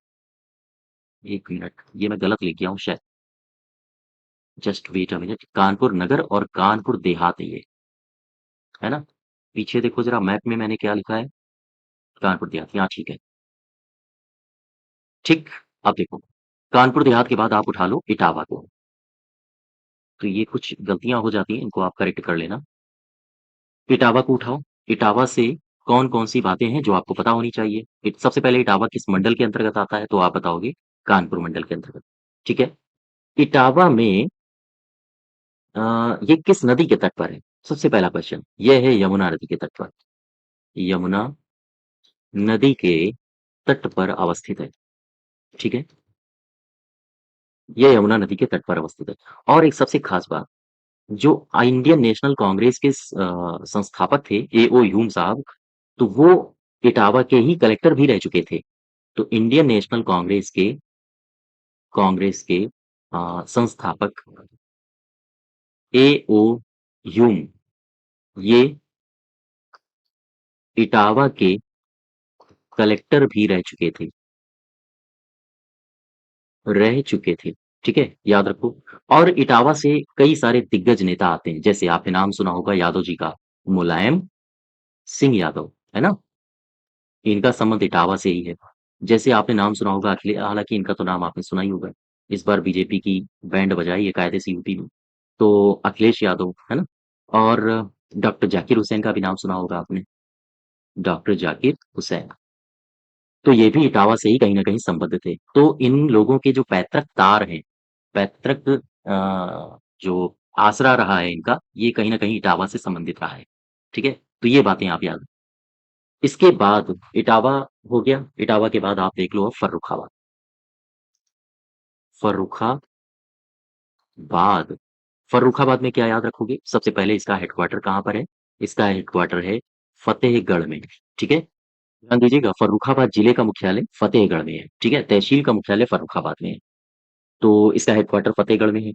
1 मिनट, ये मैं गलत लिख गया हूँ शायद। Just wait a minute. Kanpur Nagar और कानपुर देहात है ये, है ना? पीछे देखो ज़रा मैप में मैंने क्या लिखा है? कानपुर देहात, यहाँ ठीक है। ठीक, अब देखो, कानपुर देहात के बाद आप उठा लो इटावा को। तो ये कुछ गलतियाँ हो जाती हैं, इनको आप करेक्ट कर लेना। इटावा को उठाओ। इटावा से कौन-कौन सी बातें हैं जो आपको पता होनी चाहिए? सबसे पहले इटावा किस मंडल के अंतर्गत आता है? तो आप बताओगे कानपुर मंडल के अंतर्गत, ठीक है? इटावा में ये किस नदी के तट पर है? सबसे पहला क्वेश्चन, ये है यमुना नदी के तट पर। यमुना नदी के तट पर अवस्थित है। ठीक है? ये यमुना नदी के तट पर अवस्थित है। और एक सबसे खास बात, जो इंडियन नेशनल कांग्रेस के संस्थापक थे एओ ह्यूम साहब, तो वो इटावा के ही कलेक्टर भी रह चुके थे। तो इंडियन नेशनल कांग्रेस के संस्थापक एओ ह्यूम, ये इटावा के कलेक्टर भी रह चुके थे, ठीक है? याद रखो। और इटावा से कई सारे दिग्गज नेता आते हैं, जैसे आपने नाम सुना होगा यादव जी का, मुलायम सिंह यादव, है ना? इनका संबंध इटावा से ही है। जैसे आपने नाम सुना होगा हालाँकि इनका तो नाम आपने सुना ही होगा। इस बार बीजेपी की बैंड बजाई है कायदे से यूपी में। तो अखिलेश यादव, है ना? और डॉक्टर ज़ाकिर हुसैन का भी नाम सुना होगा आपने, डॉक्टर ज़ाकिर हुसैन। तो ये भी इटावा से ही कहीं न कहीं संबद्ध थे। तो इन लोगों के जो पैतृक तार हैं, पैतृक जो आसरा रहा है इनका, ये कहीं न कहीं इटावा से संबंधित रहा है। ठीक है? तो ये बातें आप याद, इसके बाद इटावा हो गया, इटावा के बाद आप देख लो अब फर्रुखाबाद। फर्रुखाबाद, फर्रुखाबाद में क्या याद रखोगे? सबसे पहले इसका हेडक्वार्टर कहाँ पर है? इसका हेडक्वार्टर है फतेहगढ़ में, ठीक है? ध्यान दीजिएगा, फर्रुखाबाद जिले का मुख्यालय फतेहगढ़ में है, ठीक है? तहसील का मुख्यालय फर्रुखाबाद में है। तो इसका हेडक्वार्टर फतेहगढ़ में है।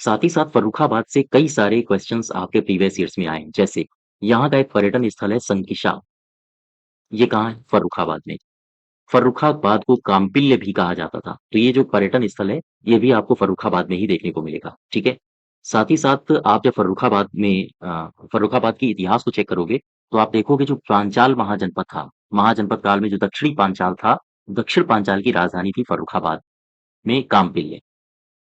साथ ही साथ फर्रुखाबाद से कई सारे क्वेश्चंस आपके प्रीवियस ईयर्स में आए हैं। जैसे यहाँ का एक पर्यटन स्थल है संकिसा, ये कहाँ है? फर्रुखाबाद में। फर्रुखाबाद को काम्पिल्य भी कहा जाता था। तो ये जो पर्यटन स्थल है, ये भी आपको फर्रुखाबाद में ही देखने को मिलेगा, ठीक है? साथ ही साथ आप जब फर्रुखाबाद के इतिहास को चेक करोगे, तो आप देखोगे जो पांचाल महाजनपद था, महाजनपद काल में जो दक्षिणी पांचाल था, दक्षिण पांचाल की राजधानी थी फर्रुखाबाद में काम्पिल्य,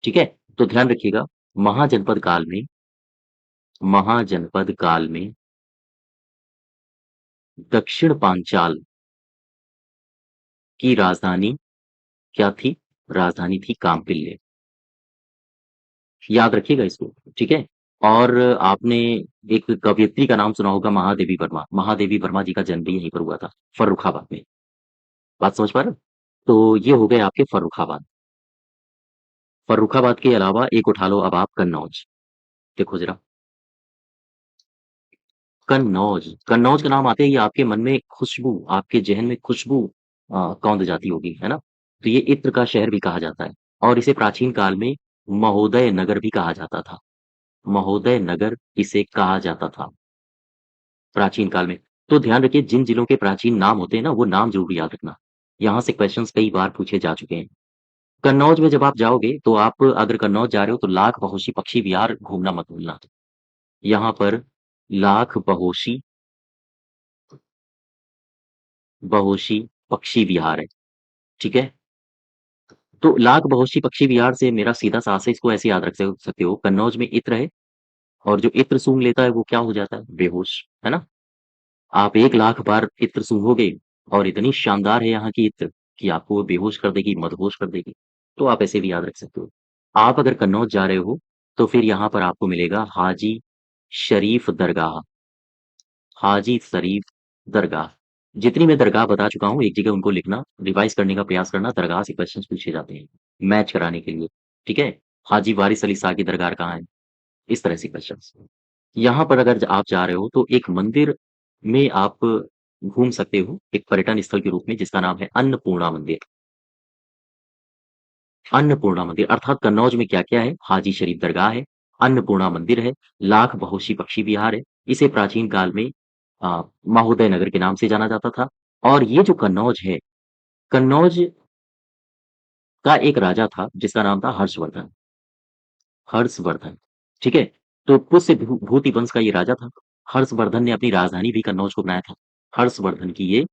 ठीक है? तो ध्यान रखिएगा, महाजनपद काल में महाजनपद काल में दक्षिण पांचाल की राजधानी क्या थी? राजधानी थी काम्पिल्य। याद रखिएगा इसको, ठीक है? और आपने एक कवयित्री का नाम सुना होगा महादेवी वर्मा। महादेवी वर्मा जी का जन्म भी यहीं पर हुआ था, फर्रुखाबाद में। बात समझ पा रहे हो? तो ये हो गए आपके फर्रुखाबाद। फर्रुखाबाद के अलावा एक उठा लो अब आप कन्नौज। देखो ज़रा, कन्नौज, कन्नौज का नाम आते ही आपके मन में खुशबू, आपके ज़हन में खुशबू कौंध जाती होगी, है ना? तो ये इत्र का शहर भी कहा जाता है और इसे प्राचीन काल में महोदय नगर भी कहा जाता था। महोदय नगर इसे कहा जाता था प्राचीन काल में। तो ध्यान रखिए जिन जिलों के प्राचीन नाम होते हैं ना, वो नाम ज़रूर याद रखना। यहाँ से क्वेश्चंस कई बार पूछे जा चुके हैं। कन्नौज में जब आप जाओगे तो आप अगर कन्नौज जा रहे हो तो लाख बहोशी पक्षी विहार घूमना मत भूलना। यहाँ पर लाख बहोशी पक्षी विहार है, ठीक है? तो लाख बहोशी पक्षी विहार से मेरा सीधा सा आशय, इसको ऐसे याद रख सकते हो, कन्नौज में इत्र है और जो इत्र सूंघ लेता है वो क्या हो जाता है? बेहोश, है ना? आप 1 लाख बार इत्र सूंघोगे और इतनी शानदार है यहाँ की इत्र कि आपको वो बेहोश कर देगी, मदहोश कर देगी। तो आप ऐसे भी याद रख सकते हो। आप अगर कन्नौज जा रहे हो, तो फिर यहाँ पर आपको मिलेगा हाजी शरीफ दरगाह, हाजी शरीफ दरगाह। जितनी मैं दरगाह बता चुका हूँ, एक जगह उनको लिखना, रिवाइज़ करने का प्रयास करना, दरगाह से क्वेश्चन्स पूछे जाते हैं, मैच कराने के लिए, ठीक है? हाजी वारिस अली शाह की दरगाह कहाँ है? इस तरह से क्वेश्चन्स। यहाँ पर अगर आप जा रहे हो तो एक मंदिर में आप घूम सकते हो, एक पर्यटन स्थल के रूप में जिसका नाम है अन्नपूर्णा मंदिर। अन्नपूर्णा मंदिर अर्थात कन्नौज में क्या-क्या है? हाजी शरीफ दरगाह है, अन्नपूर्णा मंदिर है, लाख बहोशी पक्षी विहार है। इसे प्राचीन काल में महोदय नगर के नाम से जाना जाता था। और ये जो कन्नौज है, कन्नौज का एक राजा था जिसका नाम था हर्षवर्धन। हर्षवर्धन, ठीक है? तो पुष्य भूति वंश का ये राजा था। हर्षवर्धन ने अपनी राजधानी भी कन्नौज को बनाया था। हर्षवर्धन की ये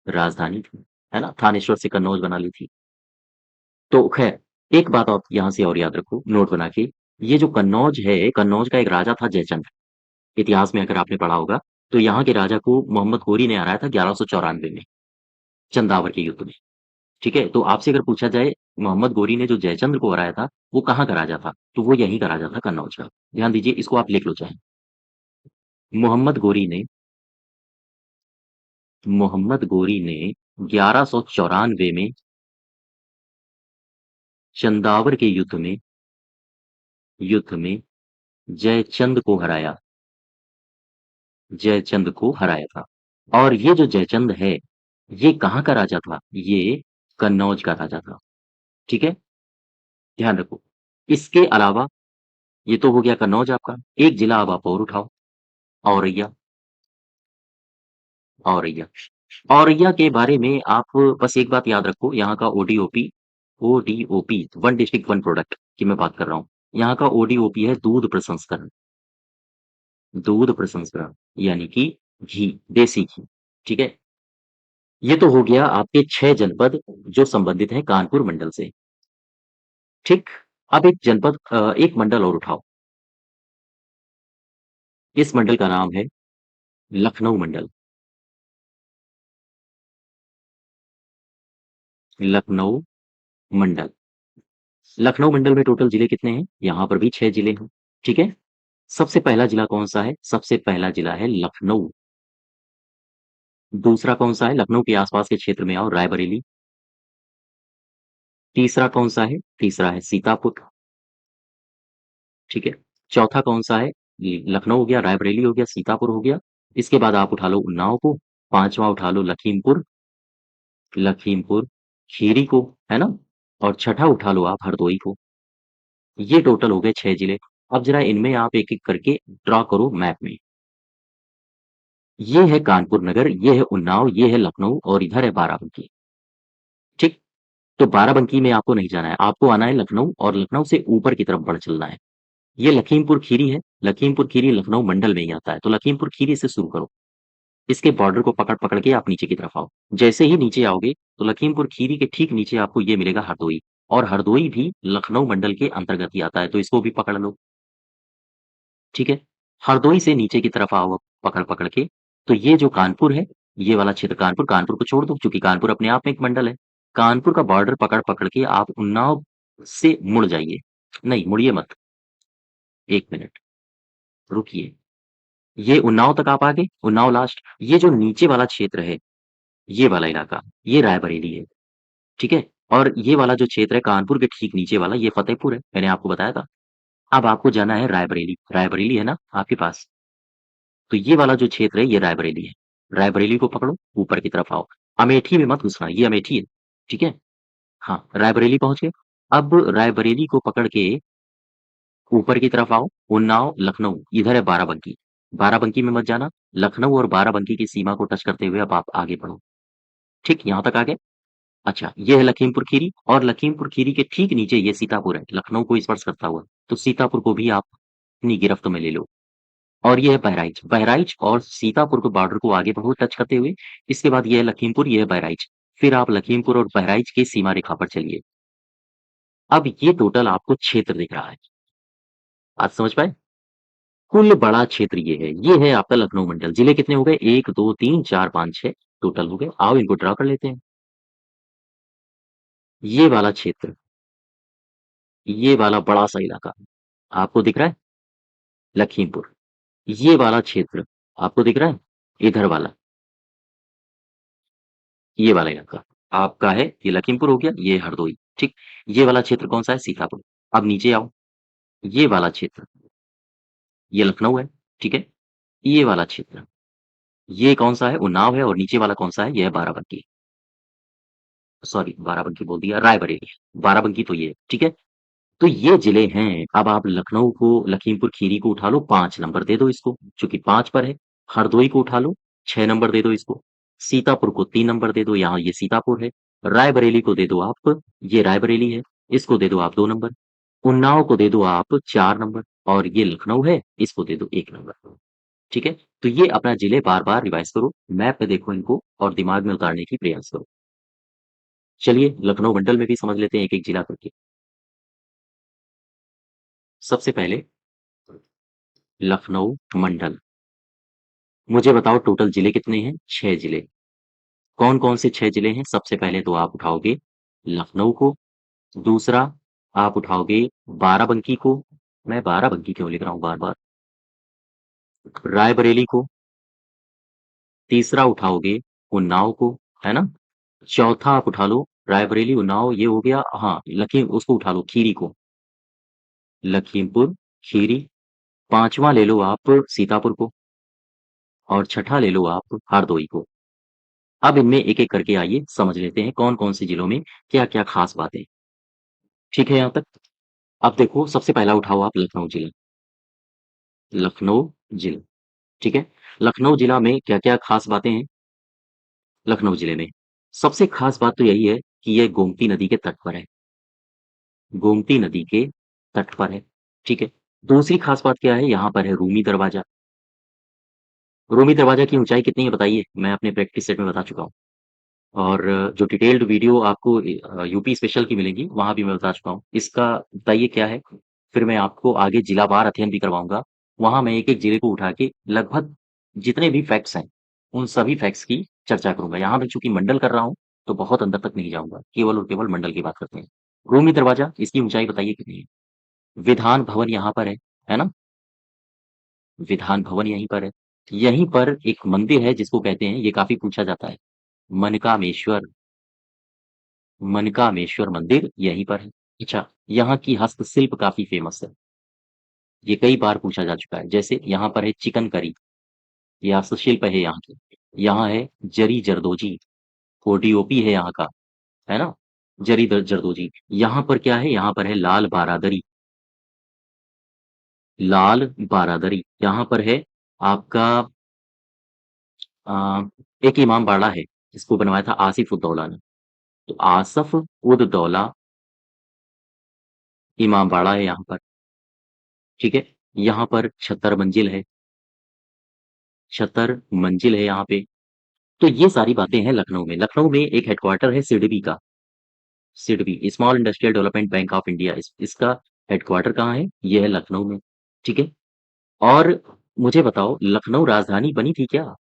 राजधानी थी, है ना? थानेश्वर से कन्नौज बना ली थी। तो खैर, एक बात आप यहाँ से और याद रखो नोट बना के, ये जो कन्नौज है, कन्नौज का एक राजा था जयचंद। इतिहास में अगर आपने पढ़ा होगा, तो यहाँ के राजा को मोहम्मद घोरी ने हराया था 1194 में, चंदावर के युद्ध में। ठीक है? तो आपसे अगर पूछा जाए मोहम्मद गोरी ने जो जयचंद्र को हराया था, वो कहाँ का राजा था? तो वो यहीं का राजा था कन्नौज का। ध्यान दीजिए, इसको आप लिख लो चाहें। मोहम्मद गोरी ने मोहम्मद गोरी ने 1194 में चंदावर के युद्ध में जयचंद को हराया, जयचंद को हराया था। और ये जो जयचंद है, ये कहाँ का राजा था? ये कन्नौज का राजा था। ठीक है, ध्यान रखो। इसके अलावा ये तो हो गया कन्नौज आपका। एक जिला अब आप और उठाओ, औरैया। औरैया, औरैया के बारे में आप बस एक बात याद रखो, यहाँ का ODOP, ODOP one district one product की मैं बात कर रहा हूँ। यहाँ का ओडीओपी है दूध प्रसंस्करण, दूध प्रसंस्करण यानी कि घी, देसी घी। ठीक है, ये तो हो गया आपके 6 जनपद जो संबंधित हैं कानपुर मंडल से। ठीक, अब एक जनपद एक मंडल और उठाओ। इस मंडल का नाम है लखनऊ मंडल। लखनऊ मंडल। लखनऊ मंडल में टोटल जिले कितने हैं? यहाँ पर भी 6 जिले हैं। ठीक है, सबसे पहला जिला कौन-सा है? सबसे पहला जिला है लखनऊ। दूसरा कौन-सा है? लखनऊ के आस-पास के क्षेत्र में आओ, रायबरेली। तीसरा कौन-सा है? तीसरा है सीतापुर। ठीक है, चौथा कौन-सा है? ये लखनऊ हो गया, रायबरेली हो गया, सीतापुर हो गया। इसके बाद आप उठा लो उन्नाव को, पाँचवाँ उठा लो लखीमपुर, लखीमपुर खीरी को, है ना? और छठा उठा लो आप हरदोई को। ये टोटल हो गए 6 जिले। अब ज़रा इनमें आप एक-एक करके ड्रा करो मैप में। ये है कानपुर नगर, ये है उन्नाव, ये है लखनऊ और इधर है बाराबंकी। ठीक? तो बाराबंकी में आपको नहीं जाना है, आपको आना है लखनऊ और लखनऊ से ऊपर की तरफ बढ़ चलना है। ये लखीमपुर खीरी है, लखीमपुर खीरी लखनऊ मंडल में ही आता है, तो लखीमपुर खीरी से शुरू करो। इसके बॉर्डर को पकड़-पकड़ के आप नीचे की तरफ आओ। जैसे ही नीचे आओगे, तो लखीमपुर खीरी के ठीक नीचे आपको ये मिलेगा हरदोई, और हरदोई भी लखनऊ मंडल के अंतर्गत ही आता है, तो इसको भी पकड़ लो। ठीक है? हरदोई से नीचे की तरफ आओ पकड़-पकड़ के, तो ये जो कानपुर है, ये वाला क्षेत्र कानपुर, कानपुर को छोड़ दो क्योंकि कानपुर अपने आप में एक मंडल है। कानपुर का बॉर्डर पकड़-पकड़ के आप उन्नाव से मुड़ जाइए। नहीं, मुड़िए मत, 1 मिनट, रुकिए। ये उन्नाव तक आप आ गए, उन्नाव लास्ट। ये जो नीचे वाला क्षेत्र है, ये वाला इलाका, ये रायबरेली है। ठीक है? और ये वाला जो क्षेत्र है कानपुर के ठीक नीचे वाला, ये फतेहपुर है, मैंने आपको बताया था। अब आपको जाना है रायबरेली, रायबरेली है ना आपके पास? तो ये वाला जो क्षेत्र है, ये रायबरेली है। रायबरेली को पकड़ो, ऊपर की तरफ आओ। अमेठी में मत घुसना, ये अमेठी है। ठीक है? हाँ, रायबरेली पहुँच गए। अब रायबरेली को पकड़ के ऊपर की तरफ आओ, उन्नाव, लखनऊ, इधर है बाराबंकी। बाराबंकी में मत जाना, लखनऊ और बाराबंकी की सीमा को टच करते हुए अब आप आगे बढ़ो। ठीक, यहाँ तक आ गए? अच्छा, ये है लखीमपुर खीरी और लखीमपुर खीरी के ठीक नीचे ये सीतापुर है, लखनऊ को स्पर्श करता हुआ। तो सीतापुर को भी आप अपनी गिरफ्त में ले लो। और ये है बहराइच, बहराइच और सीतापुर के बॉर्डर को आगे बढ़ो टच करते हुए। इसके बाद ये है लखीमपुर, ये है बहराइच। फिर आप लखीमपुर और बहराइच की सीमा रेखा पर चलिए। अब ये टोटल आपको क्षेत्र दिख रहा है। आज समझ पाए? कुल बड़ा क्षेत्र ये है। ये है आपका लखनऊ मंडल। जिले कितने हो गए? 1, 2, 3, 4, 5, 6 टोटल हो गए। आओ इनको ड्रा कर लेते हैं। ये वाला क्षेत्र, ये वाला बड़ा-सा इलाका आपको दिख रहा है? लखीमपुर। ये वाला क्षेत्र आपको दिख रहा है? इधर वाला, ये वाला इलाका आपका है। ये लखीमपुर हो गया, ये हरदोई। ठीक? ये वाला क्षेत्र कौन-सा है? सीतापुर। अब नीचे आओ, ये वाला क्षेत्र, ये लखनऊ है। ठीक है? ये वाला क्षेत्र, ये कौन-सा है? उन्नाव है और नीचे वाला कौन-सा है? ये है बाराबंकी। सॉरी, बाराबंकी बोल दिया, रायबरेली। बाराबंकी तो ये है। ठीक है? तो ये जिले हैं। अब आप लखनऊ को, लखीमपुर खीरी को उठा लो, 5 नंबर दे दो इसको, चूँकि 5 पर है। हरदोई को उठा लो, 6 नंबर दे दो इसको। सीतापुर को 3 नंबर दे दो, यहाँ ये सीतापुर है। रायबरेली को दे दो आप, ये रायबरेली है, इसको दे दो आप 2 नंबर। उन्नाव को दे दो आप 4 नंबर और ये लखनऊ है, इसको दे दो 1 नंबर। ठीक है? तो ये अपना जिले बार-बार रिवाइज़ करो, मैप पे देखो इनको और दिमाग में उतारने की प्रयास करो। चलिए लखनऊ मंडल में भी समझ लेते हैं एक-एक जिला करके। सबसे पहले लखनऊ मंडल। मुझे बताओ टोटल जिले कितने हैं? 6 जिले। कौन-कौन से 6 जिले हैं? सबसे पहले तो आप उठाओगे लखनऊ को, दूसरा आप उठाओगे बाराबंकी को, मैं बाराबंकी क्यों लिख रहा हूँ बार-बार, रायबरेली को, तीसरा उठाओगे उन्नाव को, है ना? चौथा आप उठा लो रायबरेली, उन्नाव ये हो गया। हाँ, लखीम उसको उठा लो, खीरी को, लखीमपुर खीरी। पांचवा ले लो आप सीतापुर को, और छठा ले लो आप हरदोई को। अब इनमें एक एक करके आइए समझ लेते हैं कौन कौन से जिलों में क्या क्या खास बातें। ठीक है यहाँ तक। अब देखो, सबसे पहला उठाओ आप लखनऊ जिला। लखनऊ जिला, ठीक है। लखनऊ जिला में क्या क्या खास बातें हैं लखनऊ जिले में? सबसे खास बात तो यही है कि यह गोमती नदी के तट पर है। गोमती नदी के तट पर है, ठीक है। दूसरी खास बात क्या है, यहाँ पर है रूमी दरवाजा। रूमी दरवाजा की ऊंचाई कितनी है बताइए? मैं अपने प्रैक्टिस सेट में बता चुका हूँ। और जो डिटेल्ड वीडियो आपको यूपी स्पेशल की मिलेगी, वहां भी मैं बता चुका हूँ। इसका बताइए क्या है। फिर मैं आपको आगे जिलावार अध्ययन भी करवाऊंगा। वहां मैं एक एक जिले को उठा के लगभग जितने भी फैक्ट्स हैं, उन सभी फैक्ट्स की चर्चा करूंगा। यहाँ पे चूंकि मंडल कर रहा हूँ, तो बहुत अंदर तक नहीं जाऊंगा, केवल और केवल मंडल की बात करते हैं। रूमी दरवाजा, इसकी ऊंचाई बताइए कितनी है? विधान भवन यहाँ पर है ना? विधान भवन यहीं पर है। यहीं पर एक मंदिर है जिसको कहते हैं, ये काफी पूछा जाता है, मनकामेश्वर। मनकामेश्वर मंदिर यहीं पर है। अच्छा, यहाँ की हस्तशिल्प काफी फेमस है। ये कई बार पूछा जा चुका है। जैसे यहाँ पर है चिकन करी, ये हस्तशिल्प है यहाँ की। यहाँ है जरी जरदोजी, वो डीओपी है यहाँ का, है ना? जरदोजी। यहाँ पर क्या है, यहाँ पर है लाल बारादरी। लाल बारादरी यहाँ पर है आपका। आ, एक इमाम बाड़ा है जिसको बनवाया था आसिफ उद्दौला ने। तो आसफ उद दौला इमाम बाड़ा है यहाँ पर, ठीक है। यहाँ पर छतर मंजिल है, छतर मंजिल है यहाँ पे। तो ये सारी बातें हैं लखनऊ में। लखनऊ में एक हेडक्वार्टर है सिडबी का। SIDBI small industrial development bank of India, इसका हेडक्वार्टर कहाँ है? ये है लखनऊ में, ठीक है। और मुझे बताओ, लखनऊ राजधानी बनी थी क्या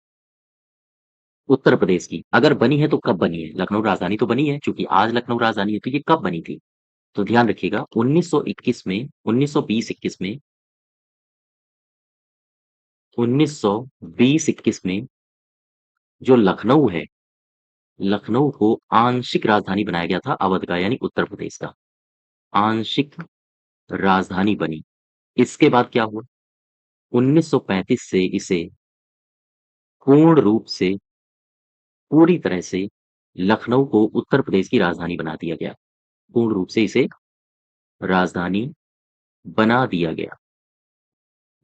उत्तर प्रदेश की? अगर बनी है तो कब बनी है? लखनऊ राजधानी तो बनी है, क्योंकि आज लखनऊ राजधानी है, तो ये कब बनी थी? तो ध्यान रखिएगा, 1921 में, 1920-21 में, 1920-21 में जो लखनऊ है, लखनऊ को आंशिक राजधानी बनाया गया था अवध का, यानी उत्तर प्रदेश का। आंशिक राजधानी बनी। इसके बाद क्या हुआ? 1935 से इसे पूर्ण रूप से, पूरी तरह से लखनऊ को उत्तर प्रदेश की राजधानी बना दिया गया। पूर्ण रूप से इसे राजधानी बना दिया गया,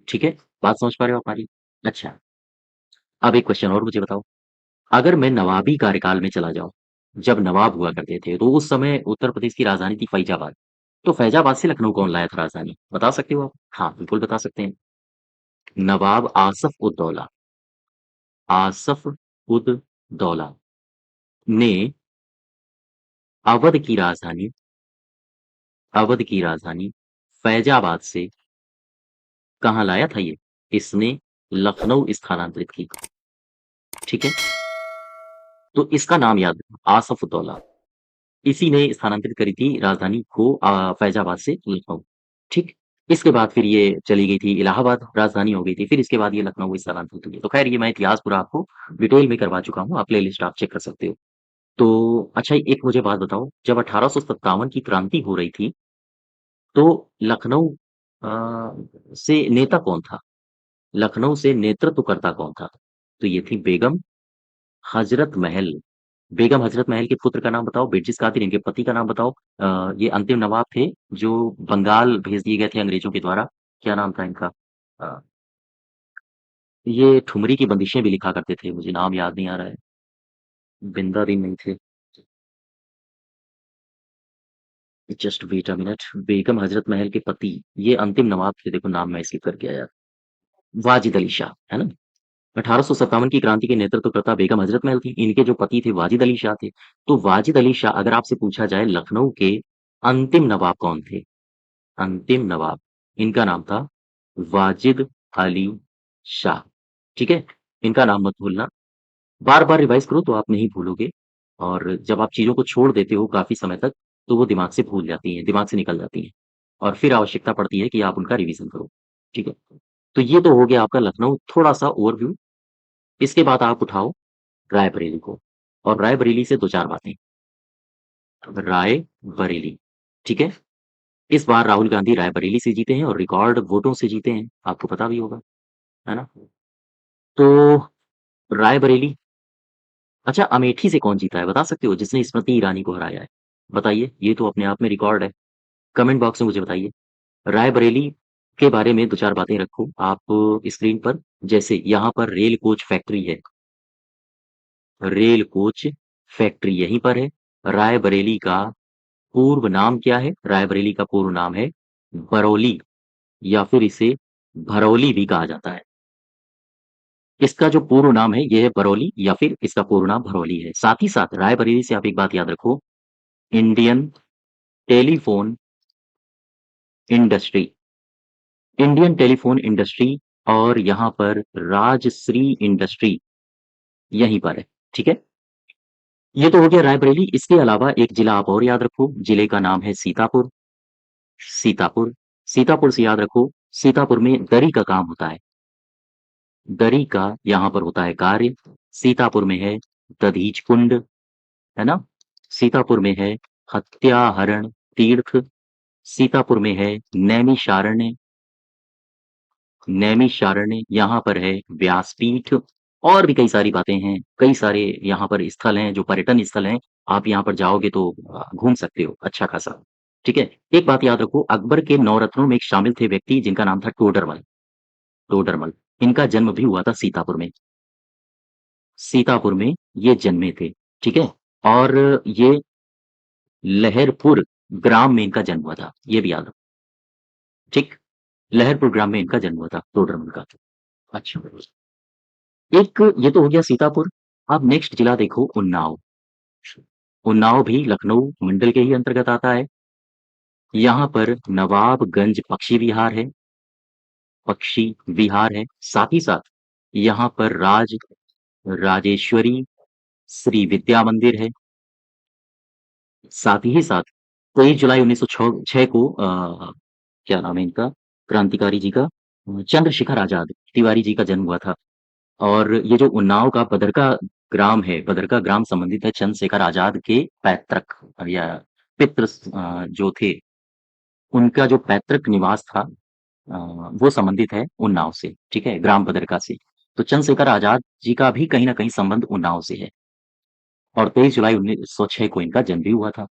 ठीक है। बात समझ पा रहे हो आप हमारी? अच्छा, अब एक क्वेश्चन और मुझे बताओ। अगर मैं नवाबी कार्यकाल में चला जाऊं, जब नवाब हुआ करते थे, तो उस समय उत्तर प्रदेश की राजधानी थी फैजाबाद। तो फैजाबाद से लखनऊ कौन लाया था राजधानी, बता सकते हो आप? हाँ, बिल्कुल बता सकते हैं। नवाब आसफ उद दौला। आसफ उद दौला ने अवध की राजधानी, अवध की राजधानी फैजाबाद से कहाँ लाया था ये? इसने लखनऊ स्थानांतरित की, ठीक है। तो इसका नाम याद रखो, आसफ उद दौला। इसी ने स्थानांतरित करी थी राजधानी को फैजाबाद से लखनऊ, ठीक। इसके बाद फिर ये चली गई थी इलाहाबाद, राजधानी हो गई थी। फिर इसके बाद ये लखनऊ स्थानांतरित हुई। तो खैर, ये मैं इतिहास पूरा आपको डिटेल में करवा चुका हूँ, आप प्ले लिस्ट आप चेक कर सकते हो। तो अच्छा, एक मुझे बात बताओ, जब 1857 की क्रांति हो रही थी, तो लखनऊ से नेता कौन था? लखनऊ से नेतृत्व करता कौन था? तो ये थी बेगम हजरत महल। बेगम हजरत महल के पुत्र का नाम बताओ, बेजिस कादिर इनके पति का नाम बताओ। ये अंतिम नवाब थे जो बंगाल भेज दिए गए थे अंग्रेजों के द्वारा। क्या नाम था इनका? अ, ये ठुमरी की बंदिशें भी लिखा करते थे, मुझे नाम याद नहीं आ रहा है। बिंदादिन नहीं थे। Just wait a minute. Begum Hazrat Mahal के पति, ये अंतिम नवाब थे, देखो नाम मैं स्किप करके आया। वाजिद अली शाह, है ना? 1857 की क्रांति के नेतृत्वकर्ता बेगम हजरत महल थी। इनके जो पति थे वाजिद अली शाह थे। तो वाजिद अली शाह, अगर आपसे पूछा जाए लखनऊ के अंतिम नवाब कौन थे, अंतिम नवाब, इनका नाम था वाजिद अली शाह, ठीक है। इनका नाम मत भूलना। बार बार रिवाइज करो तो आप नहीं भूलोगे। और जब आप चीजों को छोड़ देते हो काफी समय तक, तो वो दिमाग से भूल जाती हैं, दिमाग से निकल जाती हैं। और फिर आवश्यकता पड़ती है कि आप उनका रिवीजन करो, ठीक है। तो ये तो हो गया आपका लखनऊ थोड़ा सा ओवरव्यू। इसके बाद आप उठाओ रायबरेली को, और रायबरेली से दो चार बातें। रायबरेली, ठीक है? इस बार राहुल गांधी रायबरेली से जीते हैं और रिकॉर्ड वोटों से जीते हैं, आपको पता भी होगा, है ना? तो रायबरेली अच्छा अमेठी से कौन जीता है बता सकते हो जिसने स्मृति ईरानी को हराया है? बताइए, ये तो अपने आप में रिकॉर्ड है। कमेंट बॉक्स में मुझे बताइए। रायबरेली के बारे में 2-4 बातें रखो आप स्क्रीन पर, जैसे यहाँ पर रेल कोच फैक्ट्री है, रेल कोच फैक्ट्री यहीं पर है। रायबरेली का पूर्व नाम क्या है? रायबरेली का पूर्व नाम है बरौली या फिर इसे भरौली भी कहा जाता है। इसका जो पूर्व नाम है ये है बरौली या फिर इसका पूर्व नाम भरौली है। साथ ही साथ रायबरेली से आप एक बात याद रखो, Indian telephone industry, Indian telephone industry और यहाँ पर राजश्री इंडस्ट्री यहीं पर है, ठीक है? ये तो हो गया रायबरेली। इसके अलावा एक जिला आप और याद रखो, जिले का नाम है सीतापुर। सीतापुर, सीतापुर से याद रखो, सीतापुर में दरी का काम होता है। दरी का यहाँ पर होता है कार्य। सीतापुर में है दधीच कुंड, है ना? सीतापुर में है हत्याहरण तीर्थ। सीतापुर में है नैमिषारण्य, नैमिषारण्य यहाँ पर है व्यासपीठ। और भी कई सारी बातें हैं, कई सारे यहाँ पर स्थल हैं जो पर्यटन स्थल हैं। आप यहाँ पर जाओगे तो घूम सकते हो अच्छा खासा, ठीक है? एक बात याद रखो, अकबर के 9 रत्नों में एक शामिल थे व्यक्ति जिनका नाम था टोडरमल। टोडरमल, इनका जन्म भी हुआ था सीतापुर में। सीतापुर में ये जन्मे थे, ठीक है? और ये लहरपुर ग्राम में इनका जन्म हुआ था, ये भी याद रखो, ठीक? लहरपुर ग्राम में इनका जन्म हुआ था टोडरमल का। अच्छा, एक ये तो हो गया सीतापुर। अब नेक्स्ट जिला देखो उन्नाव। उन्नाव भी लखनऊ मंडल के ही अंतर्गत आता है। यहाँ पर नवाबगंज पक्षी विहार है, पक्षी विहार है। साथ ही साथ यहाँ पर राजेश्वरी श्री विद्या मंदिर है। साथ ही साथ 23 जुलाई 1906 को क्या नाम है इनका क्रांतिकारी जी का, चंद्रशेखर आजाद तिवारी जी का जन्म हुआ था। और ये जो उन्नाव का बदरका ग्राम है, बदरका ग्राम संबंधित है चंद्रशेखर आजाद के पैतृक या पितृ जो थे, उनका जो पैतृक निवास था वो संबंधित है उन्नाव से, ठीक है? ग्राम बदरका से। तो चंद्रशेखर आजाद जी का भी कहीं न कहीं संबंध उन्नाव से है और 23 जुलाई 1906 को इनका जन्म भी हुआ था।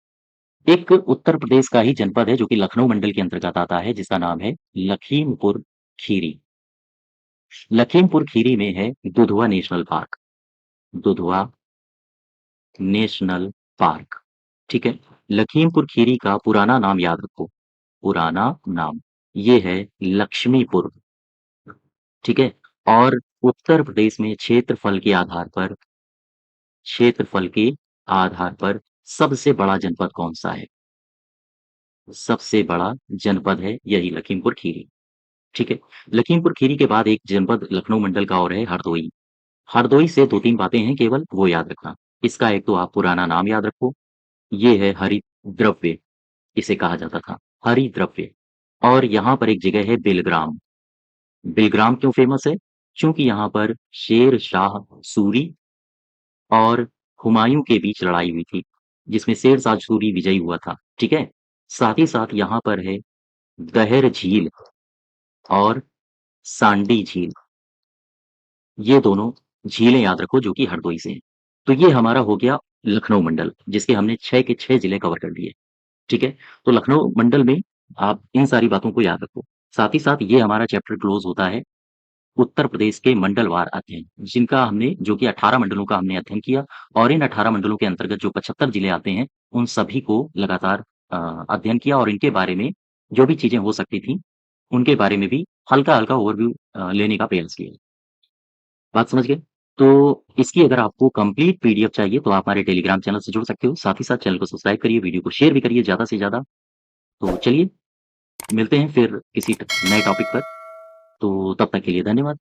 एक उत्तर प्रदेश का ही जनपद है जो कि लखनऊ मंडल के अंतर्गत आता है, जिसका नाम है लखीमपुर खीरी। लखीमपुर खीरी में है Dudhwa national park, Dudhwa national park, ठीक है? लखीमपुर खीरी का पुराना नाम याद रखो, पुराना नाम ये है लक्ष्मीपुर, ठीक है? और उत्तर प्रदेश में क्षेत्रफल के आधार पर सबसे बड़ा जनपद कौन-सा है? सबसे बड़ा जनपद है यही लखीमपुर खीरी, ठीक है? लखीमपुर खीरी के बाद एक जनपद लखनऊ मंडल का और है हरदोई। हरदोई से 2-3 बातें हैं केवल, वो याद रखना। इसका एक तो आप पुराना नाम याद रखो, ये है हरिद्रव्य, इसे कहा जाता था, हरिद्रव्य। और यहाँ पर एक जगह है बिलग्राम। बिलग्राम क्यों फेमस है? चूँकि यहाँ पर शेर शाह सूरी और हुमायूँ के बीच लड़ाई हुई थी, जिसमें शेर शाह सूरी विजयी हुआ था, ठीक है? साथ ही साथ यहाँ पर है दहर झील और सांडी झील, ये दोनों झीलें याद रखो जो कि हरदोई से हैं। तो ये हमारा हो गया लखनऊ मंडल, जिसके हमने 6 के 6 जिले कवर कर लिए, ठीक है? तो लखनऊ मंडल में आप इन सारी बातों को याद रखो। साथ ही साथ ये हमारा चैप्टर क्लोज़ होता है उत्तर प्रदेश के मंडलवार अध्ययन, जिनका हमने जो कि 18 मंडलों का हमने अध्ययन किया और इन 18 मंडलों के अंतर्गत जो 75 जिले आते हैं, उन सभी को लगातार अध्ययन किया और इनके बारे में जो भी चीज़ें हो सकती थी, उनके बारे में भी हल्का-हल्का ओवरव्यू लेने का प्रयास किया। बात समझ गए? तो इसकी अगर आपको कंप्लीट पीडीएफ चाहिए तो आप हमारे टेलीग्राम चैनल से जुड़ सकते हो। साथ ही साथ चैनल को सब्सक्राइब करिए, वीडियो को शेयर भी करिए ज़्यादा से ज़्यादा। तो चलिए, मिलते हैं फिर किसी नए टॉपिक पर। तो तब तक के लिए धन्यवाद।